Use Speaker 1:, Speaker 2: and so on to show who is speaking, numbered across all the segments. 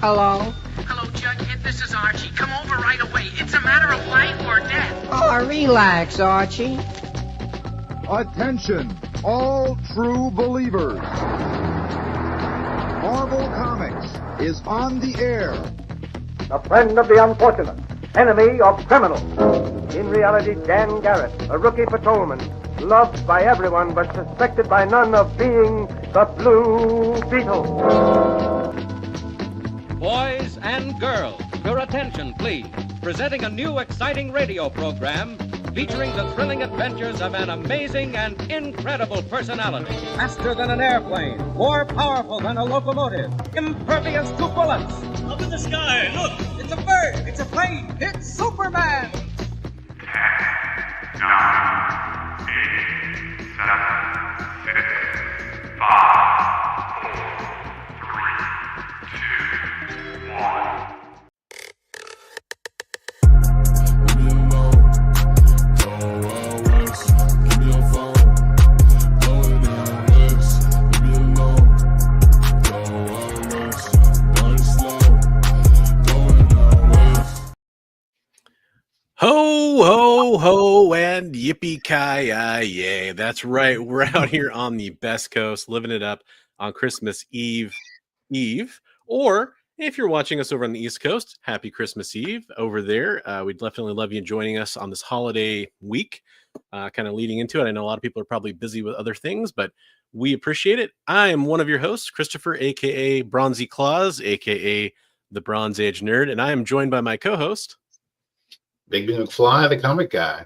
Speaker 1: Hello?
Speaker 2: Hello, Jughead. This is Archie. Come over right away. It's a matter of life or death.
Speaker 1: Oh, relax, Archie.
Speaker 3: Attention, all true believers. Marvel Comics is on the air.
Speaker 4: A friend of the unfortunate, enemy of criminals. In reality, Dan Garrett, a rookie patrolman, loved by everyone but suspected by none of being the Blue Beetle.
Speaker 5: Boys and girls, your attention, please. Presenting a new exciting radio program featuring the thrilling adventures of an amazing and incredible personality.
Speaker 6: Faster than an airplane, more powerful than a locomotive, impervious to bullets.
Speaker 7: Up in the sky, look!
Speaker 6: It's a bird, it's a plane, it's Superman!
Speaker 8: 10, 9, 8, 7, 6, 5, 4, 3, 2, 1.
Speaker 9: Ho, ho, ho, and yippee-ki-yay. That's right. We're out here on the Best Coast, living it up on Christmas Eve. Or if you're watching us over on the East Coast, happy Christmas Eve over there. We'd definitely love you joining us on this holiday week, kind of leading into it. I know a lot of people are probably busy with other things, but we appreciate it. I am one of your hosts, Christopher, a.k.a. Bronzy Claus, a.k.a. the Bronze Age Nerd, and I am joined by my co-host,
Speaker 10: Big B McFly, the comic guy,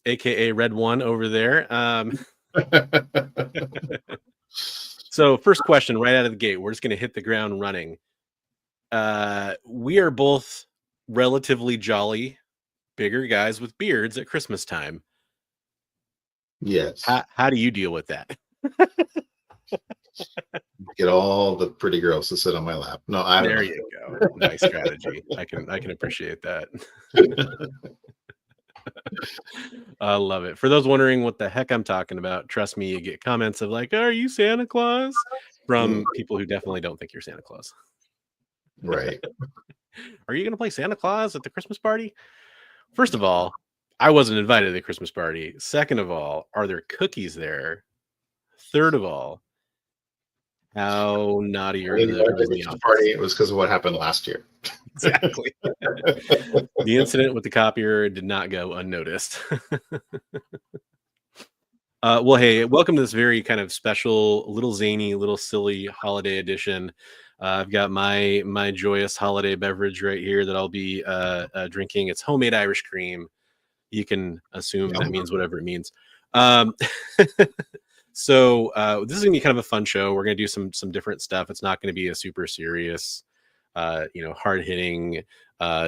Speaker 9: aka Red One over there. So, first question right out of the gate, we're just going to hit the ground running. We are both relatively jolly, bigger guys with beards at Christmas time.
Speaker 10: Yes.
Speaker 9: How do you deal with that?
Speaker 10: Get all the pretty girls to sit on my lap. No, I don't.
Speaker 9: There you go. Nice strategy. I can appreciate that. I love it. For those wondering what the heck I'm talking about, trust me, you get comments of like, "Are you Santa Claus?" from people who definitely don't think you're Santa Claus.
Speaker 10: Right.
Speaker 9: Are you going to play Santa Claus at the Christmas party? First of all, I wasn't invited to the Christmas party. Second of all, are there cookies there? Third of all, how naughty are
Speaker 10: the party? It was because of what happened last year.
Speaker 9: Exactly. The incident with the copier did not go unnoticed. Well, hey, welcome to this very kind of special, little zany, little silly holiday edition. I've got my joyous holiday beverage right here that I'll be drinking. It's homemade Irish cream. You can assume that means whatever it means. So this is gonna be kind of a fun show. We're gonna do some different stuff. It's not gonna be a super serious, hard-hitting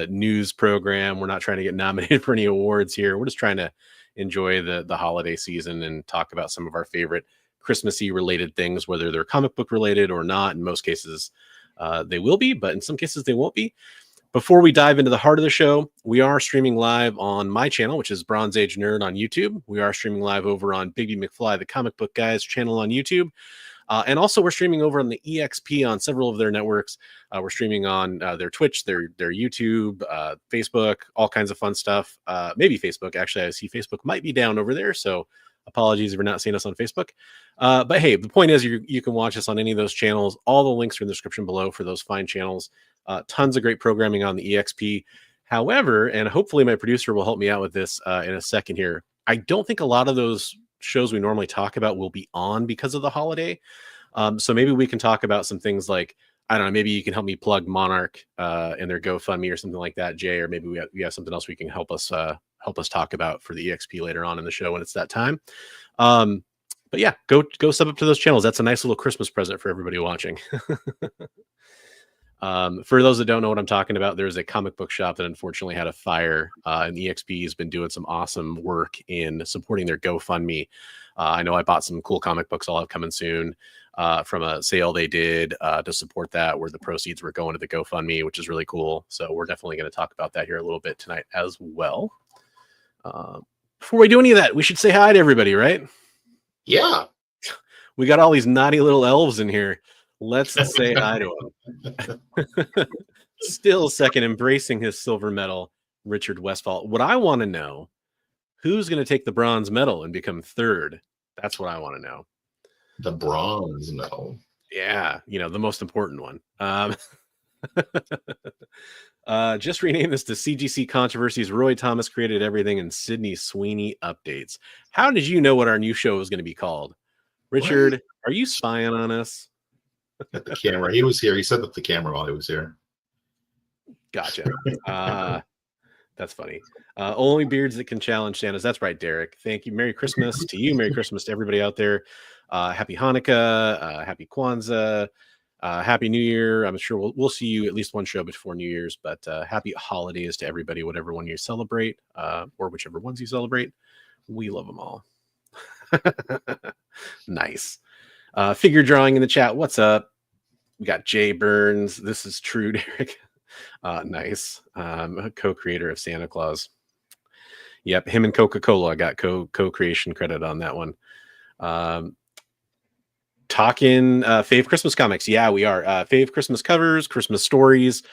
Speaker 9: news program. We're not trying to get nominated for any awards here. We're just trying to enjoy the holiday season and talk about some of our favorite Christmassy related things, whether they're comic book related or not. In most cases, they will be, but in some cases they won't be. Before we dive into the heart of the show, we are streaming live on my channel, which is Bronze Age Nerd on YouTube. We are streaming live over on Big B McFly, the Comic Book Guys channel on YouTube. And also we're streaming over on the EXP on several of their networks. We're streaming on their Twitch, their YouTube, Facebook, all kinds of fun stuff. Maybe Facebook. Actually, I see Facebook might be down over there, so apologies if you're not seeing us on Facebook. But hey, the point is you can watch us on any of those channels. All the links are in the description below for those fine channels. Tons of great programming on the EXP. However, and hopefully my producer will help me out with this in a second here, I don't think a lot of those shows we normally talk about will be on because of the holiday. So maybe we can talk about some things like, I don't know, maybe you can help me plug Monarch and their GoFundMe or something like that, Jay, or maybe we have something else we can help us talk about for the EXP later on in the show when it's that time. But yeah, go sub up to those channels. That's a nice little Christmas present for everybody watching. For those that don't know what I'm talking about, there's a comic book shop that unfortunately had a fire, and EXP has been doing some awesome work in supporting their GoFundMe. I know I bought some cool comic books I'll have coming soon from a sale they did to support that, where the proceeds were going to the GoFundMe, which is really cool. So we're definitely going to talk about that here a little bit tonight as well. Before we do any of that, we should say hi to everybody, right?
Speaker 10: Yeah.
Speaker 9: We got all these naughty little elves in here. Let's say hi to him. Still second, embracing his silver medal, Richard Westfall. What I want to know, who's going to take the bronze medal and become third? That's what I want to know.
Speaker 10: The bronze medal.
Speaker 9: Yeah, the most important one. Just rename this to CGC Controversies. Roy Thomas Created Everything and Sydney Sweeney Updates. How did you know what our new show was going to be called? Richard, what? Are you spying on us?
Speaker 10: At the camera. He was here. He set up the camera while he was here.
Speaker 9: Gotcha. That's funny. Only beards that can challenge Santas. That's right, Derek. Thank you. Merry Christmas to you. Merry Christmas to everybody out there. Happy Hanukkah. Happy Kwanzaa. Happy New Year. I'm sure we'll see you at least one show before New Year's, but happy holidays to everybody, whatever one you celebrate, or whichever ones you celebrate. We love them all. Nice. Figure drawing in the chat. What's up? We got Jay Burns. This is true, Derek. Nice. Co-creator of Santa Claus. Yep, him and Coca-Cola got co-creation credit on that one. Talking fave Christmas comics. Yeah, we are. Fave Christmas covers, Christmas stories,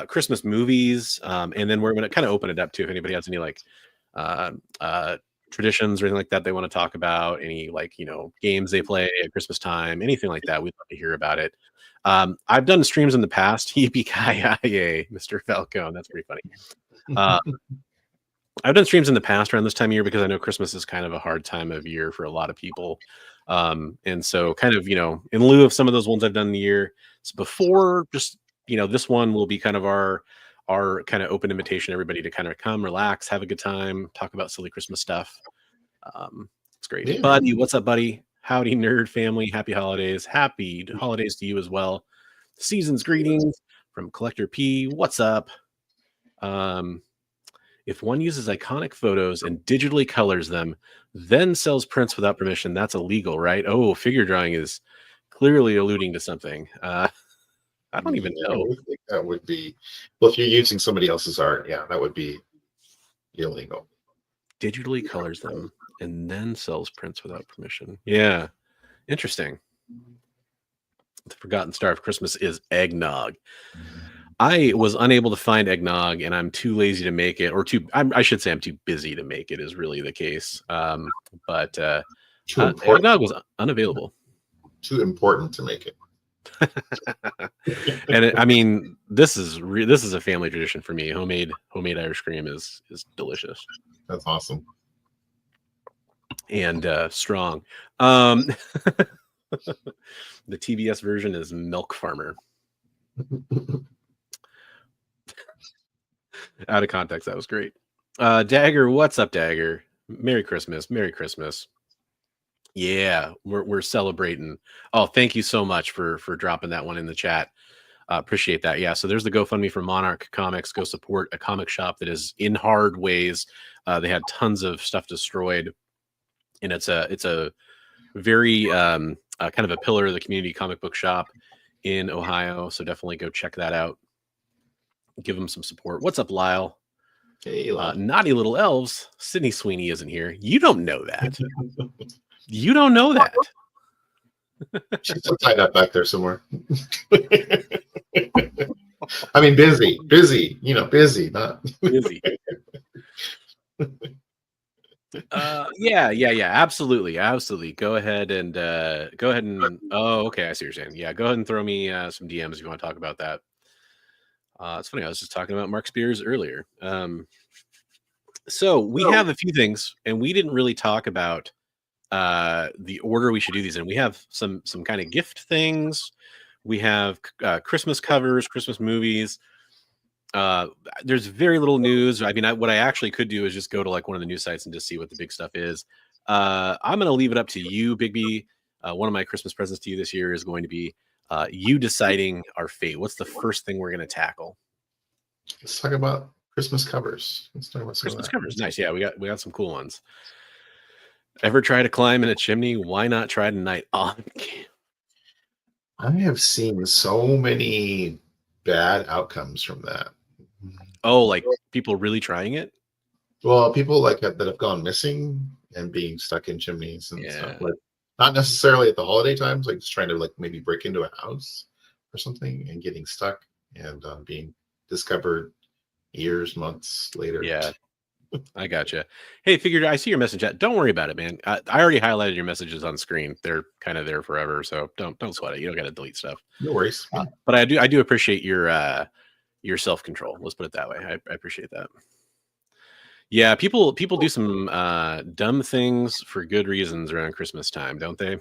Speaker 9: Christmas movies, and then we're going to kind of open it up to if anybody has any like traditions or anything like that they want to talk about, any games they play at Christmas time, anything like that. We'd love to hear about it. I've done streams in the past. Yippee-ki-yay, Mr. Falcone. That's pretty funny. I've done streams in the past around this time of year because I know Christmas is kind of a hard time of year for a lot of people. And so kind of, in lieu of some of those ones I've done in the year, so before just, this one will be kind of our kind of open invitation, everybody to kind of come, relax, have a good time, talk about silly Christmas stuff. It's great. Yeah. Buddy, what's up, buddy? Howdy, nerd family. Happy holidays. Happy holidays to you as well. Season's greetings from Collector P. What's up? If one uses iconic photos and digitally colors them, then sells prints without permission, that's illegal, right? Oh, figure drawing is clearly alluding to something. I don't even know.
Speaker 10: I think that would be, well, if you're using somebody else's art, yeah, that would be illegal.
Speaker 9: Digitally colors them and then sells prints without permission. Yeah, interesting. The forgotten star of Christmas is eggnog. I was unable to find eggnog, and I'm too lazy to make it, or I should say I'm too busy to make it is really the case. But eggnog was unavailable.
Speaker 10: Too important to make it.
Speaker 9: And this is a family tradition for me. Homemade Irish cream is delicious.
Speaker 10: That's awesome.
Speaker 9: And strong. The TBS version is Milk Farmer. Out of context, that was great. Dagger, what's up, Dagger? Merry Christmas. Merry Christmas. Yeah, we're celebrating. Oh, thank you so much for dropping that one in the chat. Appreciate that. Yeah, so there's the GoFundMe for Monarch Comics. Go support a comic shop that is in hard ways. They had tons of stuff destroyed, and it's a very kind of a pillar of the community comic book shop in Ohio. So definitely go check that out. Give them some support. What's up, Lyle?
Speaker 10: Hey, Lyle.
Speaker 9: Naughty Little Elves. Sydney Sweeney isn't here. You don't know that. You don't know that.
Speaker 10: She's so tied up back there somewhere. I mean, busy, busy, not
Speaker 9: busy. Yeah, absolutely. Go ahead and oh, okay, I see what you're saying. Yeah, go ahead and throw me some DMs if you want to talk about that. It's funny, I was just talking about Mark Spears earlier. So we have a few things, and we didn't really talk about the order we should do these in. We have some kind of gift things. We have Christmas covers, Christmas movies. There's very little news. What I actually could do is just go to like one of the news sites and just see what the big stuff is. I'm going to leave it up to you, Bigby. One of my Christmas presents to you this year is going to be you deciding our fate. What's the first thing we're going to tackle?
Speaker 10: Let's talk about Christmas covers. Let's talk about
Speaker 9: Christmas covers. Nice. Yeah, we got some cool ones. Ever try to climb in a chimney? Why not try tonight on camp?
Speaker 10: I have seen so many bad outcomes from that.
Speaker 9: Oh, like people really trying it?
Speaker 10: Well, people like that have gone missing and being stuck in chimneys and stuff. Not necessarily at the holiday times, like just trying to like maybe break into a house or something and getting stuck and being discovered years, months later.
Speaker 9: Yeah, I gotcha. Hey, figured I see your message. Don't worry about it, man. I already highlighted your messages on screen. They're kind of there forever, so don't sweat it. You don't got to delete stuff.
Speaker 10: No worries.
Speaker 9: But I do appreciate your self control. Let's put it that way. I appreciate that. Yeah, people do some dumb things for good reasons around Christmas time, don't they?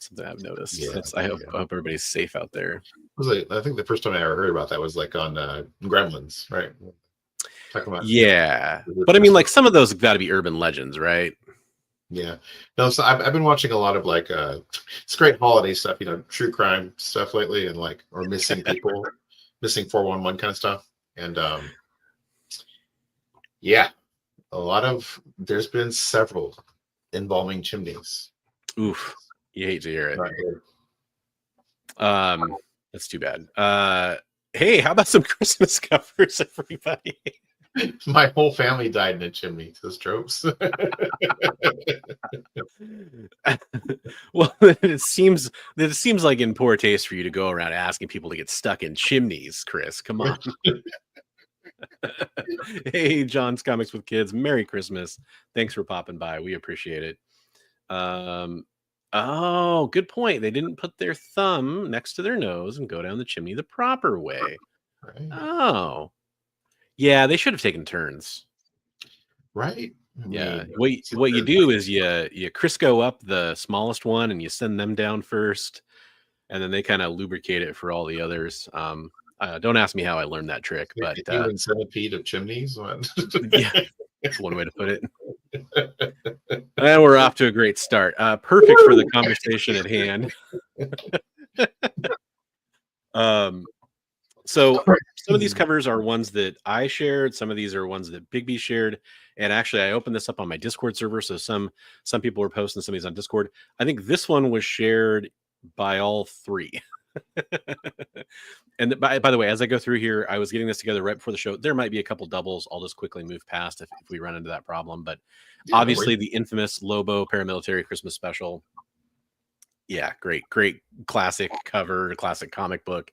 Speaker 9: Something I've noticed.
Speaker 10: Yeah,
Speaker 9: I hope everybody's safe out there.
Speaker 10: It was like, I think the first time I ever heard about that was like on Gremlins, right? Talking about
Speaker 9: But I mean, like some of those got to be urban legends, right?
Speaker 10: Yeah. No, so I've been watching a lot of like it's great holiday stuff, true crime stuff lately, and like or missing people, missing 411 kind of stuff, and yeah, there's been several involving chimneys.
Speaker 9: Oof, you hate to hear it.
Speaker 10: Right.
Speaker 9: That's too bad. Hey, how about some Christmas covers, everybody?
Speaker 10: My whole family died in a chimney. Those tropes.
Speaker 9: Well, it seems like in poor taste for you to go around asking people to get stuck in chimneys, Chris. Come on. Hey, John's Comics with Kids. Merry Christmas. Thanks for popping by. We appreciate it. Oh, good point. They didn't put their thumb next to their nose and go down the chimney the proper way.
Speaker 10: Right.
Speaker 9: Oh. Yeah, they should have taken turns.
Speaker 10: Right.
Speaker 9: Yeah. What you do is you Crisco up the smallest one and you send them down first, and then they kind of lubricate it for all the others. Don't ask me how I learned that trick, but
Speaker 10: human centipede of chimneys.
Speaker 9: Yeah, that's one way to put it. And we're off to a great start. Perfect for the conversation at hand. So some of these covers are ones that I shared. Some of these are ones that Bigby shared. And actually, I opened this up on my Discord server, so some people were posting some of these on Discord. I think this one was shared by all three. And by the way, as I go through here, I was getting this together right before the show. There might be a couple doubles. I'll just quickly move past if we run into that problem. But obviously, the infamous Lobo Paramilitary Christmas Special. Yeah, great classic cover, classic comic book.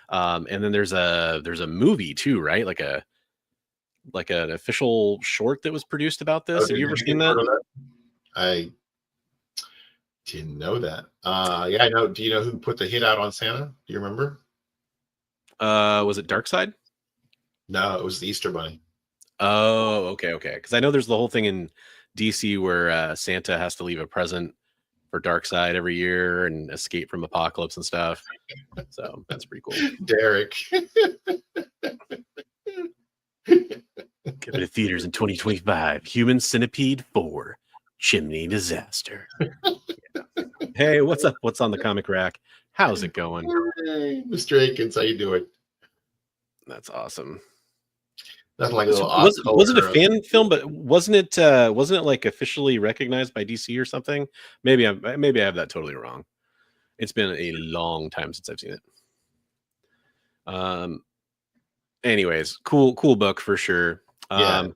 Speaker 9: And then there's a movie too, right? Like an official short that was produced about this. Have you ever seen that?
Speaker 10: I didn't know that. Yeah, I know. Do you know who put the hit out on Santa? Do you remember?
Speaker 9: Was it Darkseid?
Speaker 10: No, it was the Easter Bunny.
Speaker 9: Oh, okay. Because I know there's the whole thing in DC where Santa has to leave a present for Darkseid every year and escape from apocalypse and stuff. So that's pretty cool.
Speaker 10: Derek.
Speaker 9: Coming to theaters in 2025. Human Centipede 4. Chimney Disaster. Yeah. Hey, what's up? What's on the comic rack? How's it going?
Speaker 10: Hey, Mr. Akins, how you doing?
Speaker 9: That's awesome.
Speaker 10: Nothing like a little
Speaker 9: was it a fan film? But wasn't it like officially recognized by DC or something? Maybe I have that totally wrong. It's been a long time since I've seen it. Anyways, cool book for sure.
Speaker 10: Yeah.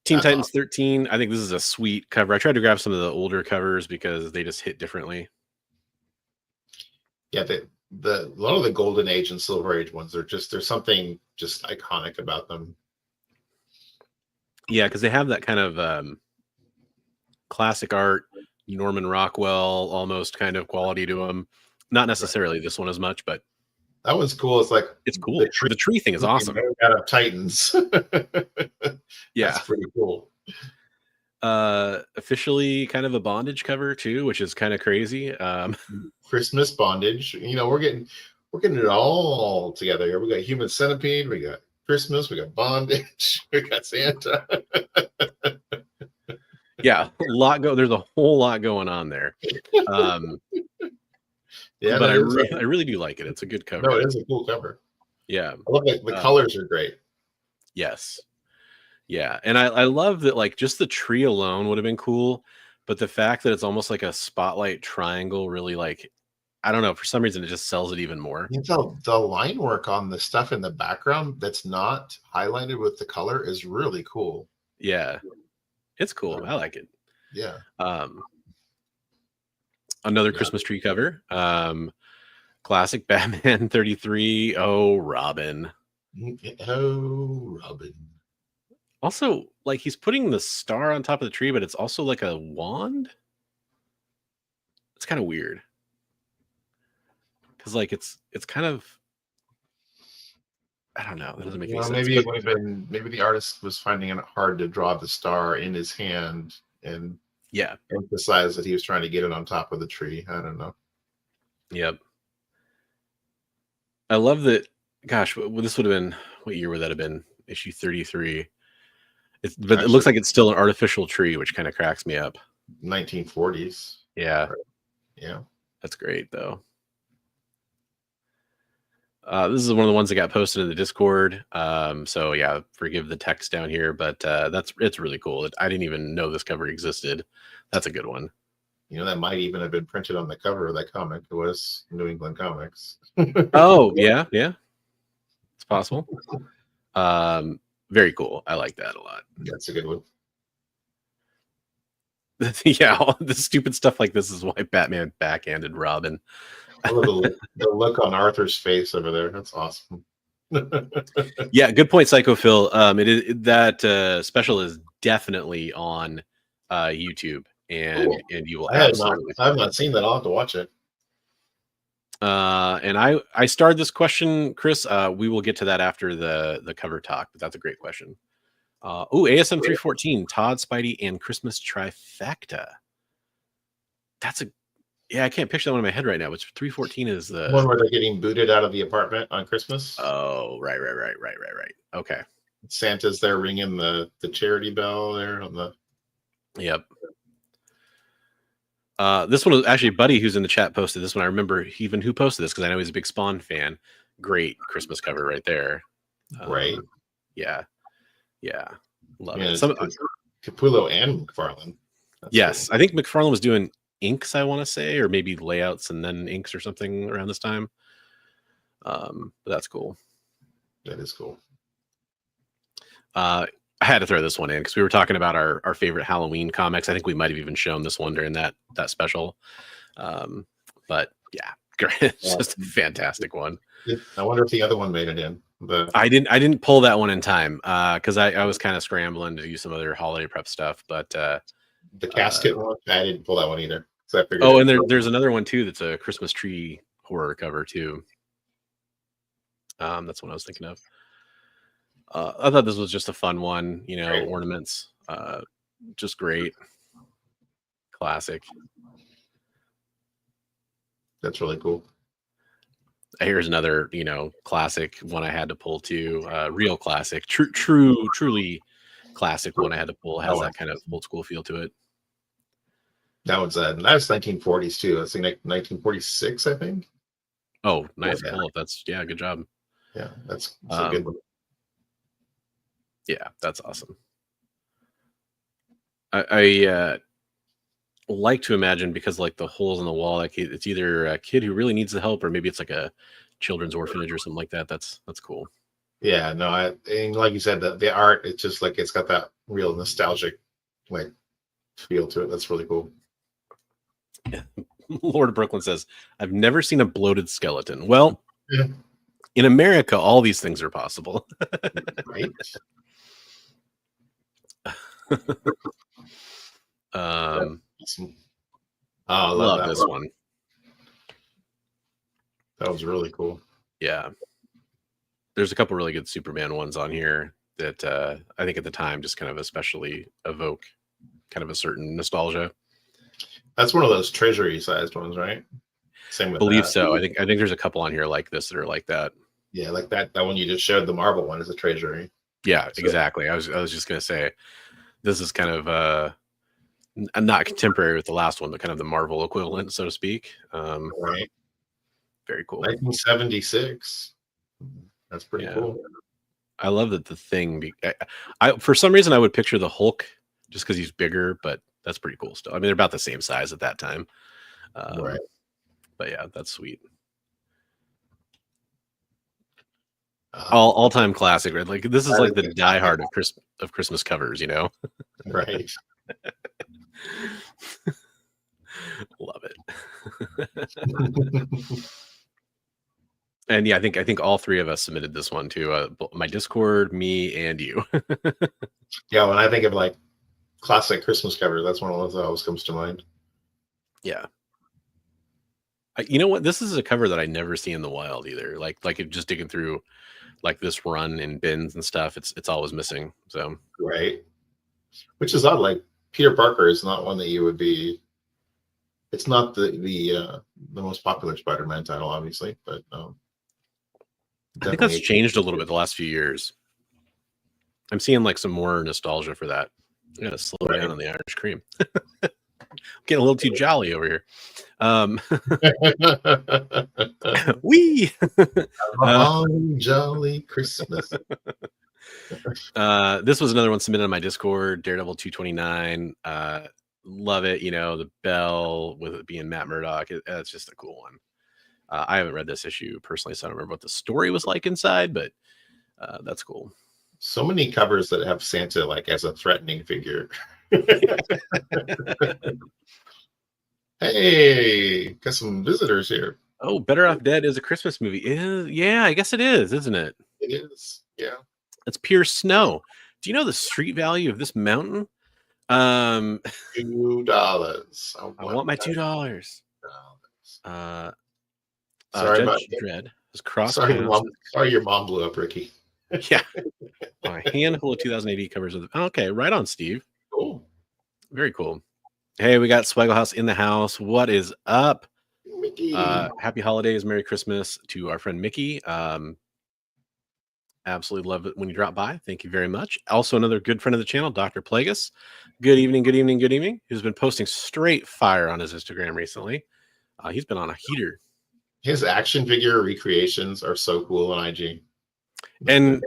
Speaker 9: Teen Titans 13. I think this is a sweet cover. I tried to grab some of the older covers because they just hit differently.
Speaker 10: Yeah, a lot of the Golden Age and Silver Age ones there's something just iconic about them.
Speaker 9: Yeah, because they have that kind of classic art, Norman Rockwell almost kind of quality to them. Not necessarily this one as much, but
Speaker 10: that one's cool. It's
Speaker 9: cool. The tree thing is awesome.
Speaker 10: Out of Titans.
Speaker 9: Yeah,
Speaker 10: that's pretty cool.
Speaker 9: Officially kind of a bondage cover too, which is kind of crazy.
Speaker 10: Christmas bondage. We're getting it all together here. We got Human Centipede, we got Christmas, we got bondage, we got Santa.
Speaker 9: Yeah, there's a whole lot going on there.
Speaker 10: Yeah,
Speaker 9: but I really do like it. It's a good cover.
Speaker 10: No, it is a cool cover.
Speaker 9: Yeah,
Speaker 10: I love it. The colors are great.
Speaker 9: Yes. Yeah, and I love that, like, just the tree alone would have been cool, but the fact that it's almost like a spotlight triangle really, like, I don't know, for some reason it just sells it even more.
Speaker 10: The line work on the stuff in the background that's not highlighted with the color is really cool.
Speaker 9: Yeah, it's cool. I like it.
Speaker 10: Yeah.
Speaker 9: Another Christmas tree cover. Classic Batman 33. Oh, Robin.
Speaker 10: Oh, Robin.
Speaker 9: Also, like, he's putting the star on top of the tree, but it's also like a wand. It's kind of weird. Because, like, it's kind of, I don't know. That doesn't make any sense.
Speaker 10: Maybe it would have been, maybe the artist was finding it hard to draw the star in his hand and emphasize that he was trying to get it on top of the tree. I don't know.
Speaker 9: Yep. I love that. Gosh, this would have been, what year would that have been? Issue 33. But it looks like it's still an artificial tree, which kind of cracks me up.
Speaker 10: 1940s.
Speaker 9: Yeah.
Speaker 10: Right. Yeah.
Speaker 9: That's great, though. This is one of the ones that got posted in the Discord. So yeah, forgive the text down here, but it's really cool. I didn't even know this cover existed. That's a good one.
Speaker 10: You know, that might even have been printed on the cover of that comic. It was New England Comics.
Speaker 9: Oh, yeah. It's possible. Very cool. I like that a lot.
Speaker 10: That's a good one.
Speaker 9: Yeah, all the stupid stuff like this is why Batman backhanded Robin.
Speaker 10: I love the look on Arthur's face over there. That's awesome.
Speaker 9: Yeah, good point, Psycho Phil. It is that special is definitely on YouTube, and you will absolutely.
Speaker 10: I have not seen that. I'll have to watch it.
Speaker 9: And I starred this question, Chris. We will get to that after the cover talk, but that's a great question. ASM 314, Todd, Spidey, and Christmas trifecta. That's I can't picture that one in my head right now. Which 314 is the
Speaker 10: one where they're getting booted out of the apartment on Christmas.
Speaker 9: Oh, right. Okay.
Speaker 10: Santa's there ringing the charity bell there on the.
Speaker 9: Yep. This one was actually Buddy, who's in the chat, posted this one. I remember even who posted this because I know he's a big Spawn fan. Great Christmas cover right there.
Speaker 10: Right.
Speaker 9: Yeah. Love
Speaker 10: it.
Speaker 9: Capullo
Speaker 10: and McFarlane.
Speaker 9: Yes, cool. I think McFarlane was doing inks, I want to say, or maybe layouts and then inks or something around this time. But that's cool.
Speaker 10: That is cool.
Speaker 9: I had to throw this one in because we were talking about our favorite Halloween comics. I think we might have even shown this one during that special. But yeah, it's just a fantastic one.
Speaker 10: I wonder if the other one made it in.
Speaker 9: I didn't pull that one in time because I was kind of scrambling to do some other holiday prep stuff. But
Speaker 10: the casket one, I didn't pull that one either.
Speaker 9: And there's another one too that's a Christmas tree horror cover too. That's what I was thinking of. I thought this was just a fun one, great. Ornaments, just great, classic.
Speaker 10: That's really cool.
Speaker 9: Here's another, classic one I had to pull too. Real classic, truly classic one I had to pull. Has that kind of old school feel to it.
Speaker 10: That was 1940s too. That's like 1946, I think.
Speaker 9: Oh, nice pull. That's good job.
Speaker 10: Yeah, that's a good one.
Speaker 9: Yeah, that's awesome. I like to imagine because like the holes in the wall, like it's either a kid who really needs the help, or maybe it's like a children's orphanage or something like that. That's cool.
Speaker 10: Yeah, no, and like you said, the art, it's just like it's got that real nostalgic like feel to it. That's really cool.
Speaker 9: Yeah. Lord of Brooklyn says, "I've never seen a bloated skeleton." Well, in America, all these things are possible.
Speaker 10: Right.
Speaker 9: Awesome.
Speaker 10: I
Speaker 9: love this one.
Speaker 10: That was really cool.
Speaker 9: Yeah. There's a couple really good Superman ones on here that I think at the time just kind of especially evoke kind of a certain nostalgia.
Speaker 10: That's one of those treasury sized ones, right? Same with
Speaker 9: believe that. So. I think there's a couple on here like this that are like that.
Speaker 10: Yeah, like that one you just showed, the Marvel one, is a treasury.
Speaker 9: Yeah, exactly. I was just gonna say this is kind of not contemporary with the last one, but kind of the Marvel equivalent, so to speak.
Speaker 10: Right.
Speaker 9: Very cool.
Speaker 10: 1976. That's pretty cool.
Speaker 9: I love that the Thing. I for some reason I would picture the Hulk just because he's bigger, but that's pretty cool still. I mean, they're about the same size at that time.
Speaker 10: Right.
Speaker 9: But yeah, that's sweet. All time classic, right? Like this is like the diehard of Christmas covers,
Speaker 10: Right.
Speaker 9: Love it. And yeah, I think all three of us submitted this one to my Discord, me and you.
Speaker 10: Yeah, when I think of like classic Christmas covers, that's one of the ones that always comes to mind.
Speaker 9: Yeah. You know what? This is a cover that I never see in the wild either. Like just digging through like this run in bins and stuff, it's always missing. So
Speaker 10: right, which is odd. Like Peter Parker is not one that you would be. It's not the most popular Spider-Man title, obviously, but
Speaker 9: I think that's changed a little bit the last few years. I'm seeing like some more nostalgia for that. I gotta slow down on the Irish cream. Getting a little too jolly over here. Wee!
Speaker 10: Jolly Christmas.
Speaker 9: This was another one submitted on my Discord, Daredevil 229. Love it. You know, the bell with it being Matt Murdock. It's just a cool one. I haven't read this issue personally, so I don't remember what the story was like inside, but that's cool.
Speaker 10: So many covers that have Santa like as a threatening figure. Hey, got some visitors here.
Speaker 9: Oh, Better Off Dead is a Christmas movie. Yeah, I guess it is, isn't it?
Speaker 10: It is. Yeah.
Speaker 9: It's pure snow. Do you know the street value of this mountain?
Speaker 10: $2.
Speaker 9: I want my $2.
Speaker 10: Sorry
Speaker 9: Judge
Speaker 10: about
Speaker 9: Dredd is cross.
Speaker 10: Sorry, your mom blew up, Ricky.
Speaker 9: Yeah. A handful of 2080 covers of okay, right on, Steve.
Speaker 10: Cool.
Speaker 9: Very cool. Hey, we got Swaggle House in the house. What is up?
Speaker 10: Mickey.
Speaker 9: Happy holidays, Merry Christmas to our friend Mickey. Absolutely love it when you drop by. Thank you very much. Also, another good friend of the channel, Dr. Plagueis. Good evening, good evening, good evening. Who's been posting straight fire on his Instagram recently. He's been on a heater.
Speaker 10: His action figure recreations are so cool on IG.
Speaker 9: And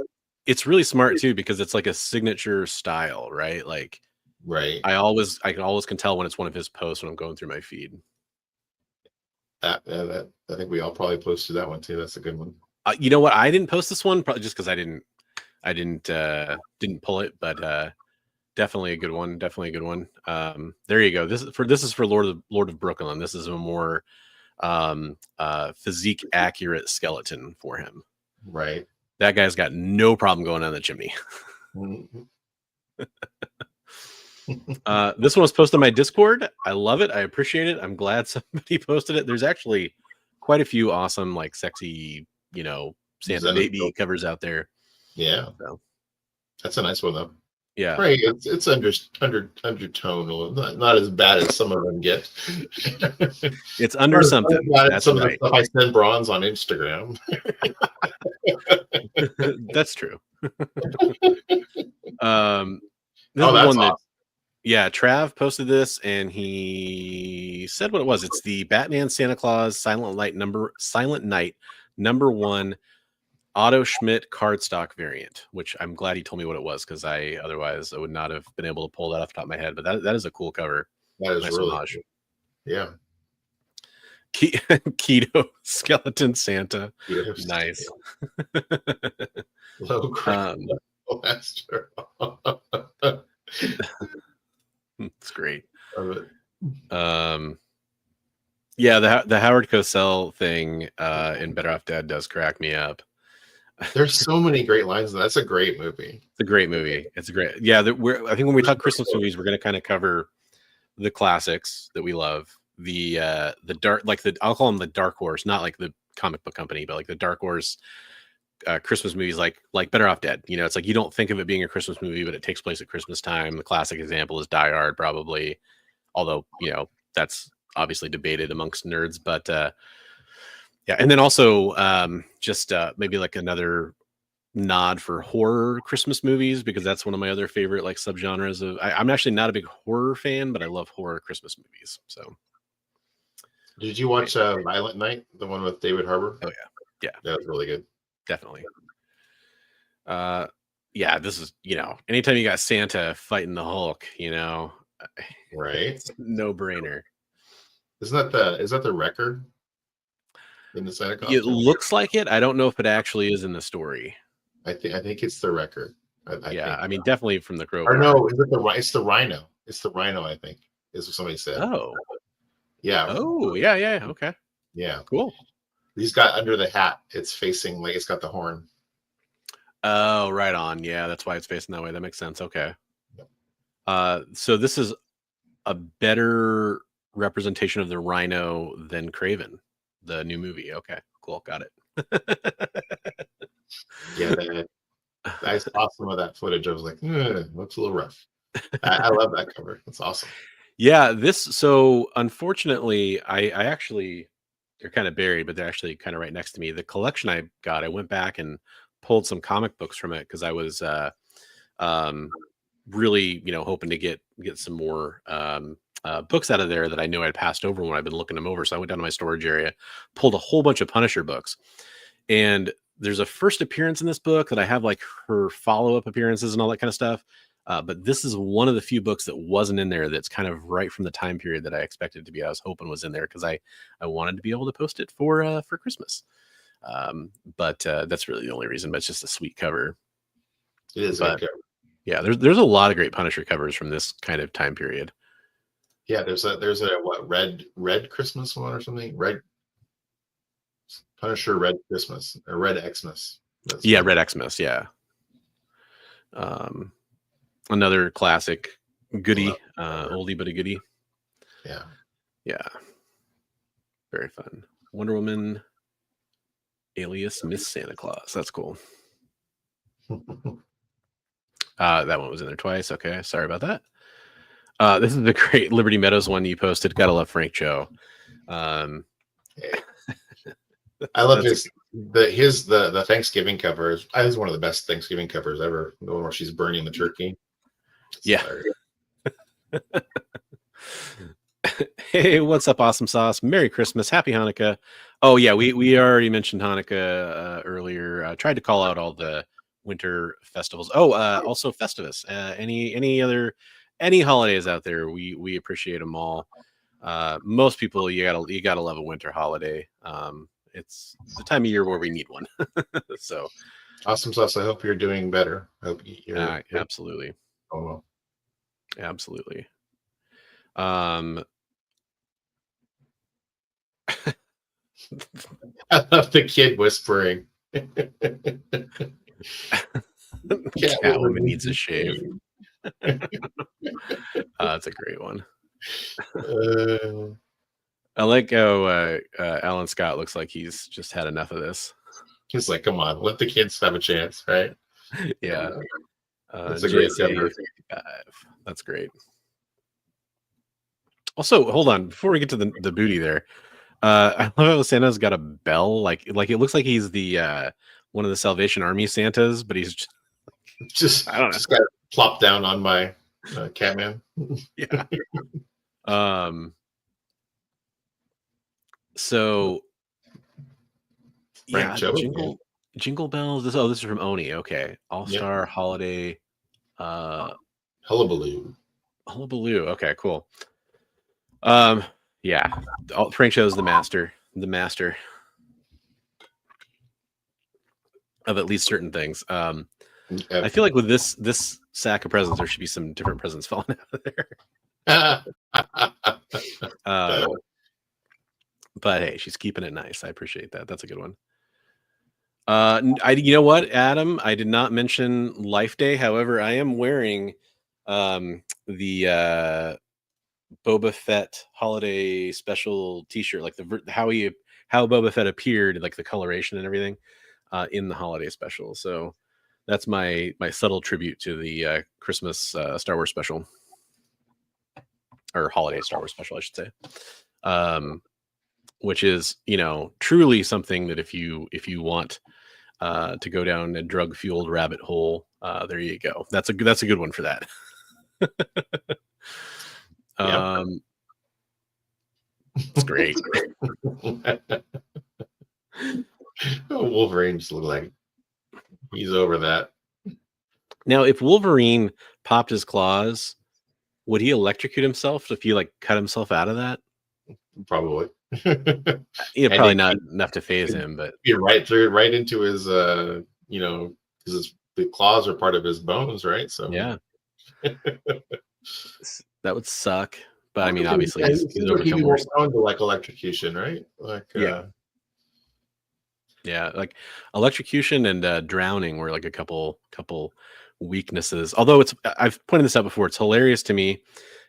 Speaker 9: it's really smart too, because it's like a signature style, right? Like,
Speaker 10: right.
Speaker 9: I can always tell when it's one of his posts when I'm going through my feed.
Speaker 10: I think we all probably posted that one too. That's a good one.
Speaker 9: You know what? I didn't post this one probably just because I didn't pull it, but definitely a good one. Definitely a good one. There you go. This is for Lord of Brooklyn. This is a more physique accurate skeleton for him.
Speaker 10: Right.
Speaker 9: That guy's got no problem going down the chimney. This one was posted on my Discord. I love it. I appreciate it. I'm glad somebody posted it. There's actually quite a few awesome, like sexy, Santa baby covers out there.
Speaker 10: Yeah.
Speaker 9: So.
Speaker 10: That's a nice one though.
Speaker 9: Yeah.
Speaker 10: Right. It's undertone, not as bad as some of them get.
Speaker 9: It's under something.
Speaker 10: That's some right. Of the stuff I send Bronze on Instagram.
Speaker 9: That's true.
Speaker 10: That's awesome.
Speaker 9: Yeah, Trav posted this and he said what it was. It's the Batman Santa Claus Silent Night #1 Otto Schmidt cardstock variant, which I'm glad he told me what it was, because otherwise I would not have been able to pull that off the top of my head. But that is a cool cover.
Speaker 10: That is nice, really cool. Yeah.
Speaker 9: Keto skeleton Santa.
Speaker 10: Yes.
Speaker 9: Nice.
Speaker 10: Low crap. That's true.
Speaker 9: It's great.
Speaker 10: Love it.
Speaker 9: Yeah, the Howard Cosell thing in Better Off Dead does crack me up.
Speaker 10: There's so many great lines. That's a great movie.
Speaker 9: It's a great movie. It's great. Yeah, I think when we talk Christmas movies, we're going to kind of cover the classics that we love. The dark, like I'll call them the dark horse, not like the comic book company, but like the dark horse Christmas movies, like Better Off Dead. It's like you don't think of it being a Christmas movie, but it takes place at Christmas time. The classic example is Die Hard, probably, although that's obviously debated amongst nerds. But yeah, and then also just maybe like another nod for horror Christmas movies, because that's one of my other favorite like subgenres of. I'm actually not a big horror fan, but I love horror Christmas movies. So,
Speaker 10: did you watch Violent Night, the one with David Harbour?
Speaker 9: Oh yeah,
Speaker 10: that was really good.
Speaker 9: Definitely. Yeah, this is anytime you got Santa fighting the Hulk,
Speaker 10: right?
Speaker 9: No brainer.
Speaker 10: Is that the record in the Santa costume?
Speaker 9: It looks like it. I don't know if it actually is in the story.
Speaker 10: I think it's the record.
Speaker 9: I mean, definitely from the Crow.
Speaker 10: Or no, it's the Rhino. It's the Rhino, I think. is what somebody said.
Speaker 9: Oh.
Speaker 10: Yeah.
Speaker 9: Oh, yeah. Okay.
Speaker 10: Yeah.
Speaker 9: Cool.
Speaker 10: He's got under the hat. It's facing like it's got the horn.
Speaker 9: Oh, right on. Yeah, that's why it's facing that way. That makes sense. Okay. So this is a better representation of the rhino than Craven, the new movie. Okay, cool. Got it.
Speaker 10: Yeah, I saw some of that footage. I was like, looks a little rough. I love that cover. It's awesome.
Speaker 9: Yeah, so unfortunately, I actually, they're kind of buried, but they're actually kind of right next to me. The collection I got, I went back and pulled some comic books from it because I was really, hoping to get some more books out of there that I knew I'd passed over when I've been looking them over. So I went down to my storage area, pulled a whole bunch of Punisher books, and there's a first appearance in this book that I have like her follow-up appearances and all that kind of stuff. But this is one of the few books that wasn't in there that's kind of right from the time period that I expected to be. I was hoping was in there because I wanted to be able to post it for Christmas. But that's really the only reason. But it's just a sweet cover.
Speaker 10: It is a good cover.
Speaker 9: Yeah, there's a lot of great Punisher covers from this kind of time period.
Speaker 10: Yeah, there's a what red Christmas one or something? Red Punisher Red Christmas or Red Xmas.
Speaker 9: Yeah, Red Xmas, yeah. Another classic goodie, oldie but a goodie.
Speaker 10: Yeah.
Speaker 9: Yeah. Very fun. Wonder Woman alias Miss Santa Claus. That's cool. That one was in there twice. Okay, sorry about that. This is the great Liberty Meadows one you posted. Gotta love Frank Cho.
Speaker 10: I love the Thanksgiving cover is one of the best Thanksgiving covers ever. The one where she's burning the turkey.
Speaker 9: Yeah. Hey, what's up, Awesome Sauce? Merry Christmas, Happy Hanukkah. Oh yeah, we already mentioned Hanukkah earlier. I tried to call out all the winter festivals. Also Festivus. Any holidays out there, we appreciate them all. Most people, you gotta love a winter holiday. It's the time of year where we need one. So
Speaker 10: Awesome Sauce, I hope you're doing better. I hope you're
Speaker 9: absolutely.
Speaker 10: Oh well.
Speaker 9: Absolutely.
Speaker 10: I love the kid whispering.
Speaker 9: Catwoman needs a shave. That's a great one. I like how Alan Scott looks like he's just had enough of this.
Speaker 10: He's like, come on, let the kids have a chance, right?
Speaker 9: Yeah.
Speaker 10: That's a great cover.
Speaker 9: That's great. Also, hold on, before we get to the booty there, I love how Santa's got a bell, like it looks like he's the one of the Salvation Army Santas, but he's
Speaker 10: just
Speaker 9: I don't know,
Speaker 10: just got plopped down on my Catman.
Speaker 9: Yeah. So
Speaker 10: Frank Cho,
Speaker 9: Jingle Bells. This is from Oni. Okay, All-Star Holiday.
Speaker 10: Hullabaloo.
Speaker 9: Okay, cool. Yeah, Frank Cho's the master of at least certain things. I feel like with this sack of presents, there should be some different presents falling out of there. But hey, she's keeping it nice. I appreciate that. That's a good one. You know what, Adam? I did not mention Life Day. However, I am wearing the Boba Fett holiday special T-shirt, like how Boba Fett appeared, like the coloration and everything, in the holiday special. So that's my subtle tribute to the Christmas Star Wars special, or holiday Star Wars special, I should say. Which is, truly something that if you want to go down a drug fueled rabbit hole, there you go. That's a good one for that. It's great.
Speaker 10: Wolverine just looked like he's over that.
Speaker 9: Now, if Wolverine popped his claws, would he electrocute himself if he cut himself out of that?
Speaker 10: Probably.
Speaker 9: Probably not enough to phase him, but
Speaker 10: be right into his because the claws are part of his bones, right? So
Speaker 9: yeah. That would suck, But I mean, obviously,
Speaker 10: Yeah,
Speaker 9: he's
Speaker 10: seems like he'd
Speaker 9: overcome
Speaker 10: be more
Speaker 9: worse.
Speaker 10: prone to like electrocution, right? Like,
Speaker 9: Yeah, like electrocution and drowning were like a couple weaknesses. Although I've pointed this out before. It's hilarious to me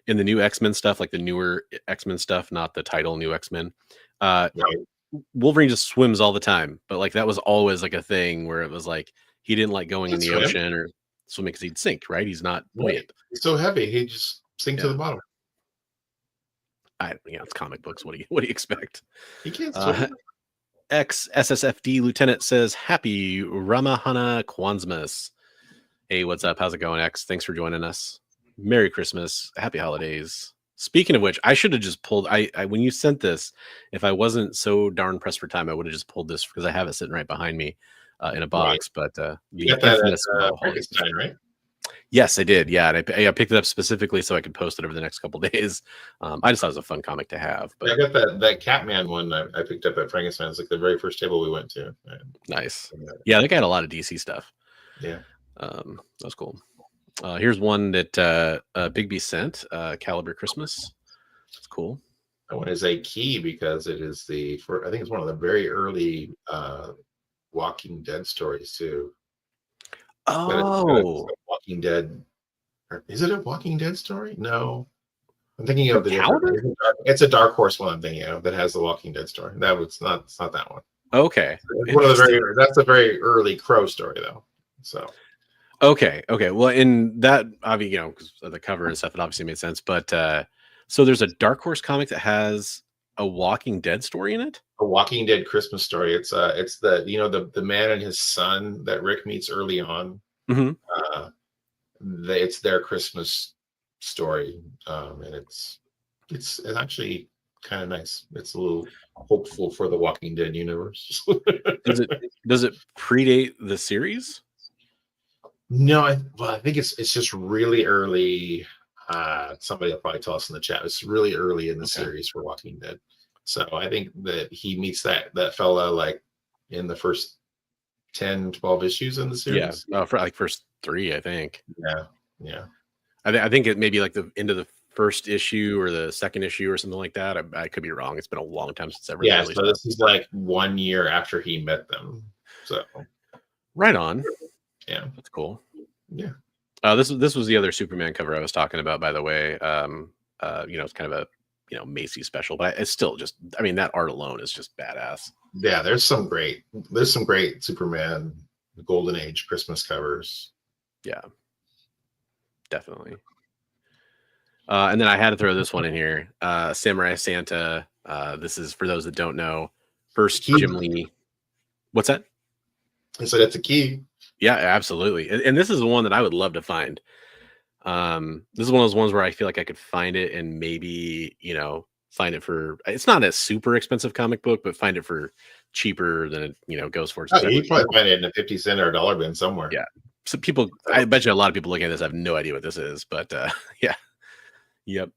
Speaker 9: in the new X-Men stuff, like the newer X-Men stuff, not the title new X-Men.
Speaker 10: right.
Speaker 9: Wolverine just swims all the time, but like that was always like a thing where it was like he didn't like going in the ocean or swimming because he'd sink. Right? He's not buoyant.
Speaker 10: He's so heavy, he just sink to the bottom.
Speaker 9: It's comic books. What do you expect?
Speaker 10: He can't swim.
Speaker 9: Ex-SSFD lieutenant says, "Happy Ramahana Kwanzmas." Hey, what's up? How's it going, X? Thanks for joining us. Merry Christmas. Happy holidays. Speaking of which, I should have just pulled. I when you sent this, if I wasn't so darn pressed for time, I would have just pulled this because I have it sitting right behind me in a box.
Speaker 10: Right.
Speaker 9: But
Speaker 10: you got that at Frankenstein, right?
Speaker 9: Yes, I did. Yeah, and I picked it up specifically so I could post it over the next couple days. I just thought it was a fun comic to have. But
Speaker 10: I got that Catman one I picked up at Frankenstein. It's like the very first table we went to.
Speaker 9: Nice. Yeah, they got a lot of DC stuff.
Speaker 10: Yeah.
Speaker 9: That's cool. Here's one that Bigby sent, Caliber Christmas. It's cool.
Speaker 10: That one is a key because it is I think it's one of the very early Walking Dead stories too.
Speaker 9: Oh,
Speaker 10: Walking Dead. Is it a Walking Dead story? No. I'm thinking of the
Speaker 9: Caliber?
Speaker 10: It's a Dark Horse one I'm thinking of that has the Walking Dead story. It's not that one.
Speaker 9: Okay.
Speaker 10: One of the that's a very early Crow story though. So
Speaker 9: Okay. Well, in that, obviously, because of the cover and stuff, it obviously made sense. But so there's a Dark Horse comic that has a Walking Dead story in it.
Speaker 10: A Walking Dead Christmas story. It's the man and his son that Rick meets early on.
Speaker 9: Mm-hmm.
Speaker 10: It's their Christmas story, and it's actually kind of nice. It's a little hopeful for the Walking Dead universe.
Speaker 9: Does it predate the series?
Speaker 10: No, I think it's just really early. Somebody will probably tell us in the chat. It's really early in the series for Walking Dead. So I think that he meets that fella like in the first 10, 12 issues in the series.
Speaker 9: Yeah, for like first 3, I think.
Speaker 10: Yeah.
Speaker 9: I think it may be like the end of the first issue or the second issue or something like that. I could be wrong. It's been a long time since ever.
Speaker 10: Yeah, so this is like 1 year after he met them. So
Speaker 9: right on.
Speaker 10: Yeah,
Speaker 9: that's cool.
Speaker 10: Yeah.
Speaker 9: This was the other Superman cover I was talking about, by the way. It's kind of a Macy's special, but it's still just, I mean, that art alone is just badass.
Speaker 10: Yeah, there's some great Superman Golden Age Christmas covers.
Speaker 9: Yeah, definitely. And then I had to throw this one in here. Samurai Santa. This is, for those that don't know, first Jim Lee. What's that?
Speaker 10: I said it's a key.
Speaker 9: Yeah, absolutely. And this is the one that I would love to find. This is one of those ones where I feel like I could find it and maybe, find it for, it's not a super expensive comic book, but find it for cheaper than it, goes for.
Speaker 10: You probably find it in a 50 cent or a dollar bin somewhere.
Speaker 9: Yeah. So I bet you a lot of people looking at this have no idea what this is, but yeah. Yep.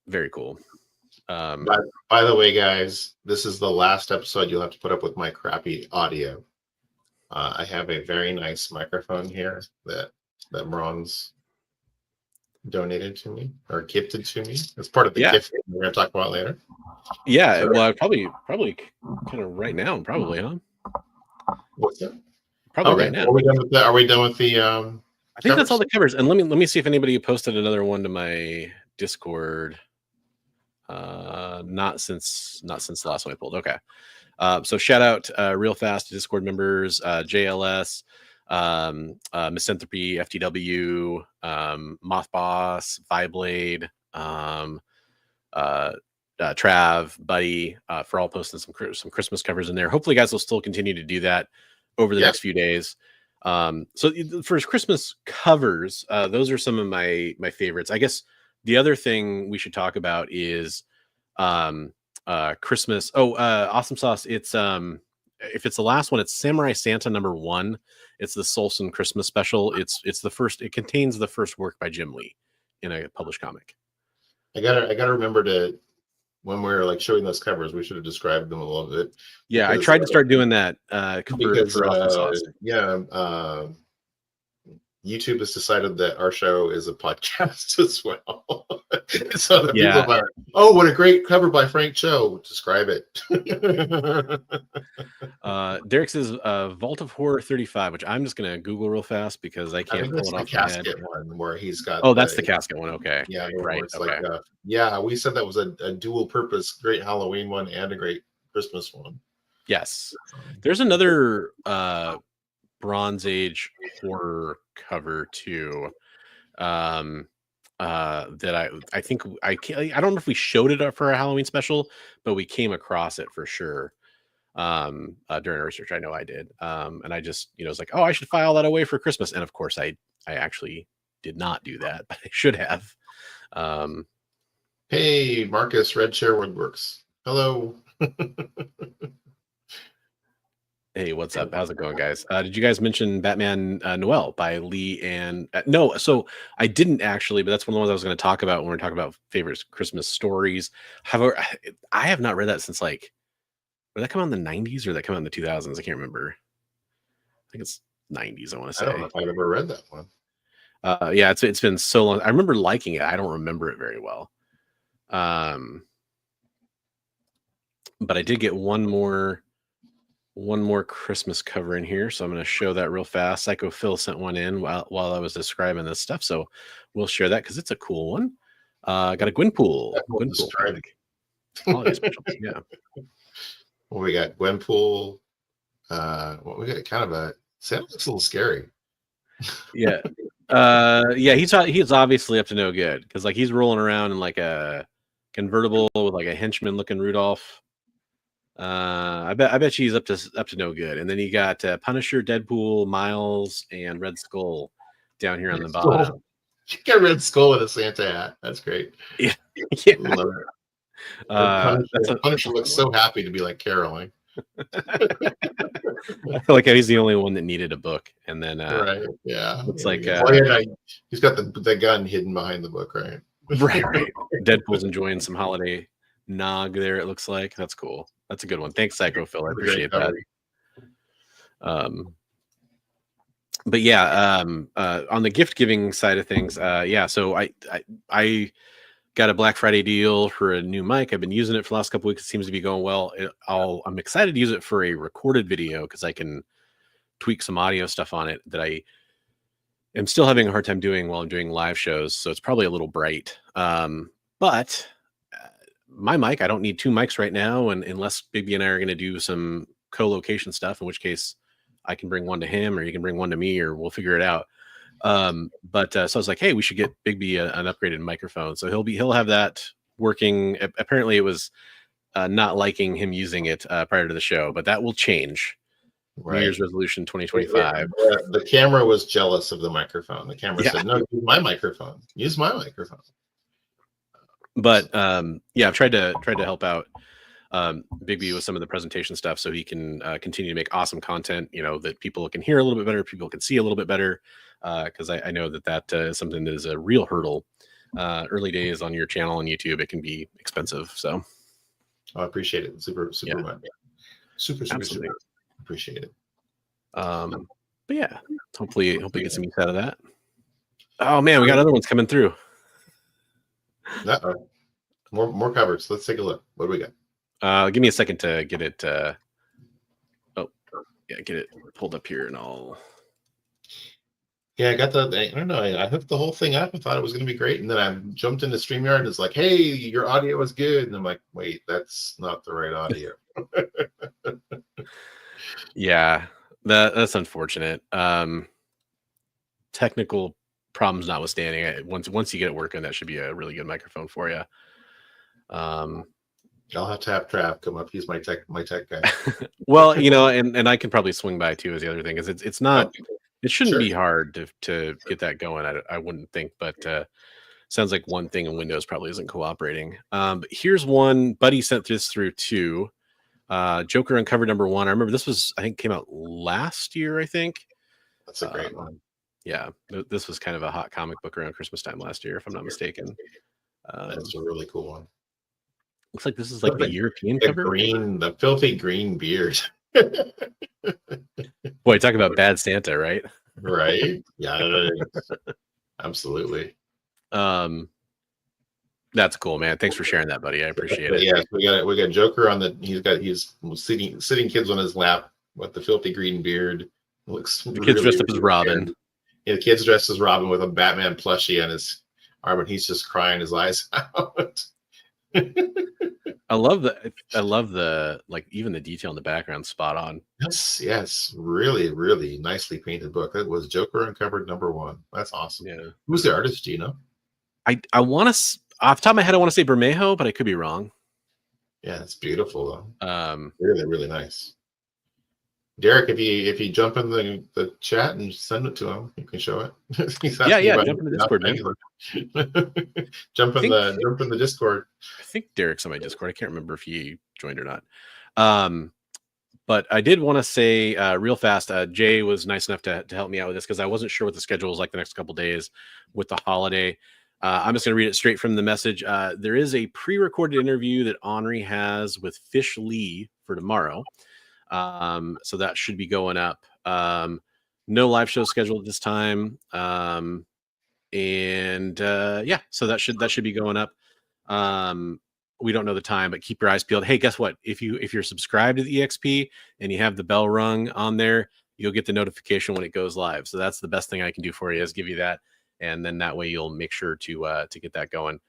Speaker 9: Very cool.
Speaker 10: By the way, guys, this is the last episode you'll have to put up with my crappy audio. I have a very nice microphone here that Ron's donated to me or gifted to me. It's part of the gift we're going to talk about later.
Speaker 9: Yeah, so, well, probably kind of right now, probably, huh?
Speaker 10: What's that?
Speaker 9: Probably right now.
Speaker 10: Are we done with the?
Speaker 9: I think that's all the covers. And let me see if anybody posted another one to my Discord. Not since the last one I pulled. Okay. So shout out real fast to Discord members, JLS, Misanthropy, FTW, Moth Boss, Viblade, Trav, Buddy, for all posting some Christmas covers in there. Hopefully you guys will still continue to do that over the next few days. So for Christmas covers, those are some of my favorites. I guess the other thing we should talk about is Christmas. Awesome Sauce. It's if it's the last one, it's Samurai Santa #1. It's the Solson Christmas special. It's the first. It contains the first work by Jim Lee in a published comic.
Speaker 10: I gotta remember to, when we're like showing those covers, we should have described them a little bit.
Speaker 9: Yeah, I tried to start doing that. For Awesome Sauce.
Speaker 10: YouTube has decided that our show is a podcast as well. So the
Speaker 9: Yeah.
Speaker 10: people are, oh, what a great cover by Frank Cho. Describe it.
Speaker 9: Derek says Vault of Horror 35, which I'm just gonna Google real fast because I
Speaker 10: I
Speaker 9: can't
Speaker 10: think
Speaker 9: pull
Speaker 10: that's
Speaker 9: it
Speaker 10: the
Speaker 9: off my head.
Speaker 10: casket one where he's got.
Speaker 9: Oh, that's the casket one. Okay.
Speaker 10: Yeah,
Speaker 9: Right.
Speaker 10: where it's
Speaker 9: Okay.
Speaker 10: like yeah, we said that was a dual purpose, great Halloween one and a great Christmas one.
Speaker 9: Yes. There's another Bronze Age horror cover too. That I think I don't know if we showed it for a Halloween special, but we came across it for sure. During our research, I know I did. And I just, was like, oh, I should file that away for Christmas. And of course I actually did not do that, but I should have.
Speaker 10: Hey, Marcus, Red Chair Woodworks. Hello.
Speaker 9: Hey, what's up? How's it going, guys? Did you guys mention Batman Noel by Lee and no? So I didn't actually, but that's one of the ones I was going to talk about when we're talking about favorite Christmas stories. However, I have not read that since did that come out in the 90s or did that come out in the 2000s? I can't remember. I think it's 90s. I want to say.
Speaker 10: I don't know if I've ever read that one.
Speaker 9: Yeah, it's been so long. I remember liking it. I don't remember it very well. But I did get one more Christmas cover in here, so I'm going to show that real fast. Psycho Phil sent one in while I was describing this stuff, so we'll share that because it's a cool one. Got a Gwenpool. Holiday special. Yeah.
Speaker 10: Well, we got Gwenpool. What we got? Kind of a Santa looks a little scary.
Speaker 9: Yeah. Yeah. He's obviously up to no good because he's rolling around in a convertible with a henchman looking Rudolph. I bet she's up to no good. And then you got Punisher, Deadpool, Miles, and Red Skull down here on the bottom.
Speaker 10: You got Red Skull with a Santa hat. That's great.
Speaker 9: Yeah.
Speaker 10: Love it. Punisher looks so happy to be caroling.
Speaker 9: I feel like he's the only one that needed a book, and then
Speaker 10: right, yeah,
Speaker 9: it's
Speaker 10: he's got the gun hidden behind the book, right?
Speaker 9: right. Deadpool's enjoying some holiday nog there. It looks like that's cool. That's a good one. Thanks, Psycho Phil. I appreciate that. But yeah, on the gift giving side of things, yeah. So I got a Black Friday deal for a new mic. I've been using it for the last couple weeks. It seems to be going well. I'm excited to use it for a recorded video because I can tweak some audio stuff on it that I am still having a hard time doing while I'm doing live shows. So it's probably a little bright. But my mic, I don't need two mics right now. And unless Bigby and I are going to do some co-location stuff, in which case I can bring one to him or he can bring one to me or we'll figure it out. So I was like, hey, we should get Bigby an upgraded microphone. So he'll have that working. Apparently it was not liking him using it prior to the show, but that will change. Right. New Year's resolution 2025.
Speaker 10: The camera was jealous of the microphone. The camera said, no, use my microphone. Use my microphone.
Speaker 9: But yeah, I've tried to help out Bigby with some of the presentation stuff so he can continue to make awesome content, that people can hear a little bit better, people can see a little bit better. Because I know that is something that is a real hurdle. Early days on your channel on YouTube, it can be expensive. So
Speaker 10: I appreciate it. Super much. Super appreciate it.
Speaker 9: But yeah, hopefully get some use out of that. Oh man, we got other ones coming through.
Speaker 10: More covers. Let's take a look. What do we got?
Speaker 9: Give me a second to get it. Get it pulled up here, and I'll.
Speaker 10: Yeah, I got I don't know. I hooked the whole thing up and thought it was going to be great, and then I jumped into StreamYard and it's like, "Hey, your audio is good," and I'm like, "Wait, that's not the right audio."
Speaker 9: Yeah, that's unfortunate. Technical problems notwithstanding, once you get it working, that should be a really good microphone for you.
Speaker 10: I'll have to have Trav come up. He's my tech guy.
Speaker 9: Well, and I can probably swing by too. Is the other thing is it's not. It shouldn't be hard to get that going. I wouldn't think, but sounds like one thing in Windows probably isn't cooperating. But here's one. Buddy sent this through too. Joker Uncovered #1. I remember this came out last year. I think
Speaker 10: that's a great one.
Speaker 9: Yeah, this was kind of a hot comic book around Christmas time last year, if I'm not mistaken.
Speaker 10: That's a really cool one.
Speaker 9: Looks like this is the European cover.
Speaker 10: The filthy green beard.
Speaker 9: Boy, talk about bad Santa, right?
Speaker 10: Right? Yeah, absolutely.
Speaker 9: That's cool, man. Thanks for sharing that, buddy. I appreciate
Speaker 10: But
Speaker 9: it.
Speaker 10: yeah, we got Joker on the. He's sitting kids on his lap with the filthy green beard. Looks
Speaker 9: The kid's dressed up as
Speaker 10: really
Speaker 9: Robin.
Speaker 10: weird. Yeah, the kid's dressed as Robin with a Batman plushie on his arm, and he's just crying his eyes out.
Speaker 9: I love the like even the detail in the background spot on.
Speaker 10: Yes, really, really nicely painted book. That was Joker Uncovered #1. That's awesome.
Speaker 9: Yeah.
Speaker 10: Who's the artist? Do you know?
Speaker 9: I want to off the top of my head I want to say Bermejo, but I could be wrong.
Speaker 10: Yeah, it's beautiful though.
Speaker 9: Really,
Speaker 10: really nice. Derek, if you jump in the chat and send it to him, you can show it.
Speaker 9: Yeah, jump in the Discord, man.
Speaker 10: jump in the Discord.
Speaker 9: I think Derek's on my Discord. I can't remember if he joined or not. But I did want to say real fast, Jay was nice enough to help me out with this because I wasn't sure what the schedule was like the next couple days with the holiday. I'm just going to read it straight from the message. There is a pre-recorded interview that Henri has with Fish Lee for tomorrow. So that should be going up. No live show scheduled at this time. Yeah, so that should be going up. We don't know the time, but keep your eyes peeled. Hey, guess what? If you're subscribed to the EXP and you have the bell rung on there, you'll get the notification when it goes live. So that's the best thing I can do for you is give you that. And then that way you'll make sure to get that going.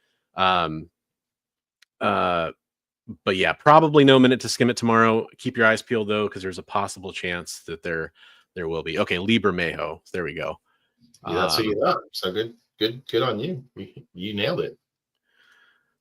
Speaker 9: But yeah, probably no Minute to Skim It tomorrow. Keep your eyes peeled though, because there's a possible chance that there will be. Okay, Lee Bermejo. There we go.
Speaker 10: Yeah, that's what you got. So good on you. You nailed it.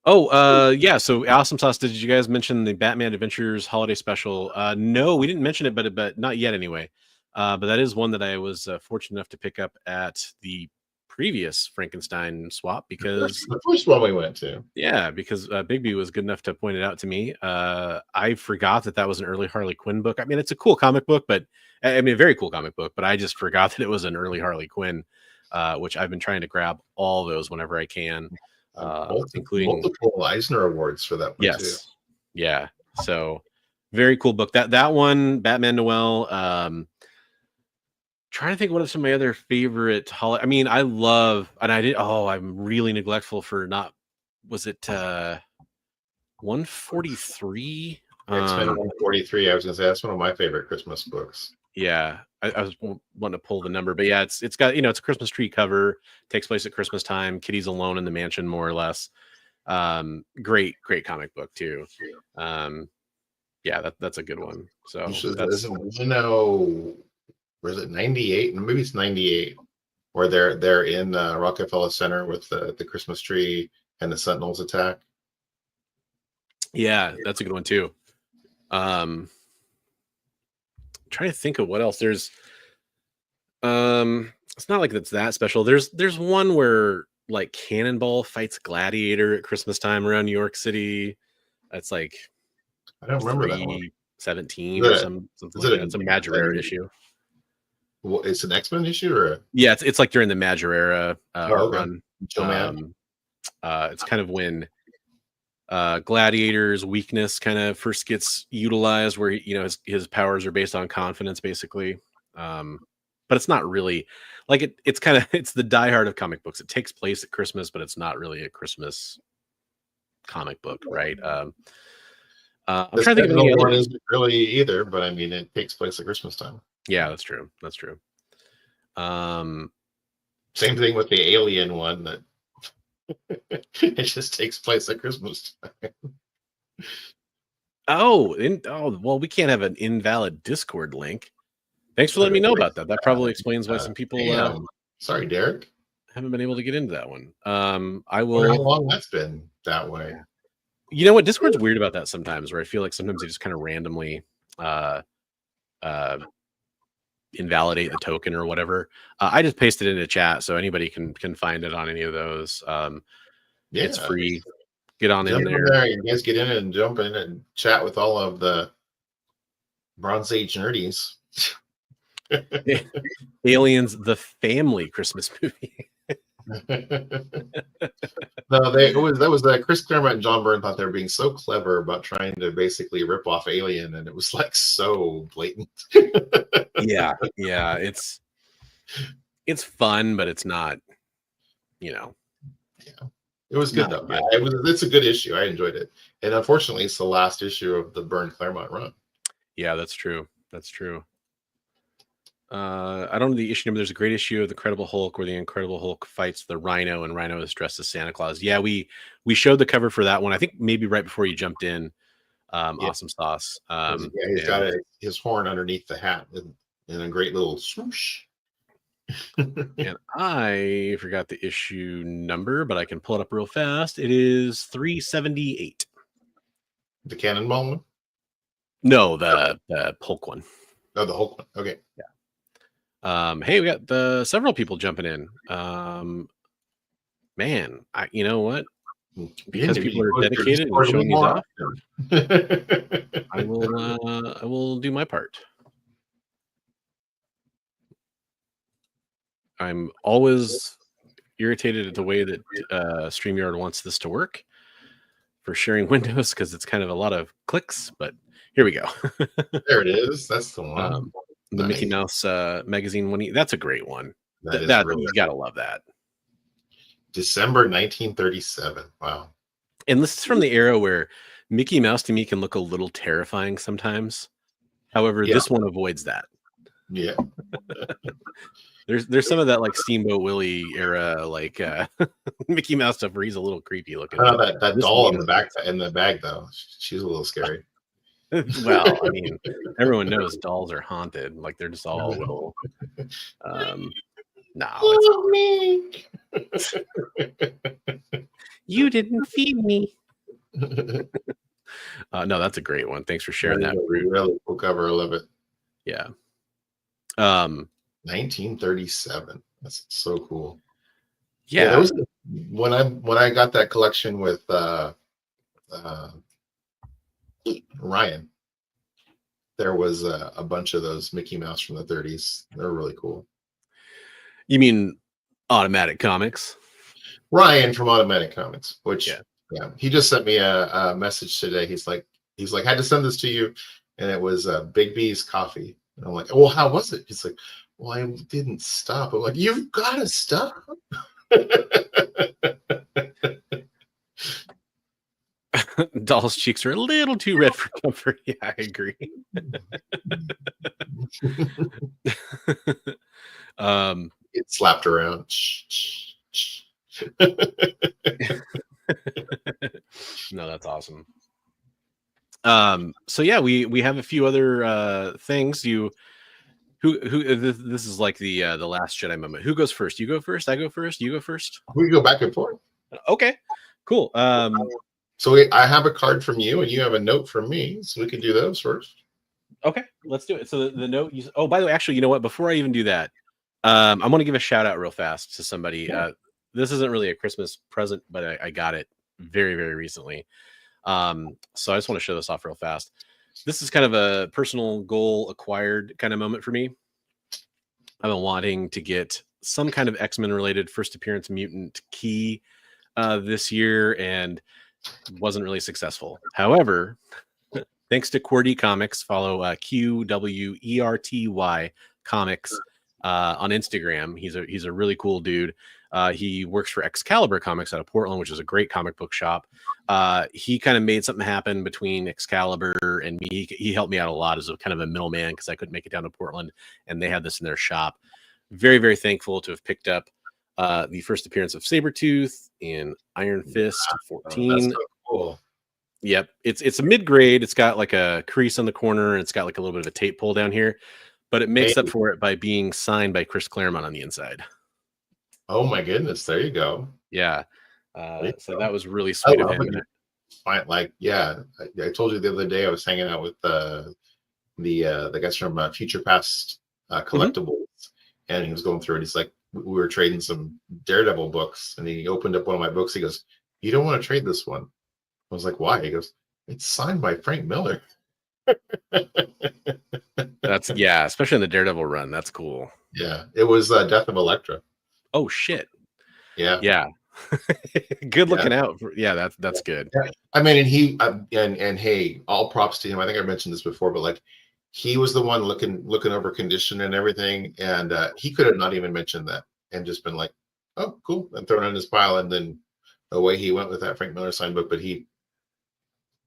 Speaker 9: Oh, yeah. So Awesome Sauce, did you guys mention the Batman Adventures holiday special? No, we didn't mention it, but not yet anyway. But that is one that I was fortunate enough to pick up at the previous Frankenstein swap because
Speaker 10: the first one we went to.
Speaker 9: Yeah, because Bigby was good enough to point it out to me. I forgot that was an early Harley Quinn book. I mean, it's a cool comic book, but I mean, a very cool comic book, but I just forgot that it was an early Harley Quinn, which I've been trying to grab all those whenever I can, including
Speaker 10: multiple Eisner Awards for that book.
Speaker 9: Yes.
Speaker 10: Too.
Speaker 9: Yeah. So very cool book. That one, Batman Noel, trying to think what are some of my other favorite holiday. I mean, I love, and I did. Oh, I'm really neglectful for not. Was it 143?
Speaker 10: X-Men 143. I was gonna say that's one of my favorite Christmas books.
Speaker 9: Yeah, I was wanting to pull the number, but yeah, it's got it's a Christmas tree cover. Takes place at Christmas time. Kitty's alone in the mansion, more or less. Great comic book too. Yeah, that's a good one. So that's where is it 98? Maybe it's 98, where they're in Rockefeller Center with the Christmas tree and the Sentinels attack. Yeah, that's a good one too. Trying to think of what else. There's it's not like it's that special. There's one where like Cannonball fights Gladiator at Christmas time around New York City. That's like
Speaker 10: I don't remember that one.
Speaker 9: 17 or something like that. It's a Majorera issue.
Speaker 10: Well, it's an X-Men issue, or
Speaker 9: yeah, it's like during the Majorera run.
Speaker 10: Man.
Speaker 9: It's kind of when Gladiator's weakness kind of first gets utilized, where his powers are based on confidence, basically. But it's not really like it's kind of it's the diehard of comic books. It takes place at Christmas, but it's not really a Christmas comic book, right? I'm trying to think of any other.
Speaker 10: Isn't really either, but I mean, it takes place at Christmas time.
Speaker 9: Yeah, that's true.
Speaker 10: Same thing with the Alien one that it just takes place at Christmas time.
Speaker 9: Well, we can't have an invalid Discord link. Thanks for letting me know about that. That probably explains why some people
Speaker 10: sorry, Derek,
Speaker 9: haven't been able to get into that one.
Speaker 10: I will. How long that's been that way?
Speaker 9: You know what? Discord's weird about that sometimes, where I feel like sometimes they just kind of randomly invalidate the token or whatever. I just pasted it in the chat, so anybody can find it on any of those. It's free. Get on in there.
Speaker 10: You guys get in and jump in and chat with all of the Bronze Age nerdies.
Speaker 9: Aliens, the family Christmas movie.
Speaker 10: No, that was Chris Claremont and John Byrne thought they were being so clever about trying to basically rip off Alien, and it was like so blatant.
Speaker 9: yeah, it's It's fun, but it's not, you know.
Speaker 10: Yeah, it was good though. It's a good issue. I enjoyed it, and unfortunately, it's the last issue of the Byrne Claremont run.
Speaker 9: Yeah, that's true. That's true. I don't know the issue number. There's a great issue of the Incredible Hulk where the Incredible Hulk fights the Rhino, and Rhino is dressed as Santa Claus. Yeah, we showed the cover for that one. I think maybe right before you jumped in. Awesome sauce.
Speaker 10: He's got his horn underneath the hat in a great little swoosh.
Speaker 9: And I forgot the issue number, but I can pull it up real fast. It is 378.
Speaker 10: The Cannonball one?
Speaker 9: No, the Hulk one.
Speaker 10: Oh, the Hulk one. Okay.
Speaker 9: Yeah. Hey, we got several people jumping in. Man, you know what? Because people are dedicated and showing these off, I will do my part. I'm always irritated at the way that StreamYard wants this to work for sharing windows because it's kind of a lot of clicks, but here we go.
Speaker 10: There it is. That's the one.
Speaker 9: The nice. Mickey Mouse magazine one. That's a great one. Really you gotta love that.
Speaker 10: December 1937. Wow.
Speaker 9: And this is from the era where Mickey Mouse to me can look a little terrifying sometimes. However, this one avoids that.
Speaker 10: Yeah.
Speaker 9: There's some of that like Steamboat Willie era, like Mickey Mouse stuff where he's a little creepy looking.
Speaker 10: That doll in the bag though, she's a little scary.
Speaker 9: Well, I mean, everyone knows dolls are haunted. Like they're just all little. No, me. You didn't feed me. No, that's a great one. Thanks for sharing that.
Speaker 10: Really cool cover. I love it.
Speaker 9: Yeah.
Speaker 10: 1937. That's so cool.
Speaker 9: Yeah.
Speaker 10: That was when I got that collection with Ryan. There was a bunch of those Mickey Mouse from the 30s. They're really cool.
Speaker 9: You mean Automatic Comics?
Speaker 10: Ryan from Automatic Comics, which he just sent me a message today. He's like, I had to send this to you, and it was Big B's coffee. And I'm like, well, how was it? He's like, well, I didn't stop. I'm like, you've got to stop.
Speaker 9: Doll's cheeks are a little too red for comfort. Yeah, I agree.
Speaker 10: It slapped around.
Speaker 9: No, that's awesome. So yeah, we have a few other things. This is like the Last Jedi moment. Who goes first? You go first. I go first. You go first.
Speaker 10: We go back and forth.
Speaker 9: Okay, cool.
Speaker 10: So I have a card from you, and you have a note from me. So we can do those first.
Speaker 9: Okay, let's do it. So the note. Oh, by the way, actually, you know what? Before I even do that, I want to give a shout out real fast to somebody. This isn't really a Christmas present, but I got it very, very recently. So I just want to show this off real fast. This is kind of a personal goal acquired kind of moment for me. I've been wanting to get some kind of X-Men related first appearance mutant key this year and wasn't really successful. However, thanks to QWERTY Comics, follow QWERTY Comics on Instagram. He's a really cool dude. He works for Excalibur Comics out of Portland, which is a great comic book shop. He kind of made something happen between Excalibur and me. He helped me out a lot as a kind of a middleman because I couldn't make it down to Portland, and they had this in their shop. Very, very thankful to have picked up the first appearance of Sabretooth in Iron Fist 14.
Speaker 10: That's so cool.
Speaker 9: Yep. It's a mid-grade. It's got like a crease on the corner, and it's got like a little bit of a tape pull down here, but it makes up for it by being signed by Chris Claremont on the inside.
Speaker 10: Oh my goodness. There you go.
Speaker 9: Yeah. So that was really sweet of him.
Speaker 10: I told you the other day I was hanging out with the guys from Future Past Collectibles, and he was going through it. He's like, we were trading some Daredevil books, and he opened up one of my books. He goes, "You don't want to trade this one." I was like, "Why?" He goes, "It's signed by Frank Miller."
Speaker 9: That's especially in the Daredevil run. That's cool.
Speaker 10: Yeah, it was Death of Elektra.
Speaker 9: Oh shit.
Speaker 10: Yeah.
Speaker 9: Good looking out. That's good.
Speaker 10: Yeah. I mean, and he and hey, all props to him. I think I mentioned this before, but like he was the one looking over condition and everything, and he could have not even mentioned that and just been like, "Oh, cool," and thrown it in his pile, and then away he went with that Frank Miller signed book. But he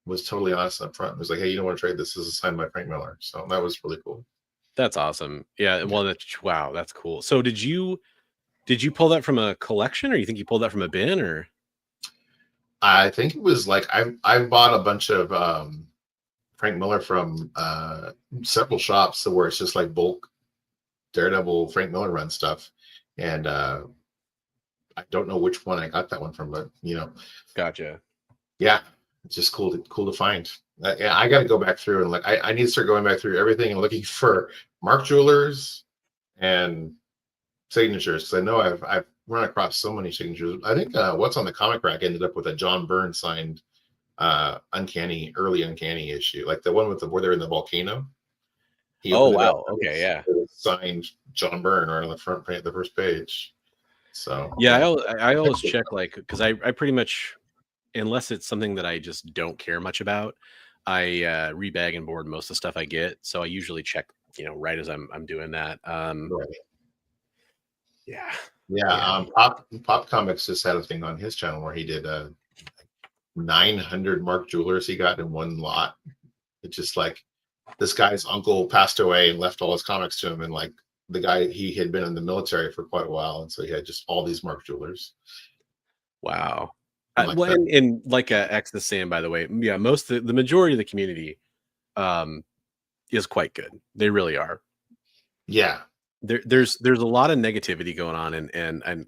Speaker 10: was totally honest up front. He was like, "Hey, you don't want to trade this? This is signed by Frank Miller." So that was really cool.
Speaker 9: That's awesome. Yeah. Well, wow, that's cool. So did you pull that from a collection, or you think you pulled that from a bin, or?
Speaker 10: I think it was like I bought a bunch of Frank Miller from several shops where it's just like bulk Daredevil Frank Miller run stuff, and I don't know which one I got that one from, but
Speaker 9: Gotcha.
Speaker 10: Yeah, it's just cool to find. I got to go back through and I need to start going back through everything and looking for Mark Jewelers and signatures, because I know I've run across so many signatures. I think What's on the Comic Rack ended up with a John Byrne signed early uncanny issue, like the one with where they're in the volcano. He
Speaker 9: Oh,
Speaker 10: opened it
Speaker 9: wow.
Speaker 10: up,
Speaker 9: Okay, yeah.
Speaker 10: it was signed John Byrne right on the front page, the first page. So
Speaker 9: yeah, I always check, like, because I pretty much, unless it's something that I just don't care much about, I rebag and board most of the stuff I get. So I usually check, right as I'm doing that.
Speaker 10: right.
Speaker 9: Yeah.
Speaker 10: Yeah. Pop Comics just had a thing on his channel where he did 900 Mark Jewelers he got in one lot. It's just like this guy's uncle passed away and left all his comics to him, and like the guy, he had been in the military for quite a while, and so he had just all these Mark Jewelers.
Speaker 9: Wow.
Speaker 10: Like
Speaker 9: Well, and like X is saying, by the way, yeah, the majority of the community is quite good. They really are.
Speaker 10: Yeah.
Speaker 9: There's a lot of negativity going on, and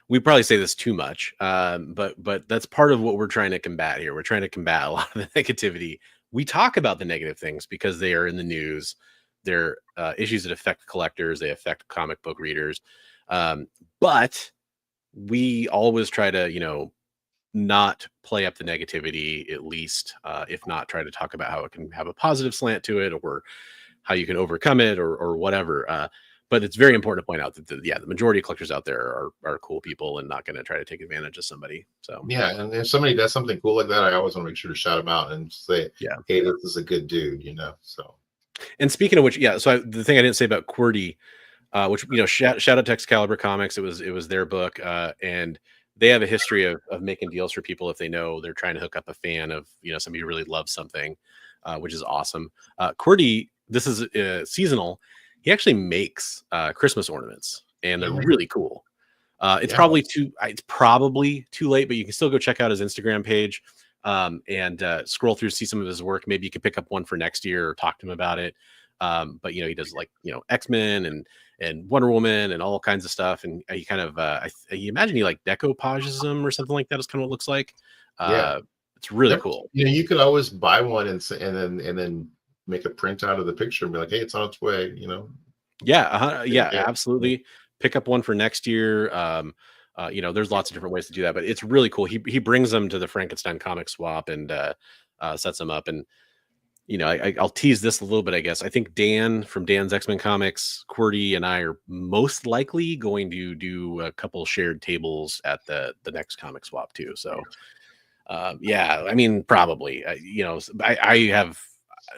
Speaker 9: we probably say this too much, but that's part of what we're trying to combat here. We're trying to combat a lot of the negativity. We talk about the negative things because they are in the news. They're issues that affect collectors. They affect comic book readers. But we always try to, not play up the negativity, at least, if not try to talk about how it can have a positive slant to it, or how you can overcome it, or whatever. But it's very important to point out that the majority of collectors out there are cool people and not going to try to take advantage of somebody. So
Speaker 10: yeah, and if somebody does something cool like that, I always want to make sure to shout them out and say,
Speaker 9: yeah,
Speaker 10: hey, this is a good dude, So.
Speaker 9: And speaking of which, yeah. So the thing I didn't say about QWERTY, which shout out to Excalibur Comics. It was their book, and they have a history of making deals for people if they know they're trying to hook up a fan of somebody who really loves something, which is awesome. QWERTY, this is seasonal. He actually makes Christmas ornaments, and they're really cool. It's probably too late, but you can still go check out his Instagram page and scroll through, see some of his work. Maybe you could pick up one for next year or talk to him about it. But he does like X-Men and Wonder Woman and all kinds of stuff. And he kind of I imagine he like decoupages them or something like that. Is kind of what it looks like. It's really cool.
Speaker 10: You could always buy one and then make a print out of the picture and be like, hey, it's on its way.
Speaker 9: Yeah, absolutely. Pick up one for next year. There's lots of different ways to do that, but it's really cool. He brings them to the Frankenstein comic swap and sets them up. And I'll tease this a little bit, I guess. I think Dan from Dan's X-Men Comics, QWERTY, and I are most likely going to do a couple shared tables at the next comic swap too. So probably. I have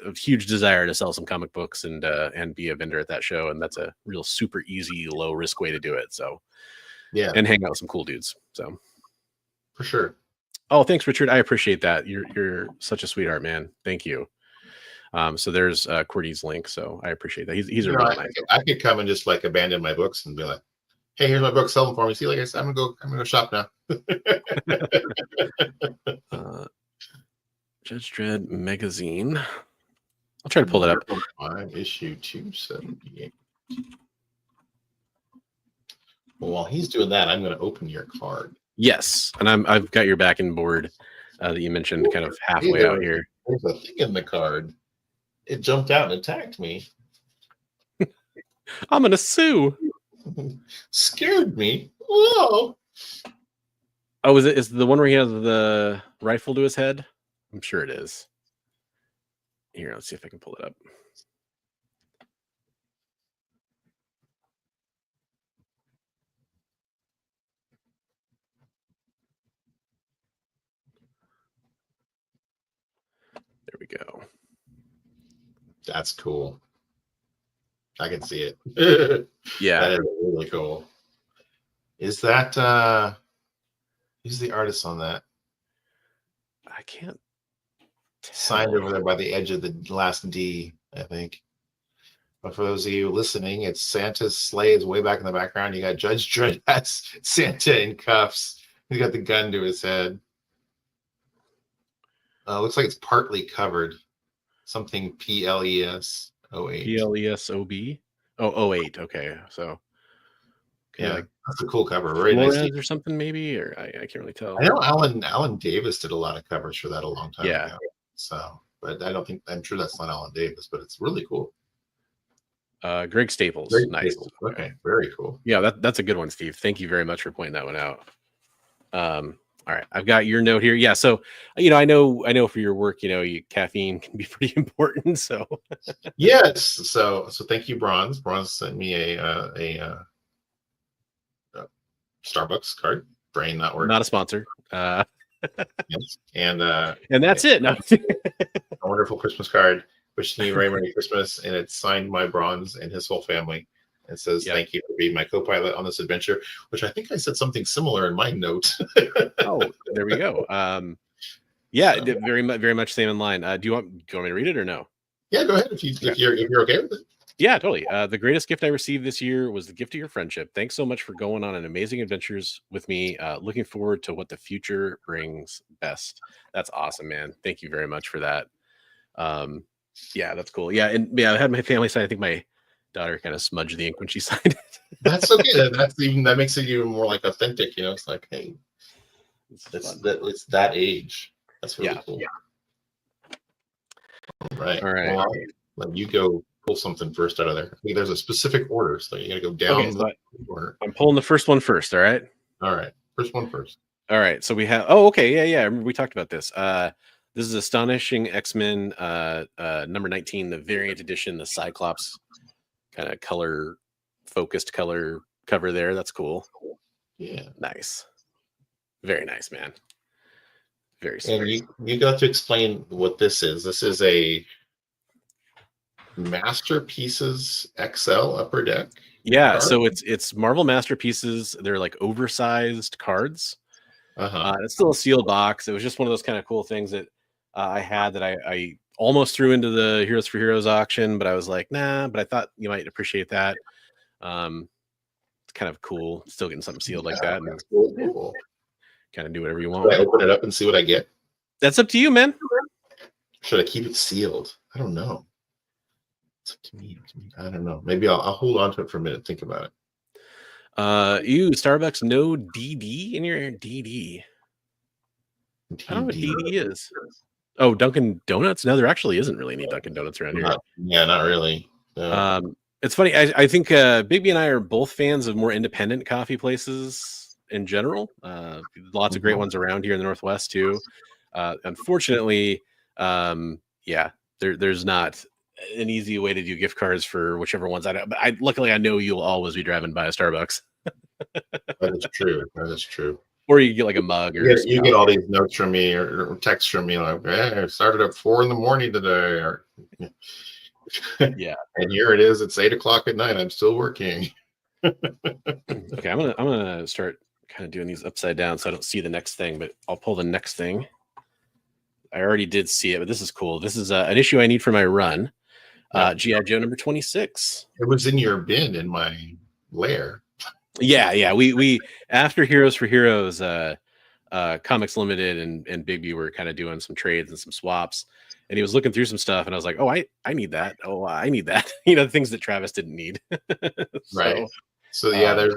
Speaker 9: a huge desire to sell some comic books and be a vendor at that show, and that's a real super easy, low risk way to do it. So
Speaker 10: yeah,
Speaker 9: and hang out with some cool dudes. So
Speaker 10: for sure.
Speaker 9: Oh, thanks, Richard. I appreciate that. You're such a sweetheart, man. Thank you. So there's QWERTY's link. So I appreciate that. He's a really nice.
Speaker 10: I could come and just like abandon my books and be like, hey, here's my book, sell them for me. See, like I said, I'm gonna go shop now.
Speaker 9: Judge Dredd magazine. I'll try to pull that up.
Speaker 10: Issue 278. Well, while he's doing that, I'm going to open your card.
Speaker 9: Yes, and I've got your backing board that you mentioned, kind of halfway out here.
Speaker 10: There's a thing in the card. It jumped out and attacked me.
Speaker 9: I'm gonna sue.
Speaker 10: Scared me. Whoa.
Speaker 9: Oh, is the one where he has the rifle to his head? I'm sure it is. Here, let's see if I can pull it up. There we go.
Speaker 10: That's cool. I can see it.
Speaker 9: Yeah.
Speaker 10: That is really cool. Is that who's the artist on that?
Speaker 9: I can't
Speaker 10: Signed
Speaker 9: tell.
Speaker 10: over there by the edge of the last D, I think. But for those of you listening, it's Santa's sleigh is way back in the background. You got Judge Dredd has Santa in cuffs. He's got the gun to his head. Looks like it's partly covered. Something PLES 08.
Speaker 9: PLESOB? Oh, 08. Okay. So
Speaker 10: Yeah,
Speaker 9: like
Speaker 10: that's a cool cover. Very nice.
Speaker 9: Flores or something, maybe, or I can't really tell.
Speaker 10: I know Alan Davis did a lot of covers for that a long time
Speaker 9: Yeah.
Speaker 10: ago. So, but I'm sure that's not Alan Davis, but it's really cool.
Speaker 9: Greg Staples. Nice.
Speaker 10: Staples. Okay, very cool.
Speaker 9: Yeah, that's a good one, Steve. Thank you very much for pointing that one out. All right, I've got your note here. Yeah, so I know for your work, caffeine can be pretty important. So
Speaker 10: yes, so thank you, Bronze. Bronze sent me a Starbucks card. Brain not working.
Speaker 9: Not a sponsor.
Speaker 10: Yes. And
Speaker 9: that's it. No.
Speaker 10: A wonderful Christmas card. Wishing you a very Merry Christmas, and it's signed by Bronze and his whole family. It says, "Thank you for being my co-pilot on this adventure," which I think I said something similar in my note.
Speaker 9: Oh, there we go. Yeah, very much same in line. Do you want me to read it or no?
Speaker 10: Yeah, go ahead if you're okay with it.
Speaker 9: Yeah, totally. The greatest gift I received this year was the gift of your friendship. Thanks so much for going on an amazing adventures with me. Looking forward to what the future brings best. That's awesome, man. Thank you very much for that. Yeah, that's cool. Yeah, and I had my family sign. I think my daughter kind of smudged the ink when she signed it.
Speaker 10: That's okay. That makes it even more like authentic. It's like, hey, it's that age. That's really cool. Yeah. Right. All right. Well, let you go pull something first out of there. I think there's a specific order, so you got to go down the order.
Speaker 9: I'm pulling the first one first. All right.
Speaker 10: All right. First one first.
Speaker 9: All right. So we have. Oh, okay. Yeah. We talked about this. This is Astonishing X-Men number 19, the variant edition, the Cyclops kind of focused color cover there. That's cool.
Speaker 10: Yeah.
Speaker 9: Nice. Very nice, man. Very sweet.
Speaker 10: And you got to explain what this is. This is a Masterpieces XL Upper Deck.
Speaker 9: Yeah,
Speaker 10: card?
Speaker 9: So it's Marvel Masterpieces. They're like oversized cards. It's still a sealed box. It was just one of those kind of cool things that I had that I almost threw into the Heroes for Heroes auction, but I was like, nah, but I thought you might appreciate that. It's kind of cool. Still getting something sealed like that. And
Speaker 10: cool.
Speaker 9: Kind of do whatever you want.
Speaker 10: Should I open it up and see what I get?
Speaker 9: That's up to you, man.
Speaker 10: Should I keep it sealed? I don't know. It's up to me. I don't know. Maybe I'll hold on to it for a minute. Think about it.
Speaker 9: Starbucks, no DD in your DD. I don't know what DD is. Oh, Dunkin' Donuts? No, there actually isn't really any Dunkin' Donuts around here.
Speaker 10: Not really. No.
Speaker 9: It's funny. I think Bigby and I are both fans of more independent coffee places in general. Lots of great ones around here in the Northwest too. Unfortunately, there's not an easy way to do gift cards for whichever ones I don't. But luckily I know you'll always be driving by a Starbucks.
Speaker 10: That is true.
Speaker 9: Or you get like a mug, or
Speaker 10: you get all these notes from me or texts from me like, "Hey, I started at 4 a.m. today." Or,
Speaker 9: yeah,
Speaker 10: and here it is. It's 8 o'clock at night. I'm still working.
Speaker 9: Okay, I'm gonna start kind of doing these upside down so I don't see the next thing. But I'll pull the next thing. I already did see it, but this is cool. This is an issue I need for my run. G.I. Joe number 26.
Speaker 10: It was in your bin in my lair.
Speaker 9: Yeah. We after Heroes for Heroes, Comics Limited and Bigby were kind of doing some trades and some swaps, and he was looking through some stuff, and I was like, "Oh, I need that. Oh, I need that." Things that Travis didn't need.
Speaker 10: Right. So yeah, there's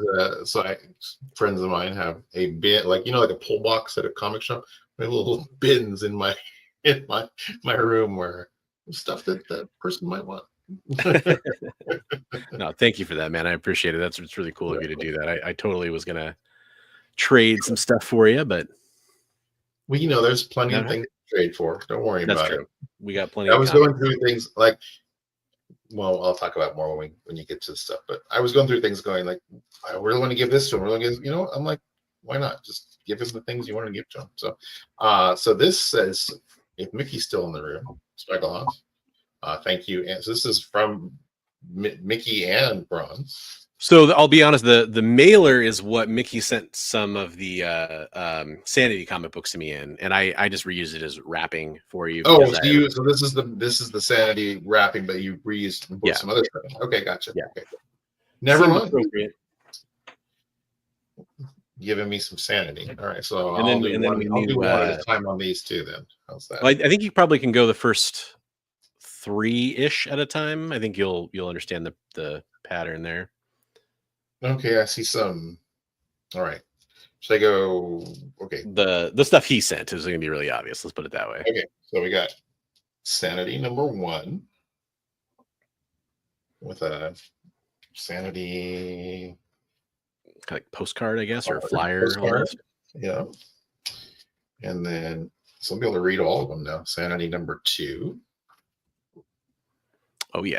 Speaker 10: friends of mine have a bin, like a pull box at a comic shop. We have little bins in my room where stuff that person might want.
Speaker 9: No, thank you for that, man. I appreciate it. It's really cool of you to do that. I totally was gonna trade some stuff for you, but
Speaker 10: there's plenty of things to trade for. Don't worry about it.
Speaker 9: We got plenty.
Speaker 10: I was going through things like, well, I'll talk about more when you get to the stuff. But I was going through things going like, I really want to give this to him. I'm like, why not? Just give him the things you want to give to him. So, so this says, if Mickey's still in the room, Speckelhoff, Thank you. And so this is from Mickey and Bronze.
Speaker 9: So I'll be honest, the mailer is what Mickey sent some of the Sanity comic books to me in, and I just reused it as wrapping for you.
Speaker 10: Oh, so this is the Sanity wrapping, but you reused some other stuff. Okay, gotcha.
Speaker 9: Yeah.
Speaker 10: Okay. Never
Speaker 9: Seems
Speaker 10: mind.
Speaker 9: appropriate.
Speaker 10: Giving me some sanity. All right, so
Speaker 9: And
Speaker 10: I'll
Speaker 9: then
Speaker 10: do one at a time on these two then. How's that?
Speaker 9: Well, I think you probably can go the first 3-ish at a time. I think you'll understand the pattern there.
Speaker 10: Okay, I see some. All right. Should I go? Okay.
Speaker 9: The stuff he sent is going to be really obvious. Let's put it that way.
Speaker 10: Okay, so we got Sanity number 1 with a Sanity
Speaker 9: kind of like postcard, I guess, or a flyer.
Speaker 10: Postcard. Yeah. And then so I'll be able to read all of them now. Sanity number 2.
Speaker 9: Oh yeah.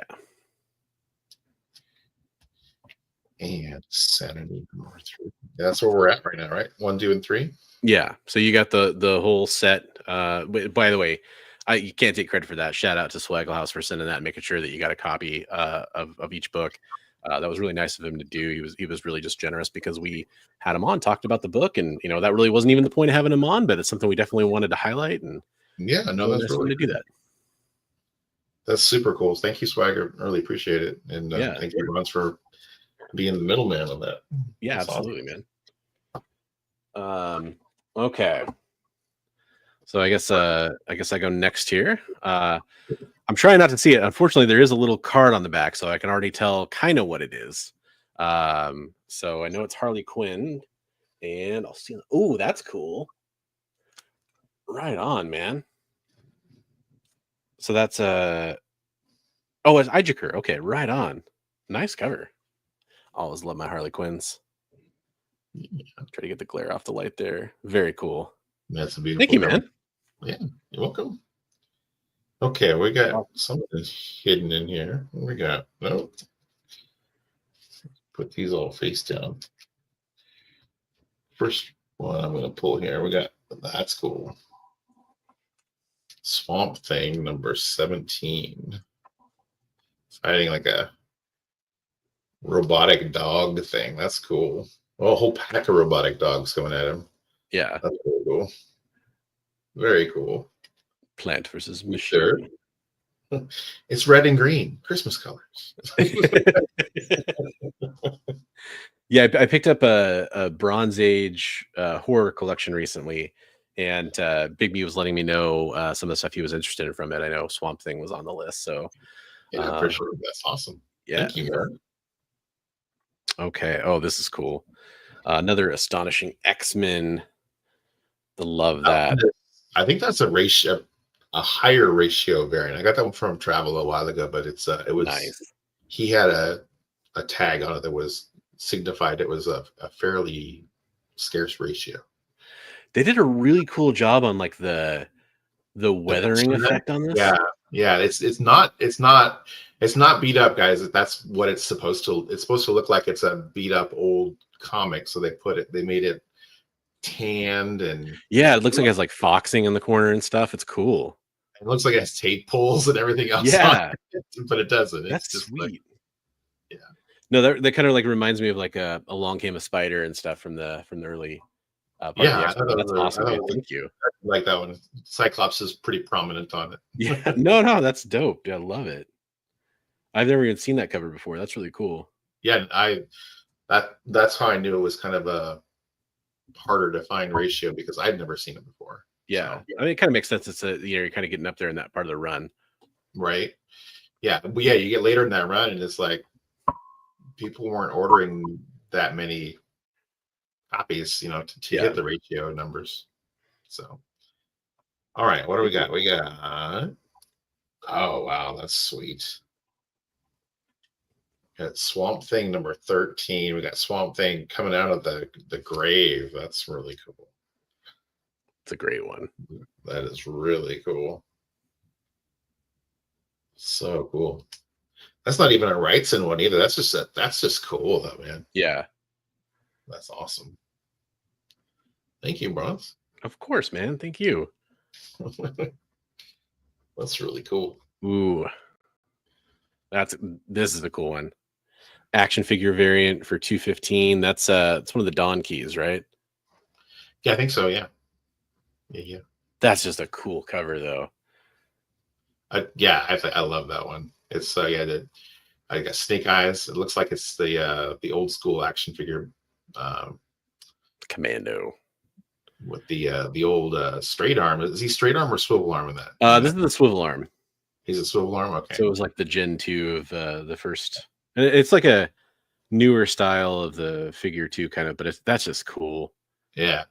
Speaker 10: And Sanity number 3. Yeah, that's where we're at right now, right? 1, 2, and 3.
Speaker 9: Yeah. So you got the whole set. By the way, you can't take credit for that. Shout out to Swaggle House for sending that and making sure that you got a copy of each book. That was really nice of him to do. He was really just generous because we had him on, talked about the book, and that really wasn't even the point of having him on, but it's something we definitely wanted to highlight. And
Speaker 10: yeah, no, that's really
Speaker 9: to do that.
Speaker 10: That's super cool. Thank you, Swagger. Really appreciate it, and thank you, everyone, for being the middleman on that.
Speaker 9: Yeah, that's absolutely, awesome. Man. Okay. So I guess I go next here. I'm trying not to see it. Unfortunately, there is a little card on the back, so I can already tell kind of what it is. So I know it's Harley Quinn, and I'll see. Oh, that's cool. Right on, man. So that's it's Ijaker. Okay, right on. Nice cover. Always love my Harley Quinns. Try to get the glare off the light there. Very cool.
Speaker 10: That's a beautiful.
Speaker 9: Thank you, man.
Speaker 10: Yeah, you're welcome. Okay, we got something hidden in here. What we got? No. Put these all face down. First one I'm going to pull here. We got, that's cool. Swamp Thing number 17. Fighting like a robotic dog thing. That's cool. Well, a whole pack of robotic dogs coming at him.
Speaker 9: Yeah.
Speaker 10: That's really cool. Very cool.
Speaker 9: Plant versus machine.
Speaker 10: Sure. It's red and green. Christmas colors.
Speaker 9: Yeah, I picked up a Bronze Age horror collection recently, and Big B was letting me know some of the stuff he was interested in from it. I know Swamp Thing was on the list, so
Speaker 10: yeah, for sure. That's awesome.
Speaker 9: Yeah.
Speaker 10: Thank you, man.
Speaker 9: Okay. Oh, this is cool. Another astonishing X-Men. Love that.
Speaker 10: I think that's a higher ratio variant. I got that one from Travel a while ago, but it was nice. He had a tag on it that was signified it was a fairly scarce ratio.
Speaker 9: They did a really cool job on like the weathering effect on this.
Speaker 10: Yeah. It's not beat up, guys. That's what it's supposed to. It's supposed to look like it's a beat up old comic. So they made it tanned, and
Speaker 9: yeah, it looks like it has like foxing in the corner and stuff. It's cool.
Speaker 10: It looks like it has tape pulls and everything else.
Speaker 9: Yeah,
Speaker 10: but it doesn't.
Speaker 9: That's
Speaker 10: it's just
Speaker 9: sweet.
Speaker 10: like, yeah.
Speaker 9: No, that kind of like reminds me of like a Along Came a Spider and stuff from the early.
Speaker 10: Yeah,
Speaker 9: that's awesome. Thank you.
Speaker 10: I like that one. Cyclops is pretty prominent on it.
Speaker 9: Yeah, no, that's dope. I love it. I've never even seen that cover before. That's really cool.
Speaker 10: Yeah, that's how I knew it was kind of a harder to find ratio, because I'd never seen it before.
Speaker 9: Yeah, so, I mean, it kind of makes sense. It's you're kind of getting up there in that part of the run,
Speaker 10: right? Yeah, but yeah, you get later in that run, and it's like people weren't ordering that many copies, to hit the ratio numbers. So, all right, what do we got? We got, oh wow, that's sweet. Got Swamp Thing number 13. We got Swamp Thing coming out of the grave. That's really cool.
Speaker 9: It's a great one.
Speaker 10: That is really cool. So cool. That's not even a Wrightson one either. That's just cool though, man.
Speaker 9: Yeah.
Speaker 10: That's awesome. Thank you, Bronze.
Speaker 9: Of course, man. Thank you.
Speaker 10: That's really cool.
Speaker 9: Ooh. This is a cool one. Action figure variant for 215. That's it's one of the Dawn keys, right?
Speaker 10: Yeah, I think so. Yeah. Yeah.
Speaker 9: That's just a cool cover, though.
Speaker 10: I love that one. It's I got Snake Eyes. It looks like it's the old school action figure,
Speaker 9: Commando
Speaker 10: with the old straight arm. Is he straight arm or swivel arm in that?
Speaker 9: This is the swivel arm.
Speaker 10: He's a swivel arm. Okay.
Speaker 9: So it was like the Gen 2 of the first. And it's like a newer style of the figure too, kind of. But that's just cool.
Speaker 10: Yeah.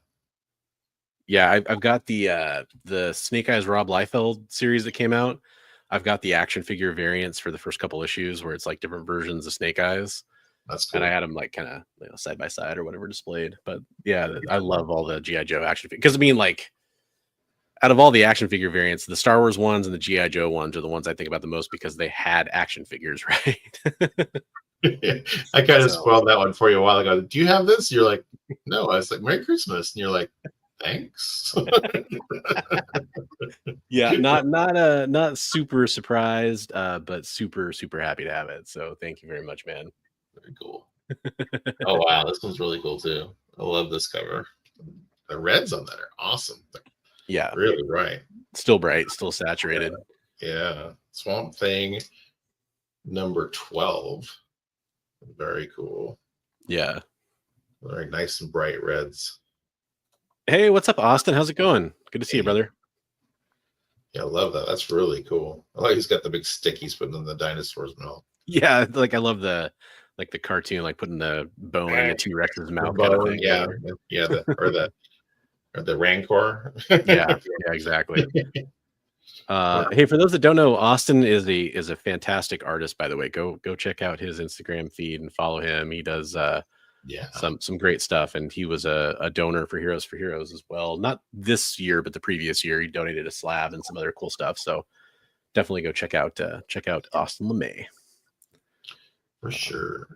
Speaker 9: Yeah, I've got the Snake Eyes Rob Liefeld series that came out. I've got the action figure variants for the first couple issues where it's like different versions of Snake Eyes.
Speaker 10: That's cool.
Speaker 9: And I had them like kind of side by side or whatever displayed. But yeah, I love all the G.I. Joe action figures. Because I mean, like, out of all the action figure variants, the Star Wars ones and the G.I. Joe ones are the ones I think about the most because they had action figures, right?
Speaker 10: I kind of spoiled that one for you a while ago. Do you have this? You're like, no. I was like, Merry Christmas. And you're like, thanks.
Speaker 9: Yeah, not super surprised, but super happy to have it. So thank you very much, man.
Speaker 10: Very cool. Oh wow, this one's really cool too. I love this cover. The reds on that are awesome.
Speaker 9: Yeah,
Speaker 10: really bright.
Speaker 9: Still bright, still saturated.
Speaker 10: Yeah. Swamp Thing number 12. Very cool.
Speaker 9: Yeah.
Speaker 10: Very nice and bright reds.
Speaker 9: Hey, what's up, Austin? How's it going? Good to see you, brother.
Speaker 10: Yeah, I love that. That's really cool. I like he's got the big stick he's putting in the dinosaur's mouth.
Speaker 9: Yeah, like I love the cartoon, like putting the bone in the T-Rex's mouth.
Speaker 10: Kind of thing. Yeah. Or the Rancor.
Speaker 9: yeah, exactly. Hey, for those that don't know, Austin is a fantastic artist, by the way. Go check out his Instagram feed and follow him. He does some great stuff, and he was a donor for Heroes for Heroes as well. Not this year, but the previous year, he donated a slab and some other cool stuff. So definitely go check out Austin LeMay
Speaker 10: for sure.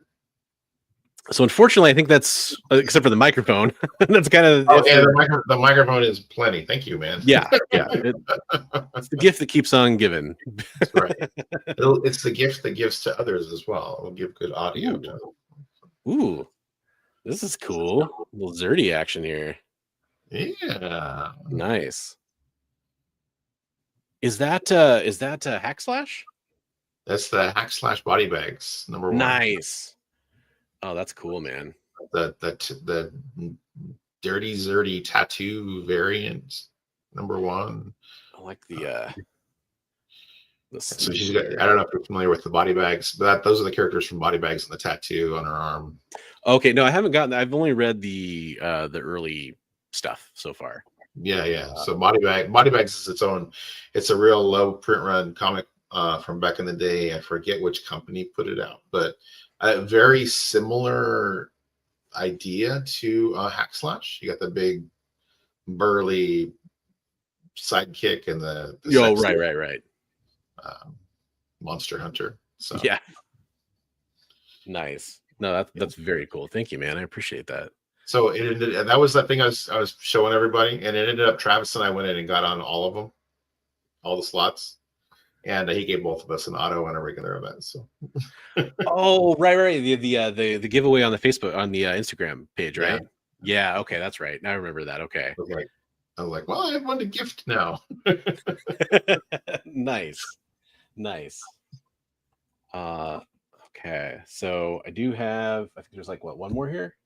Speaker 9: So unfortunately, I think that's except for the microphone. That's kind of
Speaker 10: the microphone is plenty. Thank you, man.
Speaker 9: Yeah. It's the gift that keeps on giving.
Speaker 10: That's right. It's the gift that gives to others as well. It'll give good audio.
Speaker 9: Ooh, this is cool. A little Zerdy action here.
Speaker 10: Yeah.
Speaker 9: Nice. Is that Hack Slash?
Speaker 10: That's the Hack Slash body bags number 1.
Speaker 9: Nice. Oh, that's cool, man.
Speaker 10: The Dirty Zerdy tattoo variant number 1.
Speaker 9: I like the
Speaker 10: so she's got, I don't know if you're familiar with the body bags, but those are the characters from body bags and the tattoo on her arm.
Speaker 9: Okay, no, I haven't gotten. I've only read the early stuff so far.
Speaker 10: Yeah. So body bags is its own. It's a real low print run comic from back in the day. I forget which company put it out, but a very similar idea to Hack Slash. You got the big burly sidekick and the
Speaker 9: right.
Speaker 10: Monster Hunter. So
Speaker 9: yeah, nice. No, that's very cool. Thank you, man. I appreciate that.
Speaker 10: So that was that thing I was showing everybody, and it ended up Travis and I went in and got on all of them, all the slots, and he gave both of us an auto and a regular event. So
Speaker 9: oh right, the giveaway on the Facebook on the Instagram page, right? Yeah, okay, that's right. Now I remember that. Okay,
Speaker 10: I was like, well, I have one to gift now.
Speaker 9: Nice. Okay, so I do have. I think there's like one more here.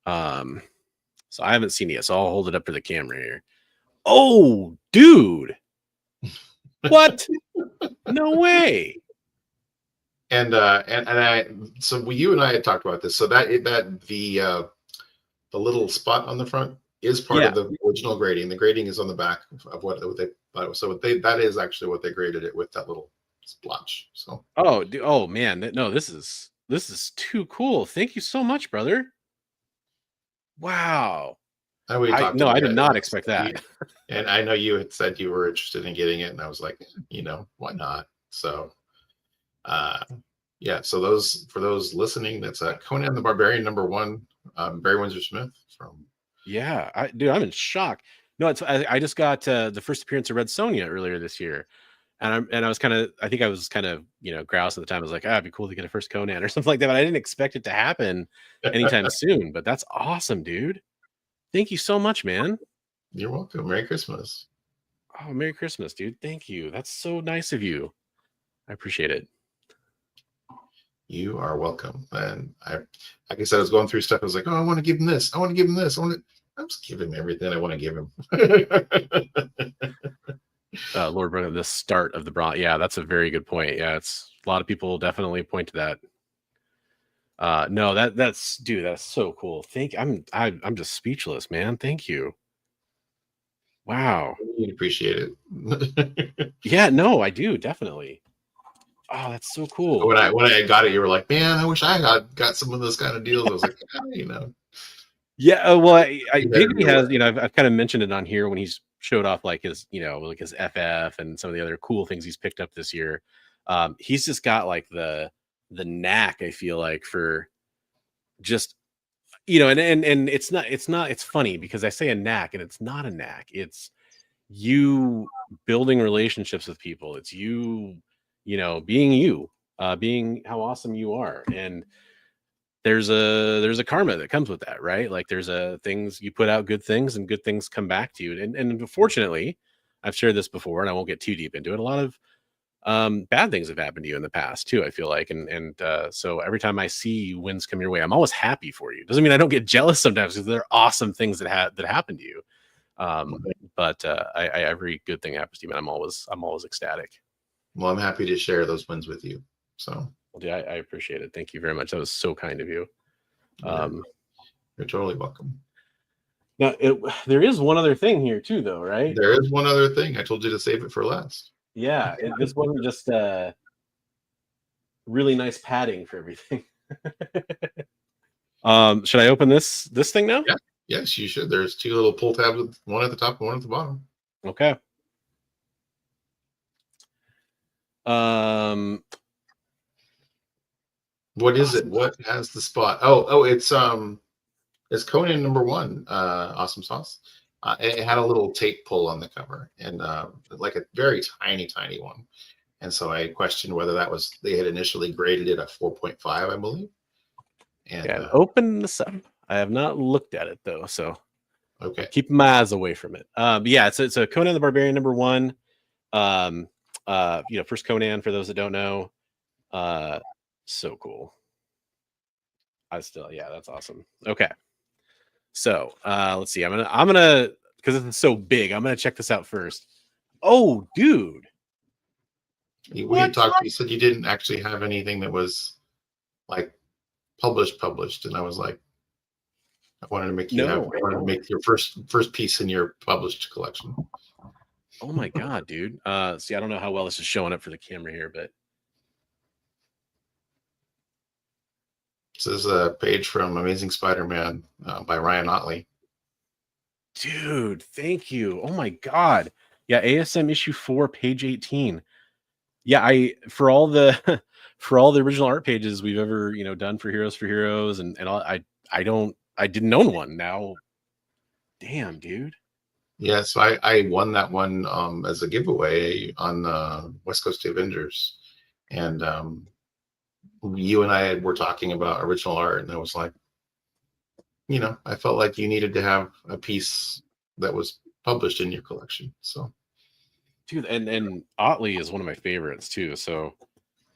Speaker 9: So I haven't seen it yet, so I'll hold it up for the camera here. Oh, dude! What? No way!
Speaker 10: And so you and I had talked about this. So the little spot on the front is part of the original grading. The grading is on the back of what they thought it was. So that is actually what they graded it with, that little splotch. So
Speaker 9: oh man, no, this is too cool. Thank you so much, brother. Wow. I did not expect that.
Speaker 10: And I know you had said you were interested in getting it, and I was like, why not? So so those, for those listening, that's Conan the Barbarian number 1, Barry Windsor Smith from.
Speaker 9: Yeah, I'm in shock. No, I just got the first appearance of Red Sonja earlier this year, And I was kind of, I think I was kind of, grouse at the time. I was like, it'd be cool to get a first Conan or something like that. But I didn't expect it to happen anytime soon. But that's awesome, dude. Thank you so much, man.
Speaker 10: You're welcome. Merry Christmas.
Speaker 9: Oh, Merry Christmas, dude. Thank you. That's so nice of you. I appreciate it.
Speaker 10: You are welcome. And like I said, I was going through stuff. I was like, oh, I want to give him this. I want to give him this. I'm just giving him everything I want to give him.
Speaker 9: Lord Brother, the start of the Bronx. Yeah, that's a very good point. Yeah, it's a lot of people definitely point to that. No, that's dude, that's so cool. I'm just speechless, man. Thank you. Wow.
Speaker 10: You'd appreciate it.
Speaker 9: Yeah, no, I do definitely. Oh, that's so cool.
Speaker 10: When I got it, you were like, man, I wish I had got some of those kind of deals. I was like,
Speaker 9: Yeah, well, Digby has, I've kind of mentioned it on here when he's showed off like his, like his FF and some of the other cool things he's picked up this year. He's just got like the knack, I feel like, for just, and it's funny because I say a knack and it's not a knack. It's you building relationships with people. It's you, being being how awesome you are. And there's a karma that comes with that, right? Like there's things you put out, good things, and good things come back to you. And unfortunately, I've shared this before, and I won't get too deep into it. A lot of bad things have happened to you in the past too, I feel like, and so every time I see wins come your way, I'm always happy for you. Doesn't mean I don't get jealous sometimes, because there are awesome things that happen to you. But every good thing happens to you, and I'm always ecstatic.
Speaker 10: Well, I'm happy to share those wins with you. So.
Speaker 9: Yeah, I appreciate it. Thank you very much. That was so kind of you.
Speaker 10: You're totally welcome.
Speaker 9: Now, there is one other thing here too, though, right?
Speaker 10: There is one other thing. I told you to save it for last.
Speaker 9: Yeah, this wasn't just really nice padding for everything. Should I open this thing now?
Speaker 10: Yeah. Yes, you should. There's two little pull tabs, one at the top and one at the bottom.
Speaker 9: Okay.
Speaker 10: What is it? What has the spot? Oh, it's Conan #1, Awesome Sauce. It had a little tape pull on the cover, and like a very tiny one. And so I questioned whether they had initially graded it a 4.5, I believe. And
Speaker 9: yeah, open this up. I have not looked at it though, so
Speaker 10: okay,
Speaker 9: keep my eyes away from it. Yeah, it's a Conan the Barbarian #1. First Conan, for those that don't know. So cool. That's awesome. Okay. So let's see. I'm gonna because it's so big, I'm gonna check this out first. Oh, dude.
Speaker 10: You said you didn't actually have anything that was like published, and I was like, I wanted to make make your first piece in your published collection.
Speaker 9: Oh my god, dude. See, I don't know how well this is showing up for the camera here, but
Speaker 10: this is a page from Amazing Spider-Man by Ryan Otley.
Speaker 9: Dude, thank you. Oh my god. Yeah, ASM issue 4, page 18. Yeah, for all the original art pages we've ever done for Heroes and all, I didn't own one. Now, damn, dude.
Speaker 10: Yeah, so I won that one as a giveaway on West Coast Avengers, and you and I were talking about original art, and I was like, I felt like you needed to have a piece that was published in your collection. So,
Speaker 9: dude, and Otley is one of my favorites too. So,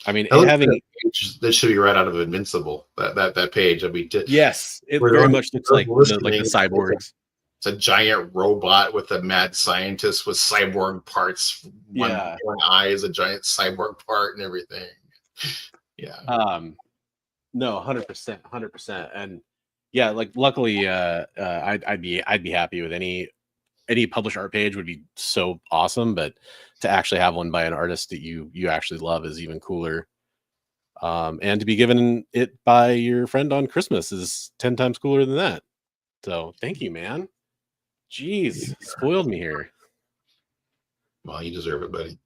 Speaker 9: I mean,
Speaker 10: that should be right out of Invincible. That page. I mean,
Speaker 9: yes, it very much looks like the cyborgs.
Speaker 10: It's a giant robot with a mad scientist with cyborg parts. One eye is a giant cyborg part and everything. Yeah.
Speaker 9: No, 100%. And yeah, like luckily, I'd be happy with any published art page would be so awesome, but to actually have one by an artist that you actually love is even cooler. And to be given it by your friend on Christmas is 10 times cooler than that. So thank you, man. Jeez, spoiled me here.
Speaker 10: Well, you deserve it, buddy.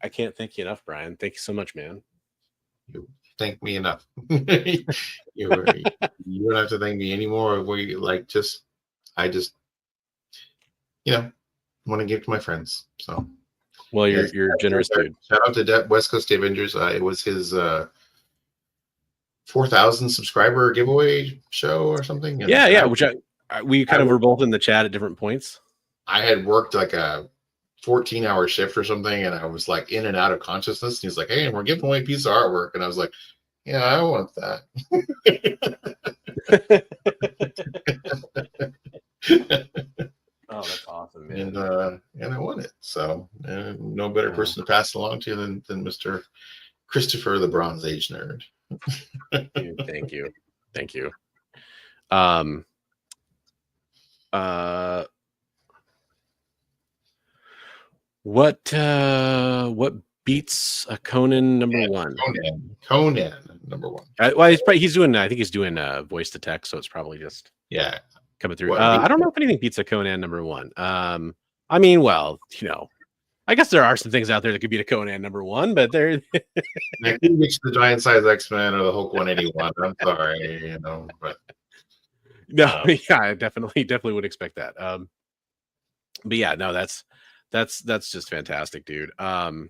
Speaker 9: I can't thank you enough, Brian. Thank you so much, man.
Speaker 10: You thank me enough. You don't have to thank me anymore. I just want to give to my friends. So,
Speaker 9: Well,
Speaker 10: yes,
Speaker 9: you're a generous dude.
Speaker 10: Shout out to West Coast Avengers. It was his 4,000 subscriber giveaway show or something. And
Speaker 9: Yeah. Which we kind of were both in the chat at different points.
Speaker 10: I had worked like a 14-hour shift or something, and I was like in and out of consciousness. And he's like, "Hey, and we're giving away a piece of artwork," and I was like, "Yeah, I want that."
Speaker 9: Oh, that's awesome, man.
Speaker 10: And I won it. So no better person to pass it along to than Mr. Christopher the Bronze Age Nerd.
Speaker 9: Dude, thank you. What beats a Conan number one?
Speaker 10: Conan number one.
Speaker 9: Well, he's doing. I think he's doing voice to text, so it's probably just coming through. I don't know if anything beats a Conan number one. I mean, well, I guess there are some things out there that could beat a Conan number one, but they're
Speaker 10: I think it's the Giant Size X-Men or the Hulk 181. I'm sorry, but
Speaker 9: no, yeah, I definitely would expect that. But yeah, no, that's just fantastic, dude. Kind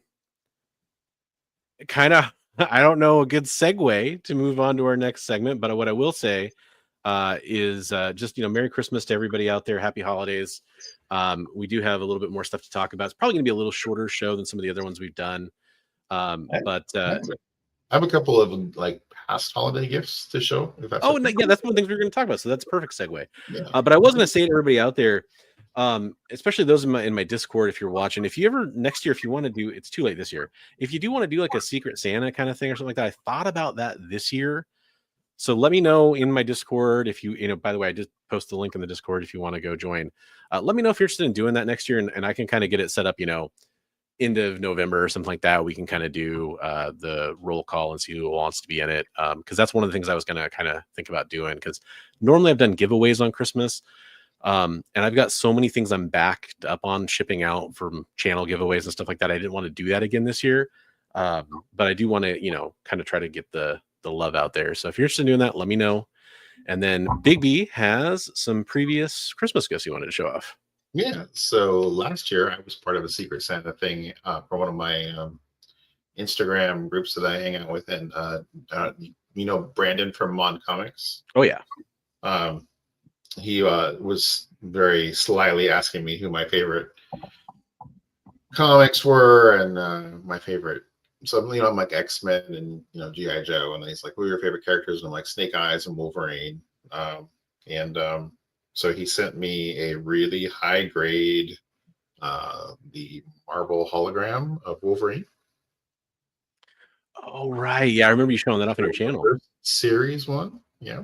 Speaker 9: of, I don't know a good segue to move on to our next segment, but what I will say is just Merry Christmas to everybody out there. Happy holidays. We do have a little bit more stuff to talk about. It's probably going to be a little shorter show than some of the other ones we've done. But I
Speaker 10: have a couple of like past holiday gifts to show. If that's
Speaker 9: that's one of the things we're going to talk about. So that's a perfect segue. Yeah. But I was going to say to everybody out there, especially those in my Discord, if you're watching, if you ever next year, if you want to do, it's too late this year. If you do want to do like a Secret Santa kind of thing or something like that, I thought about that this year. So let me know in my Discord if by the way, I just post the link in the Discord if you want to go join. Let me know if you're interested in doing that next year, and I can kind of get it set up, end of November or something like that. We can kind of do the roll call and see who wants to be in it. Because that's one of the things I was going to kind of think about doing, because normally I've done giveaways on Christmas. And I've got so many things I'm backed up on shipping out from channel giveaways and stuff like that. I didn't want to do that again this year. But I do want to, kind of try to get the love out there. So if you're interested in doing that, let me know. And then Big B has some previous Christmas gifts he wanted to show off.
Speaker 10: Yeah. So last year I was part of a Secret Santa thing for one of my Instagram groups that I hang out with. And, Brandon from Mon Comics.
Speaker 9: Oh, yeah.
Speaker 10: He was very slyly asking me who my favorite comics were and my favorite. So, I'm like X-Men and, G.I. Joe. And he's like, who are your favorite characters? And I'm like Snake Eyes and Wolverine. So he sent me a really high grade, the Marvel hologram of Wolverine.
Speaker 9: Oh, right. Yeah, I remember you showing that off on your channel.
Speaker 10: Series one. Yeah.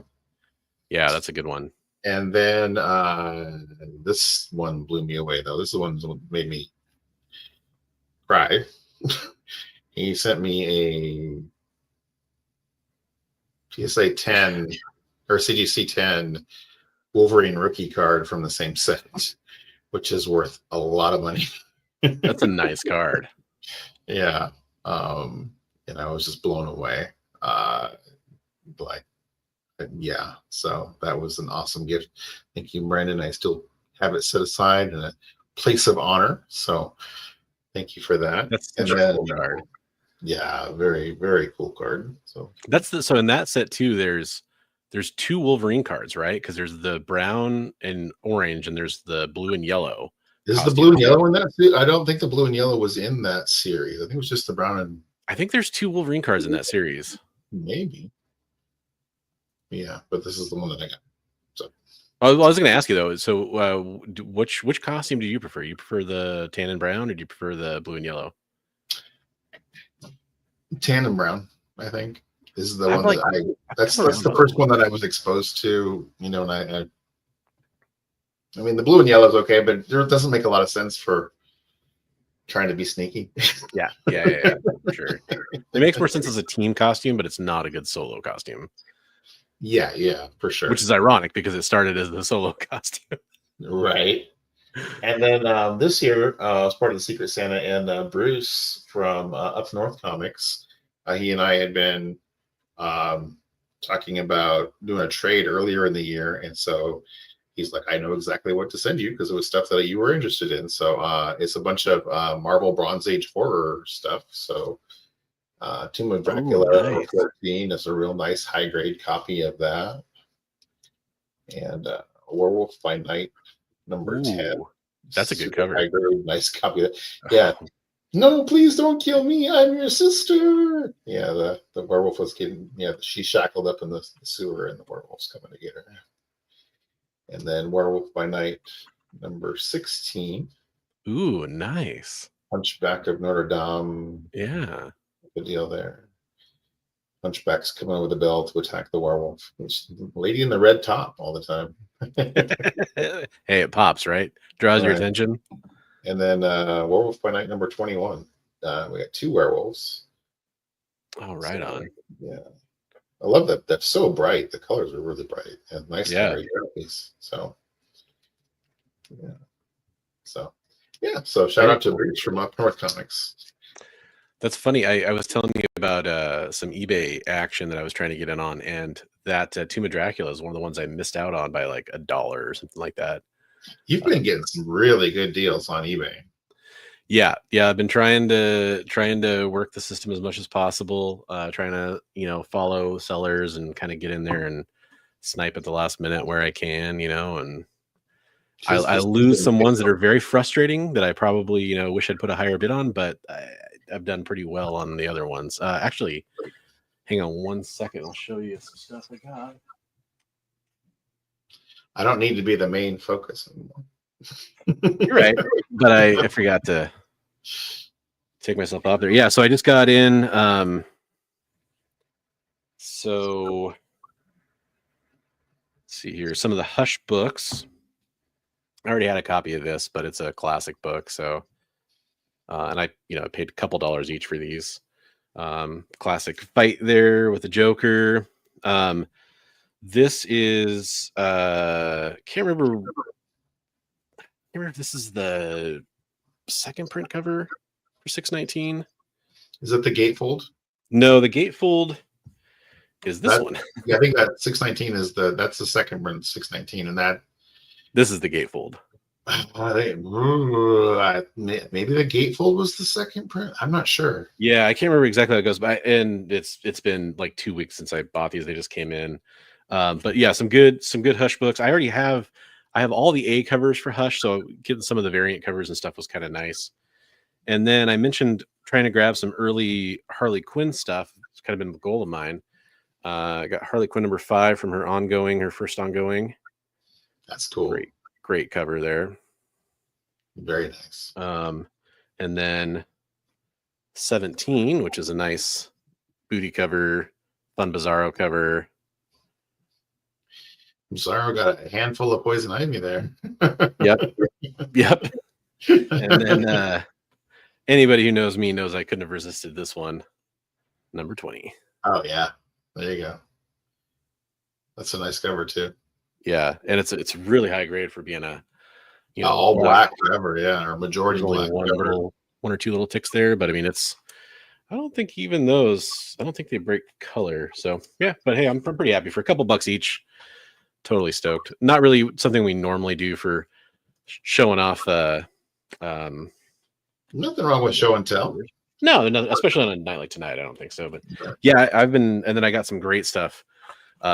Speaker 9: Yeah, that's a good one.
Speaker 10: And then this one blew me away, though. This is the one that made me cry. He sent me a PSA 10 or CGC 10 Wolverine rookie card from the same set, which is worth a lot of money.
Speaker 9: That's a nice card.
Speaker 10: Yeah. And I was just blown away. Yeah, so that was an awesome gift. Thank you, Brandon. I still have it set aside in a place of honor. So thank you for that.
Speaker 9: That's such a cool card.
Speaker 10: Yeah, very, very cool card. So
Speaker 9: so in that set too, there's two Wolverine cards, right? Because there's the brown and orange, and there's the blue and yellow.
Speaker 10: Is the blue and yellow in that? I don't think the blue and yellow was in that series. I think it was just the brown and.
Speaker 9: I think there's two Wolverine cards in that series.
Speaker 10: Maybe. Yeah, but this is the one that I got. So
Speaker 9: I was going to ask you though. So, which costume do you prefer? You prefer the tan and brown, or do you prefer the blue and yellow?
Speaker 10: Tan and brown, I think. This is the one that that's the first one that I was exposed to. And I mean, the blue and yellow is okay, but it doesn't make a lot of sense for trying to be sneaky.
Speaker 9: Yeah, for sure. It makes more sense as a team costume, but it's not a good solo costume.
Speaker 10: Yeah, for sure.
Speaker 9: Which is ironic because it started as the solo costume.
Speaker 10: Right. And then this year, as part of the Secret Santa, and Bruce from Up North Comics, he and I had been talking about doing a trade earlier in the year, and so he's like, I know exactly what to send you because it was stuff that you were interested in. So it's a bunch of Marvel Bronze Age horror stuff. So Tomb of Dracula
Speaker 9: nice.
Speaker 10: 14 is a real nice high grade copy of that. And Werewolf by Night number 10.
Speaker 9: That's a good cover.
Speaker 10: High grade, nice copy of that. Yeah. No, please don't kill me. I'm your sister. Yeah, the werewolf was getting, she's shackled up in the sewer and the werewolf's coming to get her. And then Werewolf by Night number 16.
Speaker 9: Ooh, nice.
Speaker 10: Hunchback of Notre Dame.
Speaker 9: Yeah.
Speaker 10: Good deal there. Hunchback's coming with a bell to attack the werewolf. It's lady in the red top all the time.
Speaker 9: Hey, it pops, right? Draws your attention.
Speaker 10: And then Werewolf by Night number 21. We got 2 werewolves.
Speaker 9: Oh, right on.
Speaker 10: Yeah. I love that. That's so bright. The colors are really bright and nice.
Speaker 9: Yeah.
Speaker 10: Piece. So, yeah. So shout out to Breach from Up North Comics.
Speaker 9: That's funny. I was telling you about some eBay action that I was trying to get in on, and that Tomb of Dracula is one of the ones I missed out on by like $1 or something like that.
Speaker 10: You've been getting some really good deals on eBay.
Speaker 9: Yeah. I've been trying to work the system as much as possible. Trying to follow sellers and kind of get in there and snipe at the last minute where I can. And I lose some ones that are very frustrating that I probably wish I'd put a higher bid on, but I've done pretty well on the other ones. Actually, hang on 1 second. I'll show you some stuff I got.
Speaker 10: I don't need to be the main focus anymore.
Speaker 9: You're right, but I forgot to take myself off there. Yeah, so I just got in. So let's see here. Some of the Hush books. I already had a copy of this, but it's a classic book. So, and I paid a couple dollars each for these. Classic fight there with the Joker. This is can't remember if this is the second print cover for 619.
Speaker 10: Is it the gatefold?
Speaker 9: No, the gatefold is this one.
Speaker 10: Yeah, I think that 619 is that's the second print 619, and
Speaker 9: this is the gatefold.
Speaker 10: Maybe the gatefold was the second print. I'm not sure.
Speaker 9: Yeah, I can't remember exactly how it goes, but and it's been like 2 weeks since I bought these. They just came in. But yeah, some good Hush books. I have all the A covers for Hush, so getting some of the variant covers and stuff was kind of nice. And then I mentioned trying to grab some early Harley Quinn stuff. It's kind of been the goal of mine. I got Harley Quinn number 5 from her first ongoing.
Speaker 10: That's cool.
Speaker 9: Great cover there.
Speaker 10: Very nice.
Speaker 9: And then 17, which is a nice booty cover, fun Bizarro cover.
Speaker 10: Bizarro got a handful of poison ivy there.
Speaker 9: Yep. And then anybody who knows me knows I couldn't have resisted this one. Number 20.
Speaker 10: Oh yeah. There you go. That's a nice cover too.
Speaker 9: Yeah, and it's really high grade for being a
Speaker 10: all black cover, yeah, or majority black.
Speaker 9: One or two little ticks there, but I mean I don't think even those, I don't think they break color. So yeah, but hey, I'm pretty happy for a couple bucks each. Totally stoked. Not really something we normally do for showing off.
Speaker 10: Nothing wrong with show and tell.
Speaker 9: No, especially on a night like tonight. I don't think so. But yeah, I've been, and then I got some great stuff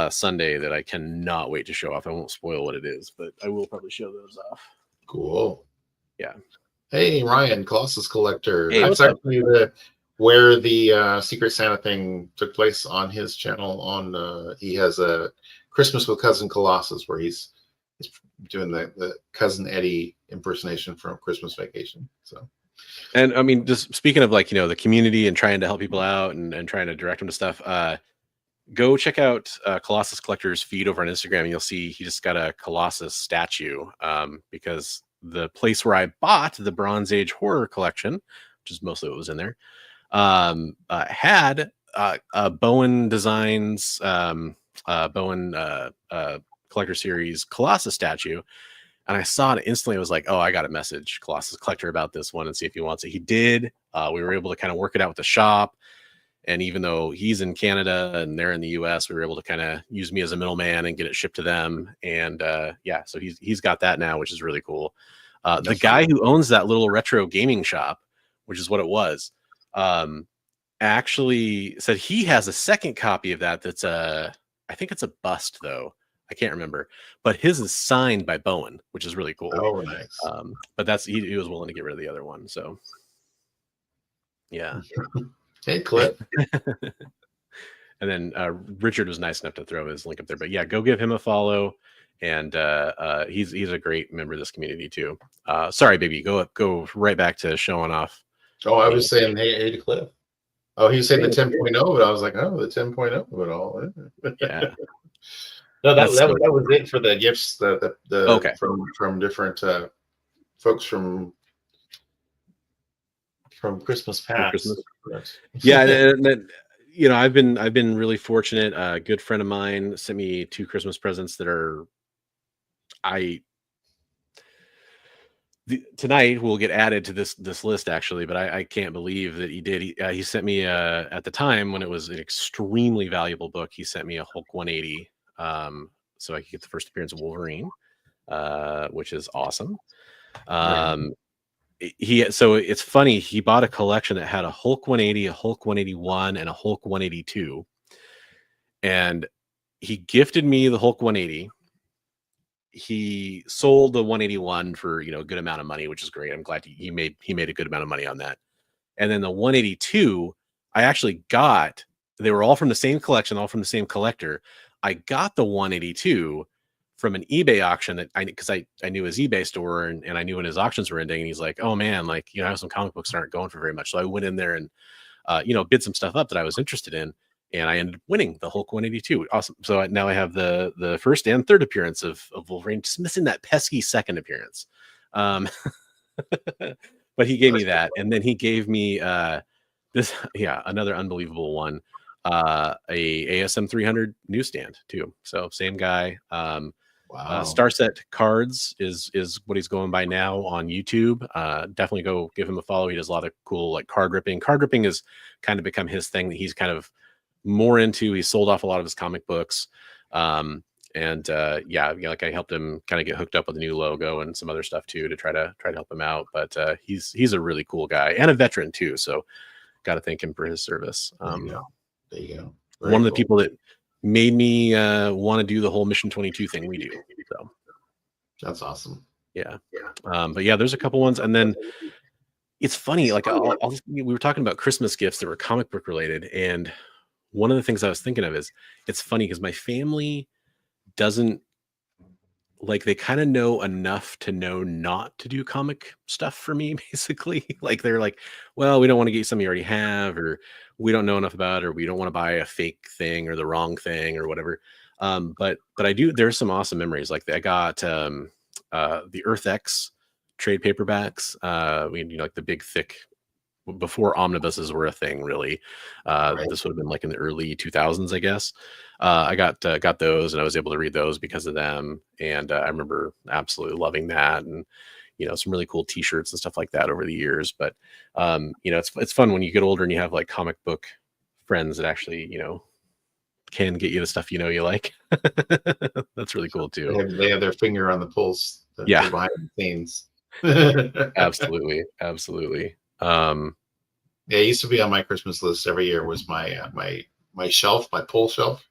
Speaker 9: Sunday that I cannot wait to show off. I won't spoil what it is, but I will probably show those off.
Speaker 10: Cool.
Speaker 9: Yeah.
Speaker 10: Hey, Ryan, Colossus Collector.
Speaker 9: Hey,
Speaker 10: that's actually where the Secret Santa thing took place on his channel. He has a Christmas with Cousin Colossus where he's doing the Cousin Eddie impersonation from Christmas Vacation. So.
Speaker 9: And I mean, just speaking of like, the community and trying to help people out and trying to direct them to stuff, go check out Colossus Collector's feed over on Instagram, and you'll see he just got a Colossus statue because the place where I bought the Bronze Age horror collection, which is mostly what was in there, had Bowen Designs, Bowen Collector Series Colossus statue. And I saw it instantly. I was like, oh, I got to message Colossus Collector about this one and see if he wants it. He did. We were able to kind of work it out with the shop. And even though he's in Canada and they're in the US, we were able to kind of use me as a middleman and get it shipped to them. And yeah, so he's got that now, which is really cool. The guy who owns that little retro gaming shop, which is what it was, actually said he has a second copy of that. That's I think it's a bust though. I can't remember, but his is signed by Bowen, which is really cool.
Speaker 10: Oh, nice.
Speaker 9: But that's he was willing to get rid of the other one. So yeah.
Speaker 10: Hey, Clip.
Speaker 9: And then Richard was nice enough to throw his link up there. But yeah, go give him a follow. And he's a great member of this community too. Sorry, baby, go right back to showing off.
Speaker 10: Oh, I was saying hey to Cliff. Oh, he was saying the 10.0, but I was like, oh, the 10.0 of it all.
Speaker 9: Yeah.
Speaker 10: No, that was it for the gifts.
Speaker 9: Okay.
Speaker 10: From different folks from Christmas past.
Speaker 9: Christmas.
Speaker 10: Yes.
Speaker 9: Yeah, and you know, I've been really fortunate. A good friend of mine sent me 2 Christmas presents that are tonight will get added to this list actually, but I can't believe that he did. He sent me at the time when it was an extremely valuable book. He sent me a Hulk 180, so I could get the first appearance of Wolverine, which is awesome. So it's funny. He bought a collection that had a Hulk 180, a Hulk 181, and a Hulk 182, and he gifted me the Hulk 180. He sold the 181 for a good amount of money, which is great. I'm glad he made a good amount of money on that. And then the 182, I actually got. They were all from the same collection, all from the same collector. I got the 182 from an eBay auction because I knew his eBay store and I knew when his auctions were ending. And he's like, "Oh man, I have some comic books that aren't going for very much." So I went in there and bid some stuff up that I was interested in. And I ended up winning the Hulk 182. Awesome. So now I have the first and third appearance of Wolverine, just missing that pesky second appearance. But he gave me that. And then he gave me another unbelievable one, a ASM 300 newsstand too. So same guy. Wow. Starset Cards is what he's going by now on YouTube. Definitely go give him a follow. He does a lot of cool card ripping. Card ripping has kind of become his thing that he's kind of more into. He sold off a lot of his comic books. I helped him kind of get hooked up with a new logo and some other stuff too to try to help him out. But he's a really cool guy and a veteran too. So got to thank him for his service. There you go. One of the people that made me want to do the whole Mission 22 thing we do. So
Speaker 10: that's awesome.
Speaker 9: Yeah. But yeah, there's a couple ones. And then it's funny, we were talking about Christmas gifts that were comic book related. And one of the things I was thinking of is it's funny because my family doesn't they kind of know enough to know not to do comic stuff for me, basically. They're like, well, we don't want to get you something you already have, or we don't know enough about it, or we don't want to buy a fake thing or the wrong thing or whatever. But I do, there's some awesome memories. I got the Earth X trade paperbacks. The big thick, before omnibuses were a thing, really. Right. This would have been in the early 2000s, I guess. I got those, and I was able to read those because of them. And I remember absolutely loving that, and some really cool T-shirts and stuff like that over the years. But it's fun when you get older and you have comic book friends that actually can get you the stuff you like. That's really cool too.
Speaker 10: They have their finger on the pulse.
Speaker 9: Yeah,
Speaker 10: behind the scenes.
Speaker 9: Absolutely.
Speaker 10: Yeah, it used to be on my Christmas list every year. Was my shelf, my pull shelf,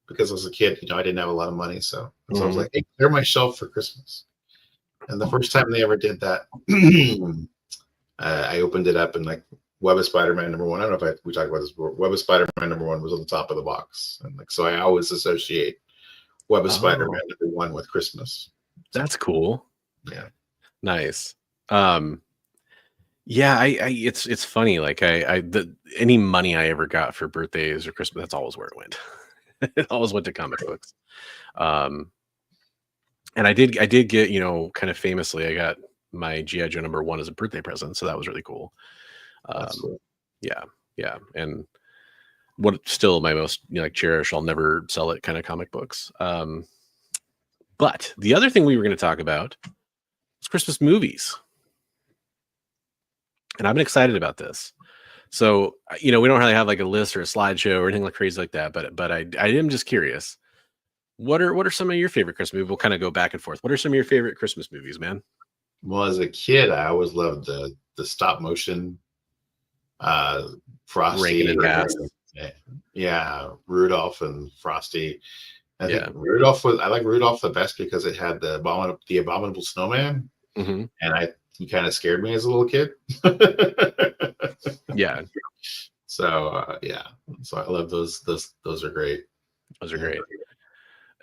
Speaker 10: because as a kid, I didn't have a lot of money, so I was like, "Hey, clear my shelf for Christmas." And the first time they ever did that, I opened it up and Web of Spider-Man #1. I don't know if we talked about this before. Web of Spider-Man #1 was on the top of the box, and so I always associate Web of Spider-Man #1 with Christmas.
Speaker 9: That's cool.
Speaker 10: Yeah,
Speaker 9: nice. Yeah, it's funny. Any money I ever got for birthdays or Christmas, that's always where it went. It always went to comic books. And I did get, kind of famously, I got my G.I. Joe #1 as a birthday present, so that was really cool.
Speaker 10: Cool.
Speaker 9: Yeah, and what still my most cherish, I'll never sell it kind of comic books. But the other thing we were going to talk about was Christmas movies. And I've been excited about this. So we don't really have like a list or a slideshow or anything like crazy like that. But I am just curious. What are some of your favorite Christmas movies? We'll kind of go back and forth. What are some of your favorite Christmas movies, man?
Speaker 10: Well, as a kid, I always loved the stop motion, Frosty,
Speaker 9: Rankin and Bass.
Speaker 10: Yeah, Rudolph and Frosty. I
Speaker 9: Yeah.
Speaker 10: think I like Rudolph the best because it had the abominable snowman,
Speaker 9: Mm-hmm.
Speaker 10: and he kind of scared me as a little kid.
Speaker 9: Yeah.
Speaker 10: So so I love those. Those are great.
Speaker 9: Those are great.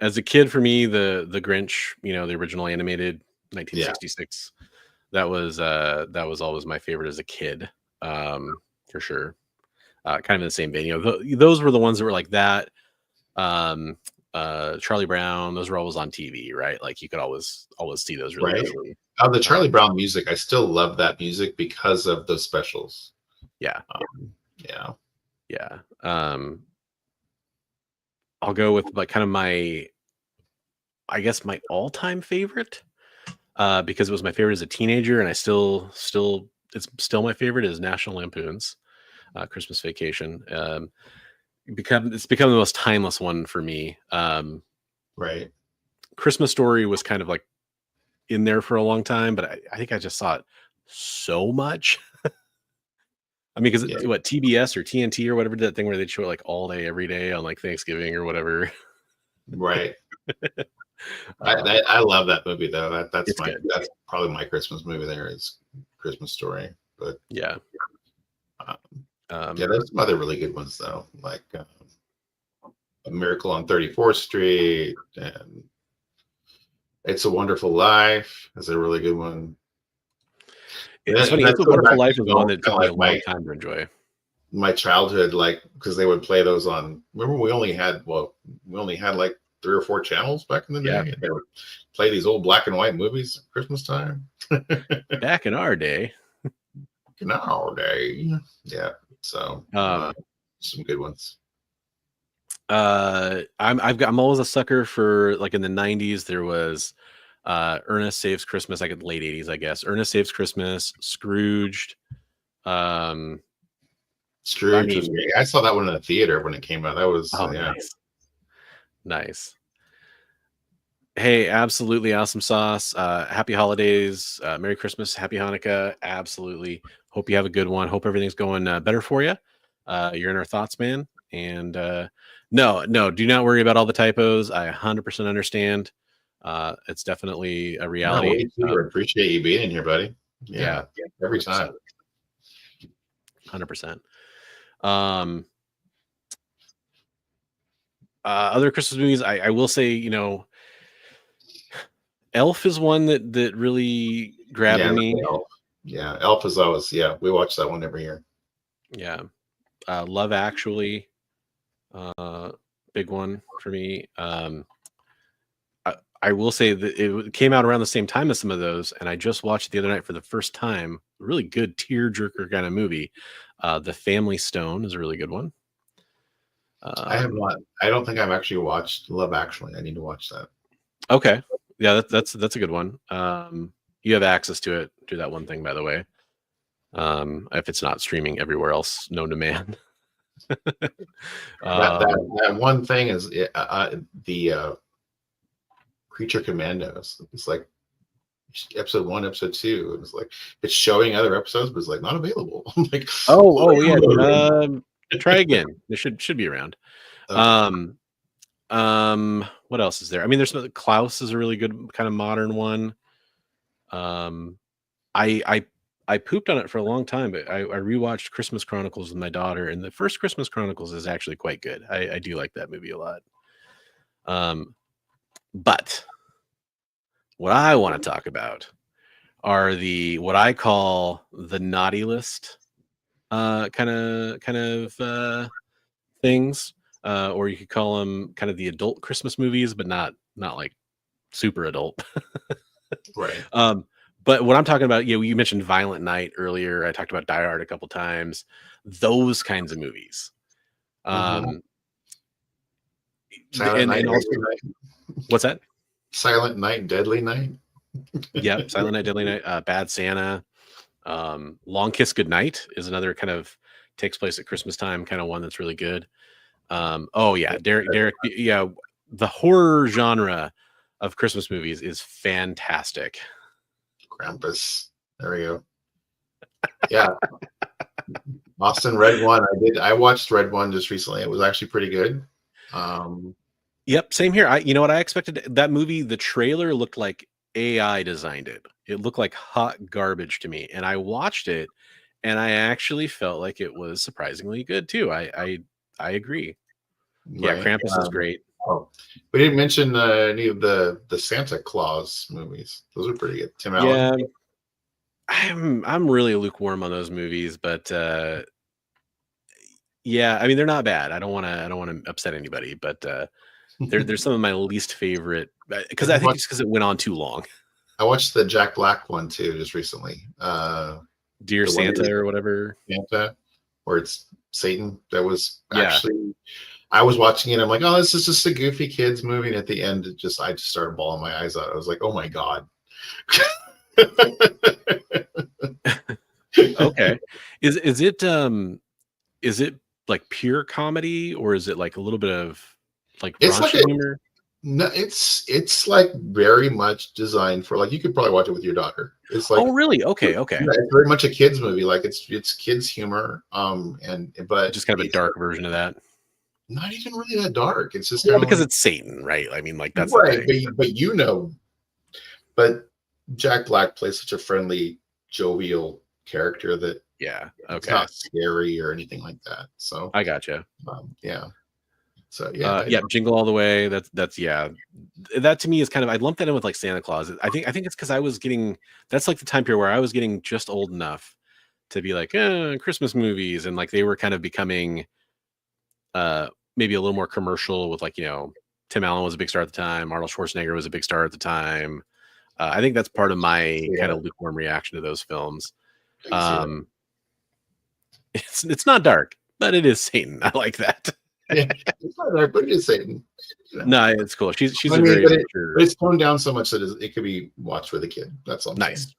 Speaker 9: As a kid, for me, the Grinch, the original animated 1966, that was always my favorite as a kid, for sure. Kind of in the same vein. Those were the ones that were like that. Charlie Brown, those were always on TV, right? Like you could always see those really
Speaker 10: Right.
Speaker 9: easily.
Speaker 10: The Charlie Brown music, I still love that music because of those specials.
Speaker 9: Yeah.
Speaker 10: Yeah.
Speaker 9: I'll go with like kind of my all-time favorite, because it was my favorite as a teenager, and I it's still my favorite, is National Lampoon's Christmas Vacation. It's become the most timeless one for me.
Speaker 10: Right.
Speaker 9: Christmas Story was kind of like in there for a long time, but I think I just saw it so much. I mean, because what, TBS or TNT or whatever did that thing where they'd show it like all day, every day on like Thanksgiving or whatever.
Speaker 10: Right. I love that movie though. That's probably my Christmas movie. There is Christmas Story, but
Speaker 9: yeah.
Speaker 10: There's some other really good ones though, like A Miracle on 34th Street and It's a Wonderful Life is a really good one.
Speaker 9: It's funny. It's a Wonderful Life is one that took me a long time to enjoy.
Speaker 10: My childhood, like, because they would play those on. Remember, we only had like 3 or 4 channels back in the day. And they would play these old black and white movies at Christmas time.
Speaker 9: Back in our day.
Speaker 10: Yeah. So some good ones.
Speaker 9: I'm always a sucker for, like, in the 90s there was Ernest Saves Christmas, like in the late 80s, I guess. Ernest Saves Christmas, Scrooged.
Speaker 10: Scrooge was great. I saw that one in the theater when it came out. That was
Speaker 9: nice. Hey, absolutely awesome sauce. Happy holidays, Merry Christmas, Happy Hanukkah. Absolutely. Hope you have a good one. Hope everything's going better for you. You're in our thoughts, man. And no, do not worry about all the typos. I 100% understand. It's definitely a reality.
Speaker 10: I appreciate you being here, buddy. Yeah, every time.
Speaker 9: 100%. Other Christmas movies, I will say, Elf is one that really grabbed me.
Speaker 10: Elf is always, we watch that one every year.
Speaker 9: Yeah. Love Actually, big one for me. I will say that it came out around the same time as some of those, and I just watched it the other night for the first time. A really good tearjerker kind of movie. The Family Stone is a really good one.
Speaker 10: I have not. I don't think I've actually watched Love Actually. I need to watch that.
Speaker 9: Okay, yeah, that's a good one. You have access to it. Do that one thing, by the way. If it's not streaming everywhere else known to man.
Speaker 10: that one thing is the Creature Commandos. It's like episode 1, episode 2. It's like it's showing other episodes, but it's like not available. I'm like,
Speaker 9: yeah. Try again. It should be around. What else is there? I mean, there's Klaus is a really good kind of modern one. I pooped on it for a long time, but I rewatched Christmas Chronicles with my daughter, and the first Christmas Chronicles is actually quite good. I do like that movie a lot. But what I want to talk about are what I call the naughty list kind of things, or you could call them kind of the adult Christmas movies, but not like super adult.
Speaker 10: Right.
Speaker 9: But what I'm talking about, you mentioned Violent Night earlier. I talked about Die Hard a couple times. Those kinds of movies.
Speaker 10: Silent Night,
Speaker 9: what's that?
Speaker 10: Silent Night, Deadly Night.
Speaker 9: Yeah, Silent Night, Deadly Night. Bad Santa. Long Kiss Goodnight is another kind of takes place at Christmas time, kind of one that's really good. Oh yeah, Derek, yeah, the horror genre of Christmas movies is fantastic.
Speaker 10: Krampus. There we go. Yeah. Austin, Red One. I watched Red One just recently. It was actually pretty good.
Speaker 9: Yep, same here. You know what I expected? That movie, the trailer looked like AI designed it. It looked like hot garbage to me. And I watched it and I actually felt like it was surprisingly good too. I agree. Yeah,
Speaker 10: Right.
Speaker 9: Krampus is great.
Speaker 10: Oh, we didn't mention any of the Santa Claus movies. Those are pretty good. Tim Allen.
Speaker 9: Yeah. I'm really lukewarm on those movies, but yeah, I mean they're not bad. I don't want to upset anybody, but they're some of my least favorite because I think it's because it went on too long.
Speaker 10: I watched the Jack Black one too just recently.
Speaker 9: Dear Santa or whatever.
Speaker 10: Santa, or it's Satan. That was actually I was watching it. I'm like, oh, this is just a goofy kids movie. And at the end, I just started bawling my eyes out. I was like, oh my god.
Speaker 9: Okay, is it like pure comedy or is it like a little bit of like raunchy humor?
Speaker 10: No, it's like very much designed for like you could probably watch it with your daughter. It's like,
Speaker 9: oh really? Okay.
Speaker 10: Yeah, it's very much a kids movie. Like it's kids humor. But
Speaker 9: just kind of a dark version of that.
Speaker 10: Not even really that dark. It's just
Speaker 9: because it's Satan, right? I mean, like that's
Speaker 10: right. But Jack Black plays such a friendly, jovial character that it's not scary or anything like that. So
Speaker 9: I gotcha.
Speaker 10: Yeah. So
Speaker 9: Jingle All the Way. That's that to me is kind of, I lump that in with like Santa Claus. I think it's because I was getting, that's like the time period where I was getting just old enough to be like Christmas movies, and like they were kind of becoming maybe a little more commercial with like, you know, Tim Allen was a big star at the time, Arnold Schwarzenegger was a big star at the time. I think that's part of my kind of lukewarm reaction to those films. It's not dark, but it is Satan. I like that.
Speaker 10: Yeah, it's not dark, but it is Satan.
Speaker 9: No, it's cool. She's very mature.
Speaker 10: But it's toned down so much that it could be watched with a kid. That's all.
Speaker 9: Nice.
Speaker 10: Saying.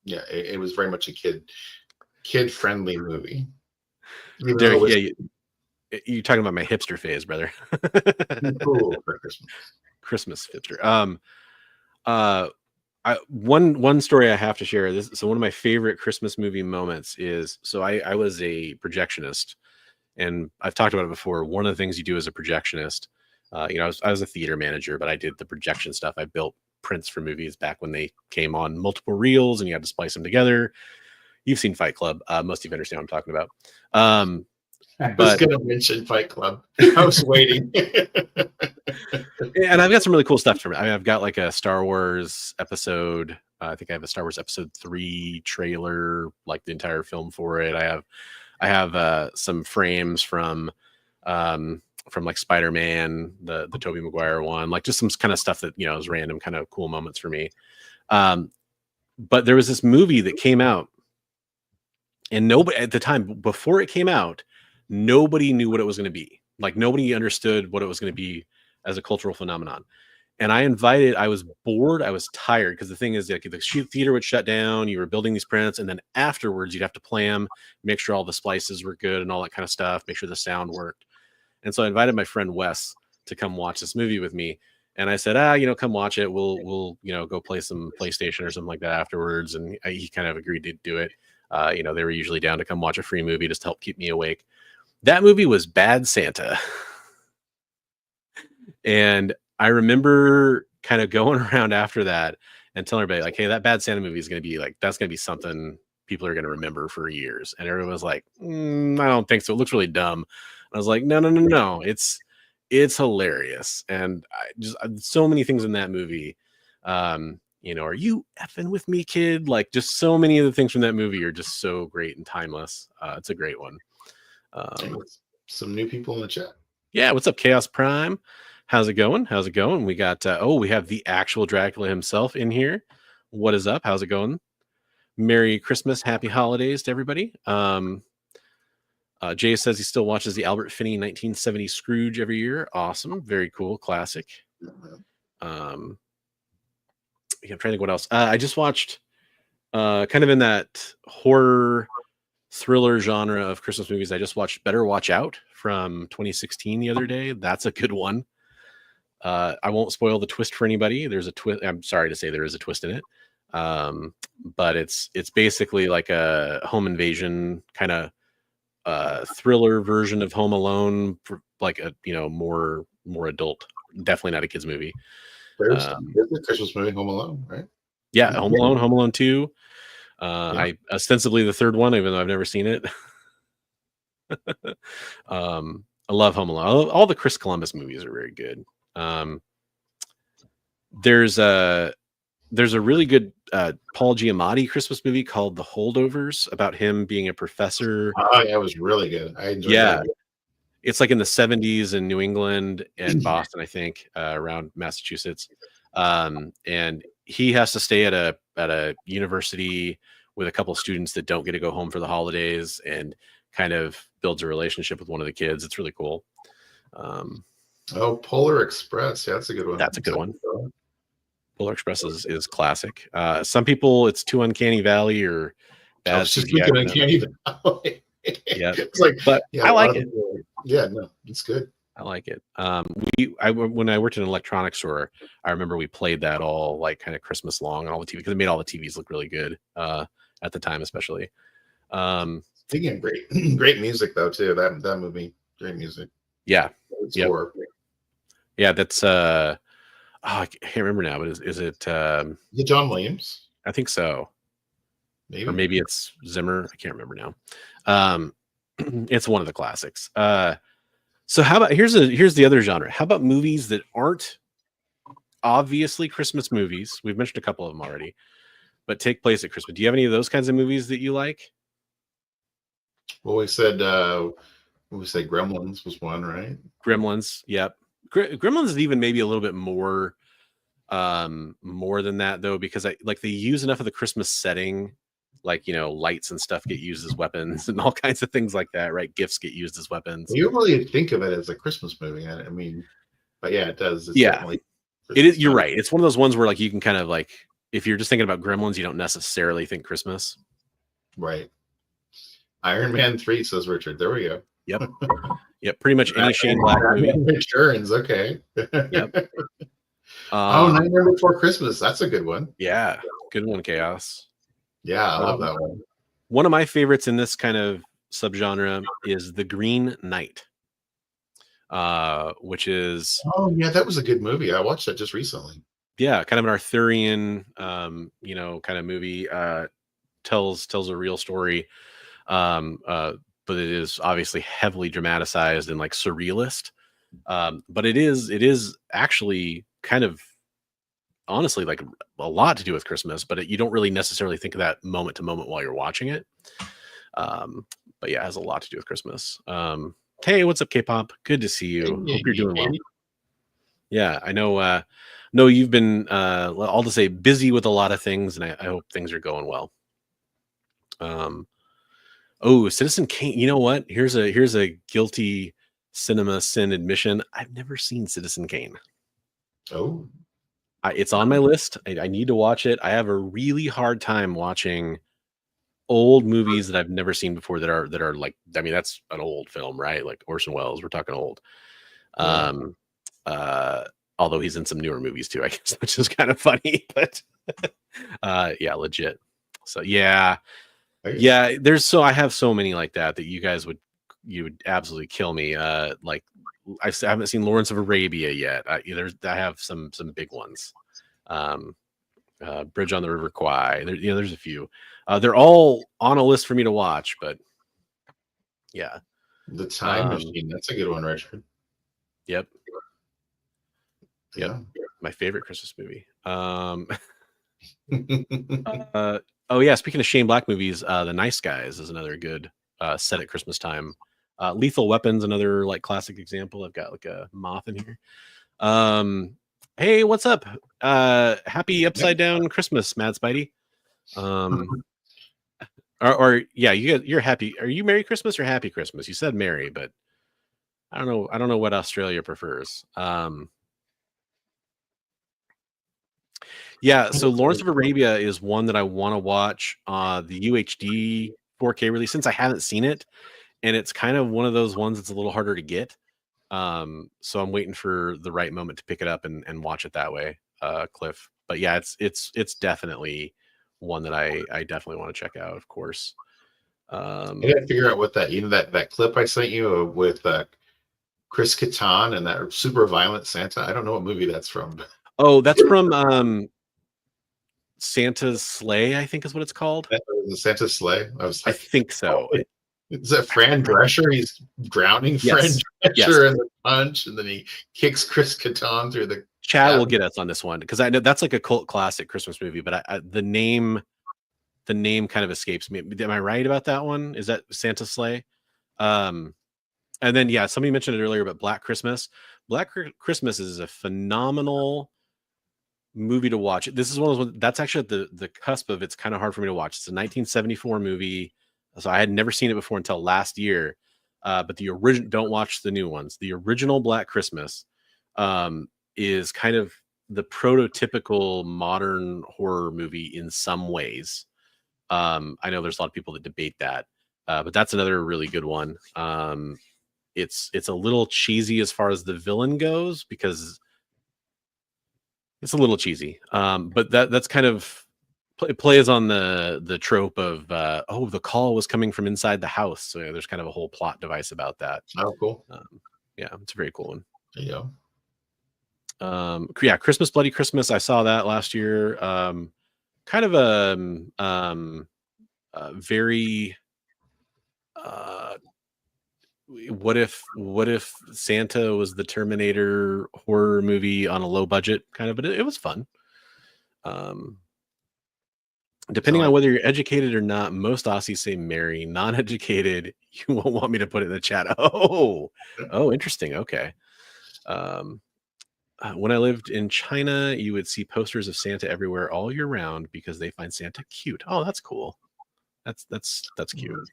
Speaker 10: Yeah, it was very much a kid friendly movie.
Speaker 9: Derek, you're talking about my hipster phase, brother.
Speaker 10: Cool for
Speaker 9: Christmas hipster. One story I have to share. So one of my favorite Christmas movie moments is, so I was a projectionist, and I've talked about it before. One of the things you do as a projectionist, I was a theater manager, but I did the projection stuff. I built prints for movies back when they came on multiple reels, and you had to splice them together. You've seen Fight Club. Most of you understand what I'm talking about.
Speaker 10: I was going to mention Fight Club. I was waiting.
Speaker 9: And I've got some really cool stuff. I've got like a Star Wars episode. I think I have a Star Wars episode 3 trailer, like the entire film for it. I have some frames from like Spider-Man, the Tobey Maguire one, like just some kind of stuff that, you know, is random kind of cool moments for me. But there was this movie that came out, and nobody at the time before it came out, nobody knew what it was going to be. Like nobody understood what it was going to be as a cultural phenomenon. And I was bored. I was tired because the thing is, like, the theater would shut down. You were building these prints, and then afterwards you'd have to play them, make sure all the splices were good and all that kind of stuff, make sure the sound worked. And so I invited my friend Wes to come watch this movie with me. And I said, come watch it. We'll go play some PlayStation or something like that afterwards. And he kind of agreed to do it. They were usually down to come watch a free movie just to help keep me awake. That movie was Bad Santa. And I remember kind of going around after that and telling everybody, like, hey, that Bad Santa movie is going to be like, that's going to be something people are going to remember for years. And everyone was like, I don't think so. It looks really dumb. And I was like, no. It's hilarious. And so many things in that movie, are you effing with me, kid? Like, just so many of the things from that movie are just so great and timeless. It's a great one.
Speaker 10: Some new people in the chat.
Speaker 9: Yeah, what's up, Chaos Prime? How's it going? We got we have the actual Dracula himself in here. What is up? How's it going? Merry Christmas, happy holidays to everybody. Jay says he still watches the Albert Finney 1970 Scrooge every year. Awesome, very cool, classic. I'm trying to think what else. I just watched kind of in that horror thriller genre of Christmas movies, I just watched Better Watch Out from 2016 the other day. That's a good one. I won't spoil the twist for anybody. There's a twist. I'm sorry to say there is a twist in it. But it's basically like a home invasion kind of thriller version of Home Alone, for like a more adult. Definitely not a kids movie.
Speaker 10: There's a Christmas movie, Home Alone, right?
Speaker 9: Yeah, Home Alone 2. I ostensibly the third one, even though I've never seen it. I love Home Alone. All the Chris Columbus movies are very good. There's a really good Paul Giamatti Christmas movie called The Holdovers about him being a professor.
Speaker 10: Oh, yeah, it was really good. I enjoyed that.
Speaker 9: It's like in the 70s in New England and Boston, I think, around Massachusetts. And he has to stay at a university with a couple of students that don't get to go home for the holidays, and kind of builds a relationship with one of the kids. It's really cool.
Speaker 10: Polar Express. Yeah, that's a good one.
Speaker 9: That's a good one. Polar Express is classic. Some people, it's too Uncanny Valley or bad.
Speaker 10: I was just thinking Uncanny Valley.
Speaker 9: Yeah,
Speaker 10: it's like,
Speaker 9: but I like it.
Speaker 10: Yeah, no, it's good.
Speaker 9: I like it. When I worked in an electronics store, I remember we played that all like kind of Christmas long on all the TV, because it made all the TVs look really good at the time, especially.
Speaker 10: Speaking of great music though too. That movie, great music.
Speaker 9: Yeah.
Speaker 10: Yep.
Speaker 9: Yeah, that's I can't remember now, but is it
Speaker 10: John Williams?
Speaker 9: I think so.
Speaker 10: Maybe.
Speaker 9: Or maybe it's Zimmer. I can't remember now. It's one of the classics. So how about here's the other genre. How about movies that aren't obviously Christmas movies? We've mentioned a couple of them already, but take place at Christmas. Do you have any of those kinds of movies that you like?
Speaker 10: Well, we said Gremlins was one, right?
Speaker 9: Gremlins, yep. Gremlins is even maybe a little bit more than that though, because they use enough of the Christmas setting, like lights and stuff get used as weapons and all kinds of things like that, right? Gifts get used as weapons.
Speaker 10: You don't really think of it as a Christmas movie. I mean, but yeah, it does. It's
Speaker 9: it is. You're right. It's one of those ones where like you can kind of like, if you're just thinking about Gremlins, you don't necessarily think Christmas.
Speaker 10: Right. Iron Man 3, says Richard. There we go.
Speaker 9: Yep. Yep. Pretty much any Shane Black movie.
Speaker 10: Returns. Okay.
Speaker 9: Yep.
Speaker 10: Nightmare Before Christmas. That's a good one.
Speaker 9: Yeah. Good one, Chaos.
Speaker 10: Yeah, I love that one.
Speaker 9: One of my favorites in this kind of subgenre is The Green Knight, which is...
Speaker 10: Oh, yeah, that was a good movie. I watched that just recently.
Speaker 9: Yeah, kind of an Arthurian, kind of movie. Tells a real story, but it is obviously heavily dramatized and like surrealist. But it is actually kind of, honestly, like a lot to do with Christmas, but you don't really necessarily think of that moment to moment while you're watching it. But yeah, it has a lot to do with Christmas. Hey, what's up, K-pop? Good to see you. Hope you're doing well. Yeah, I know. No, you've been, I'll just say, busy with a lot of things, and I hope things are going well. Citizen Kane. You know what? Here's a guilty cinema sin admission. I've never seen Citizen Kane.
Speaker 10: Oh.
Speaker 9: It's on my list. I need to watch it. I have a really hard time watching old movies that I've never seen before that are like, I mean, that's an old film, right? Like Orson Welles, we're talking old. Although he's in some newer movies too, I guess, which is kind of funny, but yeah, legit. So yeah. I have so many like that you guys would absolutely kill me. Like I haven't seen Lawrence of Arabia yet. I have some big ones. Bridge on the River Kwai. There's a few. They're all on a list for me to watch, but yeah.
Speaker 10: The Time Machine. That's a good one, Richard.
Speaker 9: Yep.
Speaker 10: Yeah.
Speaker 9: My favorite Christmas movie. Oh yeah, speaking of Shane Black movies, The Nice Guys is another good set at Christmas time. Lethal Weapon's another like classic example. I've got like a moth in here. Hey, what's up? Happy upside down Christmas, Mad Spidey. Or yeah, you're happy. Are you Merry Christmas or Happy Christmas? You said Merry, but I don't know what Australia prefers. Yeah, so Lawrence of Arabia is one that I want to watch. The UHD 4K release since I haven't seen it, and it's kind of one of those ones that's a little harder to get. So I'm waiting for the right moment to pick it up and watch it that way, Cliff. But yeah, it's definitely one that I definitely want to check out, of course.
Speaker 10: I gotta figure out what that clip I sent you with Chris Kattan and that super violent Santa. I don't know what movie that's from.
Speaker 9: Oh, that's from Santa's Sleigh, I think is what it's called.
Speaker 10: The Santa's Sleigh. I was like,
Speaker 9: I think so.
Speaker 10: Is that Fran Drescher? He's drowning Fran Drescher in the punch, and then he kicks Chris Kattan through the.
Speaker 9: Chad will get us on this one because I know that's like a cult classic Christmas movie, but the name kind of escapes me. Am I right about that one? Is that Santa's Sleigh? And then yeah, somebody mentioned it earlier, but Black Christmas. Black Christmas is a phenomenal movie to watch. This is one of those ones that's actually at the cusp of it's kind of hard for me to watch. It's a 1974 movie, so I had never seen it before until last year. But the original, don't watch the new ones. The original Black Christmas is kind of the prototypical modern horror movie in some ways. I know there's a lot of people that debate that, but that's another really good one. It's a little cheesy as far as the villain goes because it's a little cheesy. But that's kind of it plays on the trope of the call was coming from inside the house. So yeah, there's kind of a whole plot device about that.
Speaker 10: Oh, cool.
Speaker 9: Yeah, it's a very cool one.
Speaker 10: There you go.
Speaker 9: Yeah, Christmas Bloody Christmas. I saw that last year. Kind of a very what if Santa was the Terminator horror movie on a low budget kind of, but it was fun. Depending on whether you're educated or not, most Aussies say Mary. Non-educated, you won't want me to put it in the chat. Oh, interesting. Okay. When I lived in China, you would see posters of Santa everywhere all year round because they find Santa cute. Oh, that's cool. That's cute.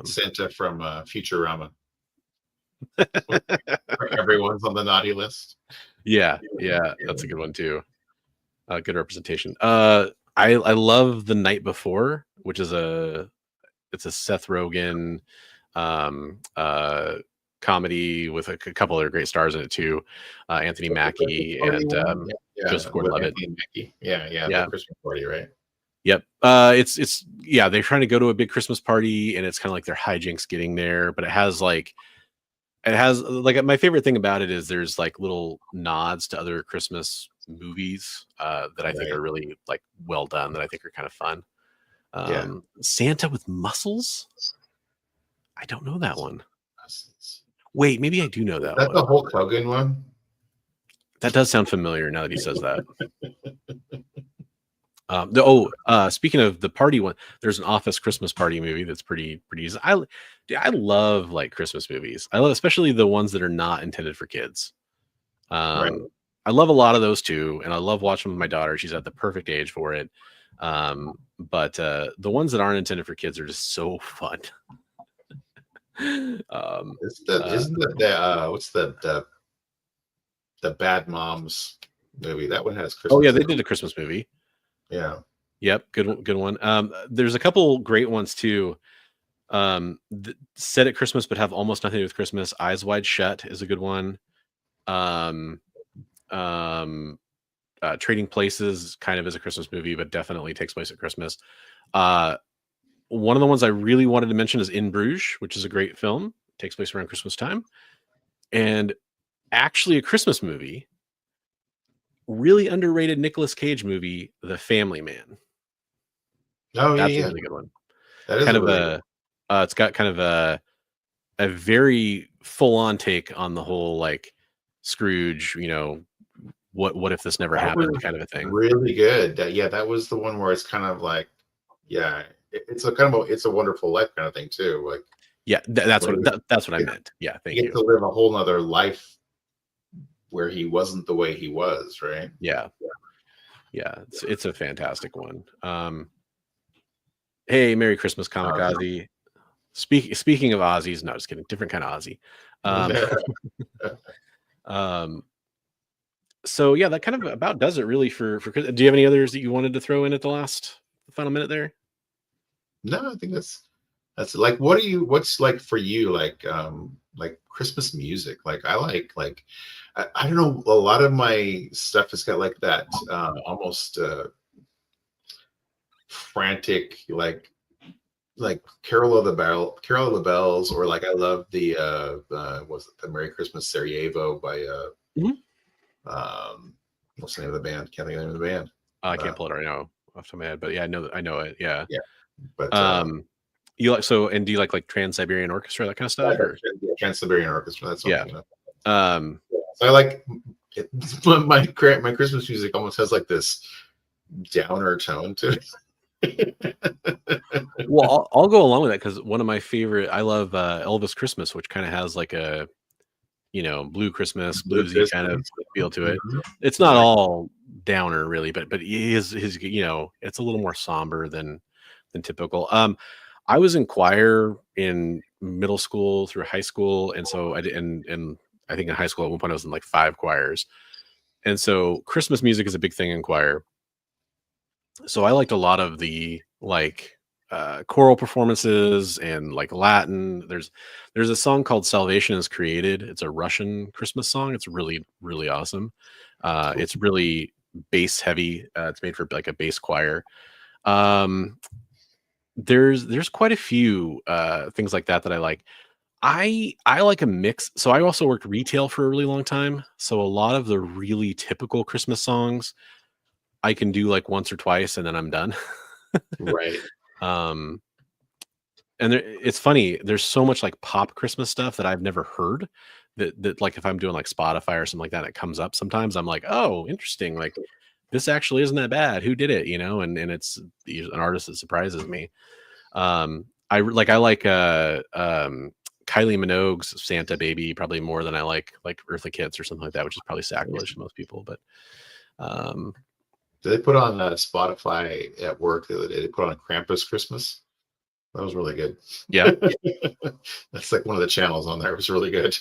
Speaker 10: Santa from Futurama. Everyone's on the naughty list.
Speaker 9: Yeah, that's a good one too. Good representation. I love The Night Before, which is it's a Seth Rogen comedy with a couple other great stars in it too. Anthony Mackie and Joseph Gordon-Levitt.
Speaker 10: Yeah. The Christmas party, right?
Speaker 9: Yep. It's they're trying to go to a big Christmas party and it's kind of like their hijinks getting there, but it has like my favorite thing about it is there's like little nods to other Christmas movies that I think are really like well done, that I think are kind of fun. Santa with muscles? I don't know that one. Wait, maybe I do know that one.
Speaker 10: That's the Hulk Hogan one?
Speaker 9: That does sound familiar now that he says that. Speaking of the party one, there's an Office Christmas Party movie that's pretty easy. I love like Christmas movies. I love especially the ones that are not intended for kids. Right. I love a lot of those too, and I love watching with my daughter. She's at the perfect age for it. But the ones that aren't intended for kids are just so fun.
Speaker 10: What's the Bad Moms movie? That one has Christmas.
Speaker 9: Oh yeah, they did a Christmas movie.
Speaker 10: Yeah.
Speaker 9: Yep. Good one. There's a couple great ones too. Set at Christmas but have almost nothing to do with Christmas. Eyes Wide Shut is a good one. Trading Places kind of is a Christmas movie, but definitely takes place at Christmas. One of the ones I really wanted to mention is In Bruges, which is a great film. It takes place around Christmas time. And actually a Christmas movie. Really underrated Nicolas Cage movie, The Family Man.
Speaker 10: Oh,
Speaker 9: that's
Speaker 10: a
Speaker 9: really good one.
Speaker 10: That is
Speaker 9: kind of it's got kind of a very full-on take on the whole like Scrooge, what if this never happened kind of a thing.
Speaker 10: Really good. That was the one where it's kind of like, it's a kind of It's a Wonderful Life kind of thing too. Like,
Speaker 9: that's what I meant. Yeah, thank you.
Speaker 10: Get to live a whole nother life where he wasn't the way he was, right?
Speaker 9: Yeah. It's a fantastic one. Hey, Merry Christmas, Comic Ozzy. Speaking of Aussies, no, just kidding. Different kind of Aussie. So yeah, that kind of about does it really for. Do you have any others that you wanted to throw in at the final minute there?
Speaker 10: No, I think That's like, what's like for you, like Christmas music? Like I don't know, a lot of my stuff has got like that almost frantic, like Carol of the Bells, or like I love the was it the Merry Christmas Sarajevo by what's the name of the band? Can't think of the name of the band.
Speaker 9: I can't pull it right now off the top of my head, but yeah, I know it. Yeah.
Speaker 10: Yeah. But
Speaker 9: you like and do you like Trans-Siberian Orchestra, that kind of stuff?
Speaker 10: Trans-Siberian Orchestra. That's
Speaker 9: yeah.
Speaker 10: So I like it, my Christmas music almost has like this downer tone to it.
Speaker 9: Well, I'll go along with that because one of my favorite, I love Elvis Christmas, which kind of has like a blue Christmas, bluesy kind of feel to it. It's not all downer really, but his it's a little more somber than typical. I was in choir in middle school through high school, and so I did, and I think in high school at one point I was in like 5 choirs, and so Christmas music is a big thing in choir. So I liked a lot of the choral performances and like Latin. There's a song called "Salvation is Created." It's a Russian Christmas song. It's really, really awesome. It's really bass heavy. It's made for like a bass choir. There's quite a few things like that I like. I like a mix. So I also worked retail for a really long time. So a lot of the really typical Christmas songs I can do like once or twice and then I'm done.
Speaker 10: Right.
Speaker 9: And it's funny, there's so much like pop Christmas stuff that I've never heard that like if I'm doing like Spotify or something like that, it comes up sometimes. I'm like, oh, interesting. Like this actually isn't that bad. Who did it? And it's an artist that surprises me. I like Kylie Minogue's Santa Baby probably more than I like Eartha Kitt's or something like that, which is probably sacrilege to most people. But
Speaker 10: did they put on Spotify at work the other day? They put on a Krampus Christmas. That was really good.
Speaker 9: Yeah.
Speaker 10: That's like one of the channels on there. It was really good.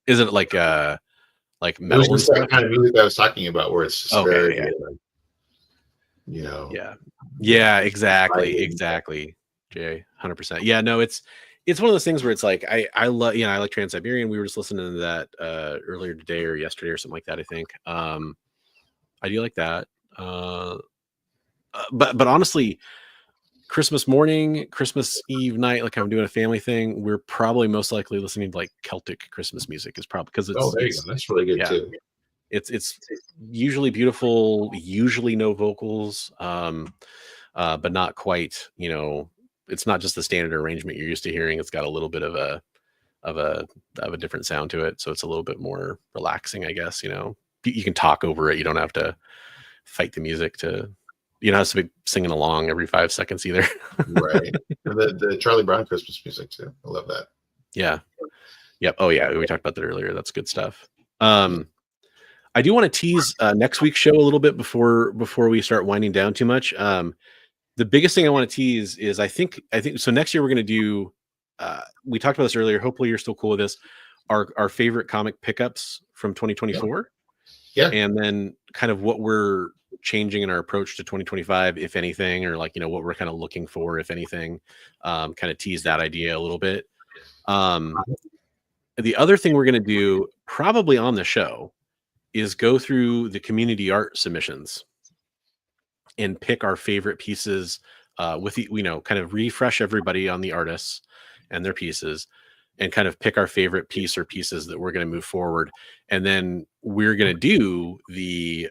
Speaker 9: Is it like metal?
Speaker 10: It was the kind of music I was talking about, where it's just very,
Speaker 9: Yeah, exactly. Jay, 100%. Yeah, no, it's one of those things where it's like I love, I like Trans-Siberian. We were just listening to that earlier today or yesterday or something like that, I think. I do like that. But honestly, Christmas morning, Christmas Eve night, like I'm doing a family thing, we're probably most likely listening to like Celtic Christmas music is probably because it's
Speaker 10: there you go. That's really good too.
Speaker 9: It's usually beautiful, usually no vocals, but not quite, it's not just the standard arrangement you're used to hearing. It's got a little bit of a different sound to it. So it's a little bit more relaxing, I guess. You can talk over it. You don't have to fight the music to, you don't have to be singing along every 5 seconds either.
Speaker 10: Right. And the Charlie Brown Christmas music too. I love that. Yeah.
Speaker 9: Yep. Oh yeah. We talked about that earlier. That's good stuff. I do want to tease next week's show a little bit before we start winding down too much. The biggest thing I want to tease is I think so next year we're going to do, we talked about this earlier. Hopefully you're still cool with this. Our favorite comic pickups from 2024.
Speaker 10: Yeah.
Speaker 9: And then kind of what we're changing in our approach to 2025, if anything, or like, what we're kind of looking for, if anything, kind of tease that idea a little bit. The other thing we're going to do probably on the show is go through the community art submissions and pick our favorite pieces with the, kind of refresh everybody on the artists and their pieces and kind of pick our favorite piece or pieces that we're going to move forward. And then we're going to do the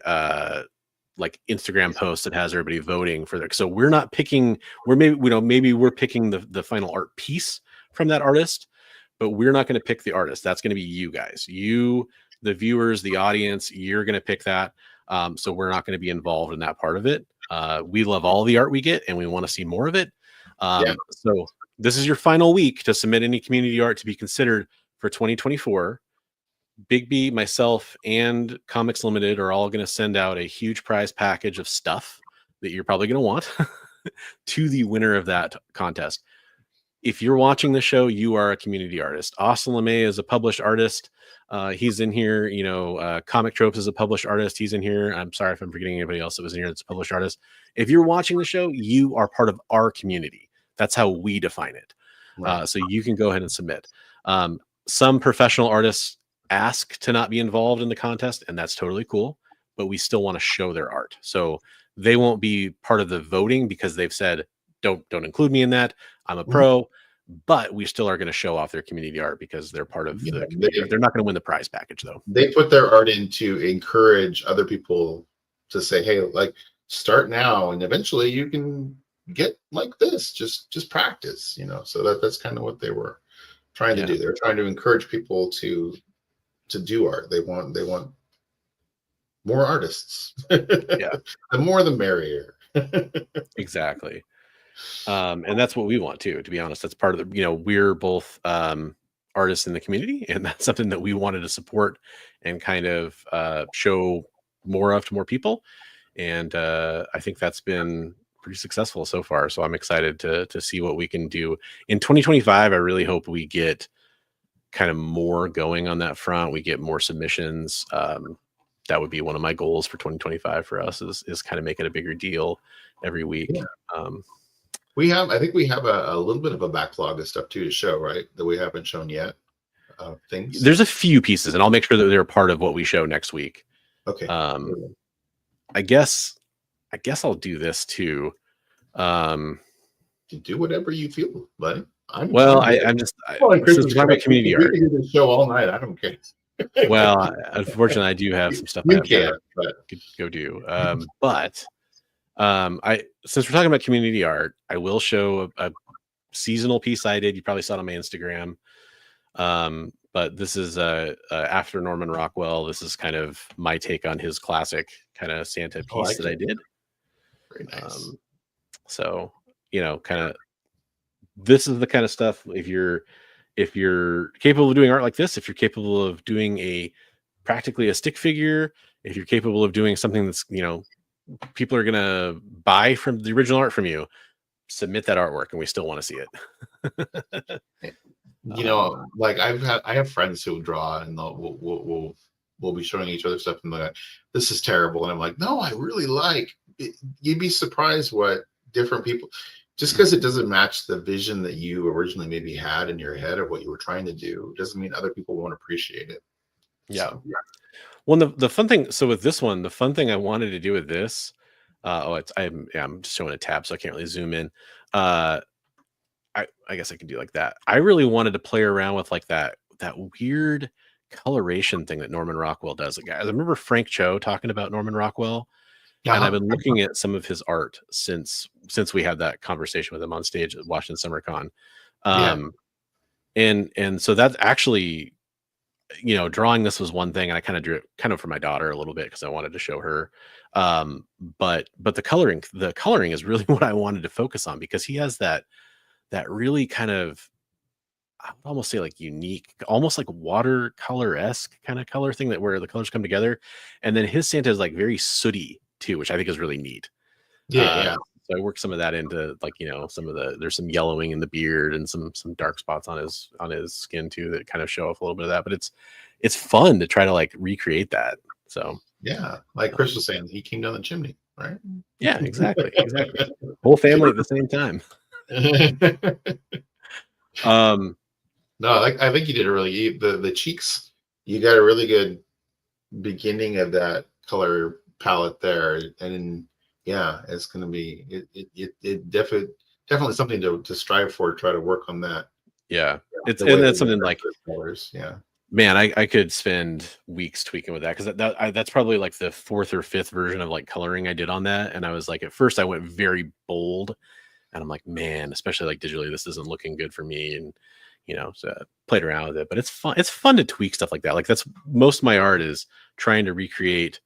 Speaker 9: like Instagram post that has everybody voting for their, so we're not picking, maybe we're picking the final art piece from that artist, but we're not going to pick the artist. That's going to be you guys, the viewers, the audience, you're going to pick that. So we're not going to be involved in that part of it. We love all the art we get and we want to see more of it. So this is your final week to submit any community art to be considered for 2024. Big B, myself, and Comics Limited are all going to send out a huge prize package of stuff that you're probably going to want to the winner of that contest. If you're watching the show, you are a community artist. Austin LeMay is a published artist. He's in here. Comic Tropes is a published artist. He's in here. I'm sorry if I'm forgetting anybody else that was in here that's a published artist. If you're watching the show, you are part of our community. That's how we define it.
Speaker 10: Right.
Speaker 9: So you can go ahead and submit. Some professional artists ask to not be involved in the contest, and that's totally cool, but we still want to show their art. So they won't be part of the voting because they've said, don't include me in that. I'm a pro, but we still are going to show off their community art because they're part of the community art. They're not going to win the prize package though.
Speaker 10: They put their art in to encourage other people to say, hey, like, start now and eventually you can get like this. Just practice, So that's kind of what they were trying to do. They're trying to encourage people to do art. They want more artists. The more the merrier.
Speaker 9: Exactly. And that's what we want too, to be honest. That's part of the, we're both artists in the community, and that's something that we wanted to support and kind of show more of to more people. And I think that's been pretty successful so far. So I'm excited to see what we can do in 2025. I really hope we get kind of more going on that front. We get more submissions. That would be one of my goals for 2025 for us is kind of make it a bigger deal every week.
Speaker 10: I think we have a little bit of a backlog of stuff too to show, right? That we haven't shown yet. Things.
Speaker 9: There's a few pieces, and I'll make sure that they're part of what we show next week.
Speaker 10: Okay.
Speaker 9: I guess I'll do this too.
Speaker 10: Do whatever you feel, buddy.
Speaker 9: I'm just since we're talking about community art.
Speaker 10: We can do the show all night. I don't care.
Speaker 9: Well, unfortunately, I do have some stuff I have to go do. But since we're talking about community art, I will show a seasonal piece I did. You probably saw it on my Instagram. But this is after Norman Rockwell. This is kind of my take on his classic kind of Santa piece that I did.
Speaker 10: Very nice.
Speaker 9: So, kind of this is the kind of stuff if you're capable of doing art like this, if you're capable of doing practically a stick figure, if you're capable of doing something that's, people are going to buy from the original art from you, submit that artwork and we still want to see it.
Speaker 10: Like I have friends who draw and we'll be showing each other stuff and they're like, this is terrible. And I'm like, no, I really like it. You'd be surprised what different people, just because it doesn't match the vision that you originally maybe had in your head of what you were trying to do, doesn't mean other people won't appreciate it.
Speaker 9: Yeah. So, well, the fun thing, so with this one, the fun thing I wanted to do with this, I'm just showing a tab, so I can't really zoom in. I guess I can do like that. I really wanted to play around with like that weird coloration thing that Norman Rockwell does. Guys, I remember Frank Cho talking about Norman Rockwell, and I've been looking at some of his art since we had that conversation with him on stage at Washington Summer Con. And so that's actually, drawing this was one thing, and I kind of drew it kind of for my daughter a little bit because I wanted to show her. But the coloring is really what I wanted to focus on, because he has that really kind of, I would almost say like unique, almost like watercolor-esque kind of color thing where the colors come together. And then his Santa is like very sooty too, which I think is really neat. So I worked some of that into like, there's some yellowing in the beard and some dark spots on his skin too that kind of show off a little bit of that. But it's fun to try to like recreate that. So
Speaker 10: yeah, like Chris was saying, he came down the chimney, right?
Speaker 9: Yeah, exactly. Whole family at the same time.
Speaker 10: No, I think you did the cheeks. You got a really good beginning of that color palette there, and it's going to be it definitely something to strive for. Try to work on that.
Speaker 9: Yeah, that's something like
Speaker 10: colors. Yeah,
Speaker 9: man, I could spend weeks tweaking with that, because that's probably like the fourth or fifth version of like coloring I did on that, and I was like, at first I went very bold, and I'm like, man, especially like digitally, this isn't looking good for me, and so I played around with it. But it's fun to tweak stuff like that. Like that's most of my art is trying to recreate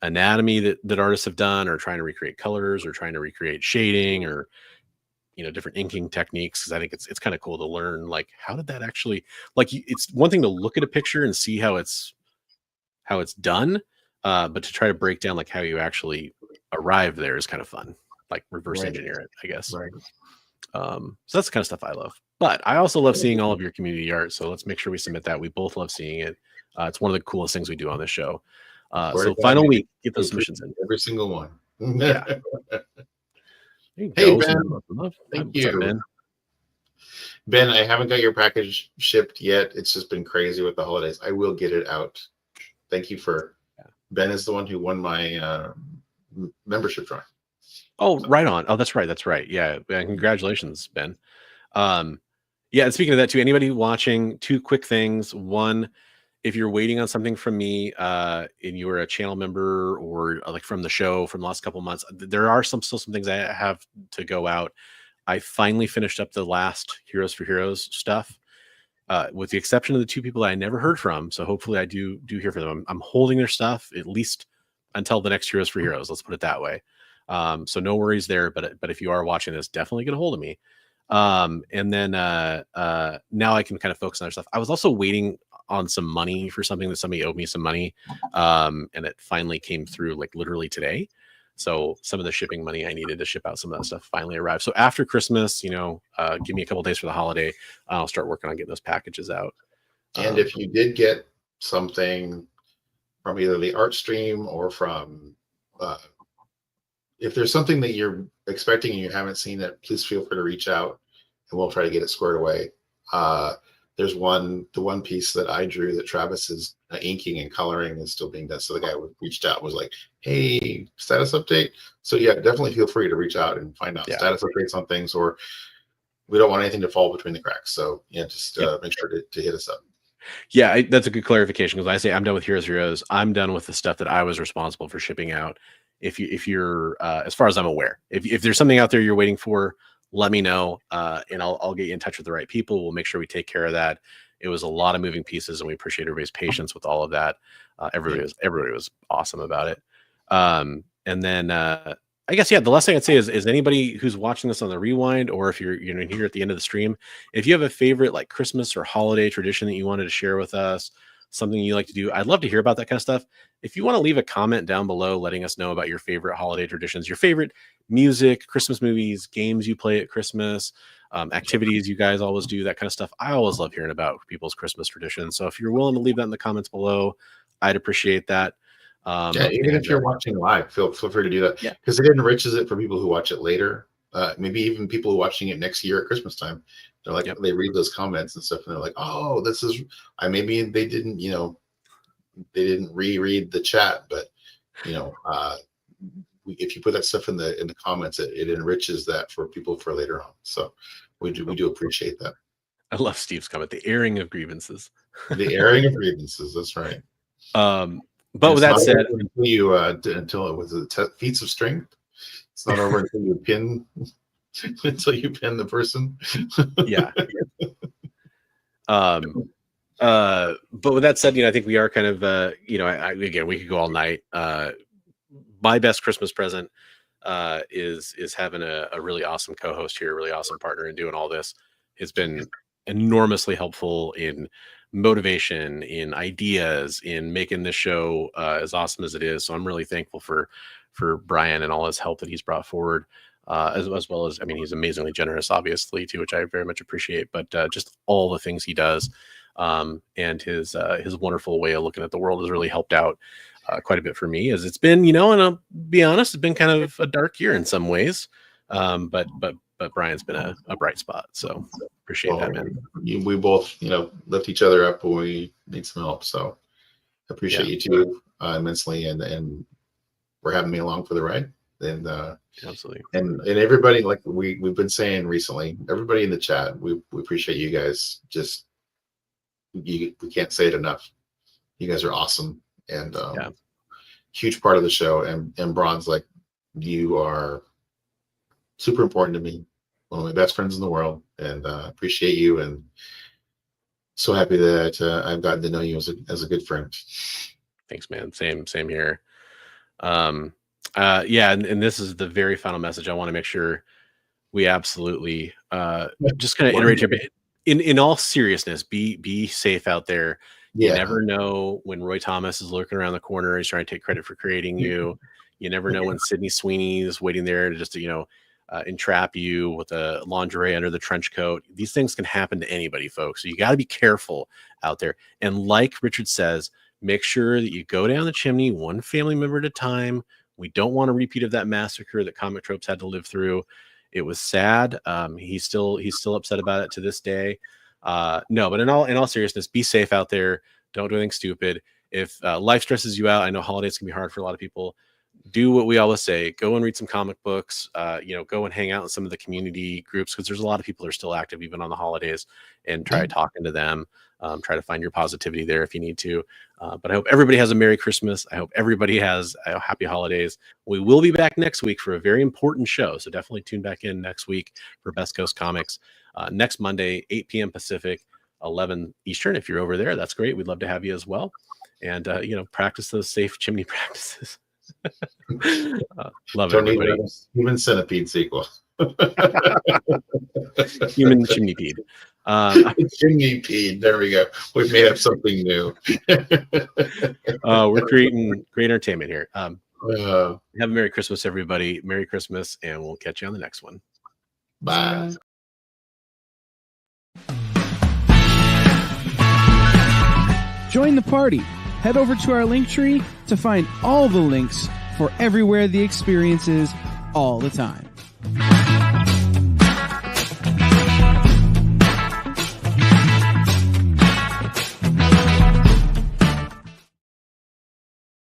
Speaker 9: anatomy that artists have done, or trying to recreate colors, or trying to recreate shading, or different inking techniques, because I think it's kind of cool to learn, like, how did that actually, like, it's one thing to look at a picture and see how it's done, but to try to break down like how you actually arrive there is kind of fun, like reverse engineer it, I guess.
Speaker 10: Right.
Speaker 9: So that's the kind of stuff I love. But I also love seeing all of your community art, so let's make sure we submit that. We both love seeing it. It's one of the coolest things we do on this show. So final week, get those submissions in.
Speaker 10: Every single one.
Speaker 9: Yeah.
Speaker 10: Hey, Ben. Thank you.
Speaker 9: Up, Ben?
Speaker 10: Ben, I haven't got your package shipped yet. It's just been crazy with the holidays. I will get it out. Thank you for. Ben is the one who won my membership drawing.
Speaker 9: Oh, right on. Oh, that's right. That's right. Yeah. Congratulations, Ben. Yeah. And speaking of that too, anybody watching, two quick things. One, if you're waiting on something from me, and you are a channel member or like from the show from the last couple of months, there are still some things I have to go out. I finally finished up the last Heroes for Heroes stuff, with the exception of the two people that I never heard from. So hopefully I do hear from them. I'm holding their stuff at least until the next Heroes for Heroes. Let's put it that way. So no worries there. But if you are watching this, definitely get a hold of me. And then now I can kind of focus on other stuff. I was also waiting on some money for something that somebody owed me some money, and it finally came through like literally today. So some of the shipping money I needed to ship out some of that stuff finally arrived. So after Christmas, give me a couple days for the holiday, I'll start working on getting those packages out.
Speaker 10: And if you did get something from either the art stream or from, if there's something that you're expecting and you haven't seen it, please feel free to reach out and we'll try to get it squared away. There's the one piece that I drew that Travis is inking and coloring is still being done. So the guy who reached out was like, hey, status update. So yeah, definitely feel free to reach out and find out status updates on things, or we don't want anything to fall between the cracks. So yeah, just make sure to hit us up.
Speaker 9: Yeah, that's a good clarification, because I say I'm done with Heroes. I'm done with the stuff that I was responsible for shipping out. If you're as far as I'm aware, if there's something out there you're waiting for, let me know, and I'll get you in touch with the right people. We'll make sure we take care of that. It was a lot of moving pieces, and we appreciate everybody's patience with all of that. Everybody was awesome about it. And then I guess the last thing I'd say is anybody who's watching this on the rewind, or if you're here at the end of the stream, if you have a favorite like Christmas or holiday tradition that you wanted to share with us, something you like to do, I'd love to hear about that kind of stuff. If you want to leave a comment down below letting us know about your favorite holiday traditions, your favorite music, Christmas movies, games you play at Christmas, activities you guys always do, that kind of stuff. I always love hearing about people's Christmas traditions. So if you're willing to leave that in the comments below, I'd appreciate that.
Speaker 10: Even if you're watching live, feel free to do that, because it enriches it for people who watch it later. Maybe even people who are watching it next year at Christmas time. They're like, they read those comments and stuff, and they're like, oh, this is. Maybe they didn't, they didn't reread the chat, but if you put that stuff in the comments, it enriches that for people for later on. So we do appreciate that.
Speaker 9: I love Steve's comment, the airing of grievances.
Speaker 10: The airing of grievances. That's right.
Speaker 9: But with that said,
Speaker 10: until it was feats of strength. It's not over until you pin the person.
Speaker 9: Yeah. But with that said, I think we are kind of again, we could go all night. My best Christmas present is having a really awesome co-host here, a really awesome partner in doing all this. It's been enormously helpful in motivation, in ideas, in making this show as awesome as it is. So I'm really thankful for Brian and all his help that he's brought forward, as well as, he's amazingly generous, obviously, too, which I very much appreciate, but just all the things he does, and his wonderful way of looking at the world has really helped out quite a bit for me, as it's been, and I'll be honest, it's been kind of a dark year in some ways, but Brian's been a bright spot, so appreciate that, man.
Speaker 10: We both, lift each other up when we need some help, so appreciate you too immensely, and for having me along for the ride. And
Speaker 9: absolutely,
Speaker 10: and everybody, like we've been saying recently, everybody in the chat, we appreciate you guys. Just we can't say it enough. You guys are awesome, and huge part of the show. And Bron's, like, you are super important to me, one of my best friends in the world, and appreciate you, and so happy that I've gotten to know you as a good friend.
Speaker 9: Thanks, man. Same here. And this is the very final message. I want to make sure we absolutely just kind of iterate here. In all seriousness, be safe out there. You never know when Roy Thomas is lurking around the corner. He's trying to take credit for creating you. You never know when Sydney Sweeney is waiting there to just entrap you with a lingerie under the trench coat. These things can happen to anybody, folks. So you got to be careful out there. And like Richard says, make sure that you go down the chimney one family member at a time. We don't want a repeat of that massacre that Comic Tropes had to live through. It was sad. He's still upset about it to this day. No, but in all seriousness, be safe out there. Don't do anything stupid. If life stresses you out, I know holidays can be hard for a lot of people. Do what we always say. Go and read some comic books. Go and hang out in some of the community groups, because there's a lot of people that are still active even on the holidays, and try talking to them. Try to find your positivity there if you need to. But I hope everybody has a Merry Christmas. I hope everybody has a happy holidays. We will be back next week for a very important show, so definitely tune back in next week for Best Coast Comics. Next Monday, 8 p.m. Pacific, 11 Eastern. If you're over there, that's great. We'd love to have you as well. And practice those safe chimney practices. Love it, everybody.
Speaker 10: Human centipede sequel.
Speaker 9: Human chimneypede.
Speaker 10: Chimneypede. There we go. We may have something new.
Speaker 9: We're creating great entertainment here. Have a Merry Christmas, everybody. Merry Christmas, and we'll catch you on the next one.
Speaker 10: Bye.
Speaker 7: Join the party. Head over to our Linktree to find all the links for everywhere the experience is all the time.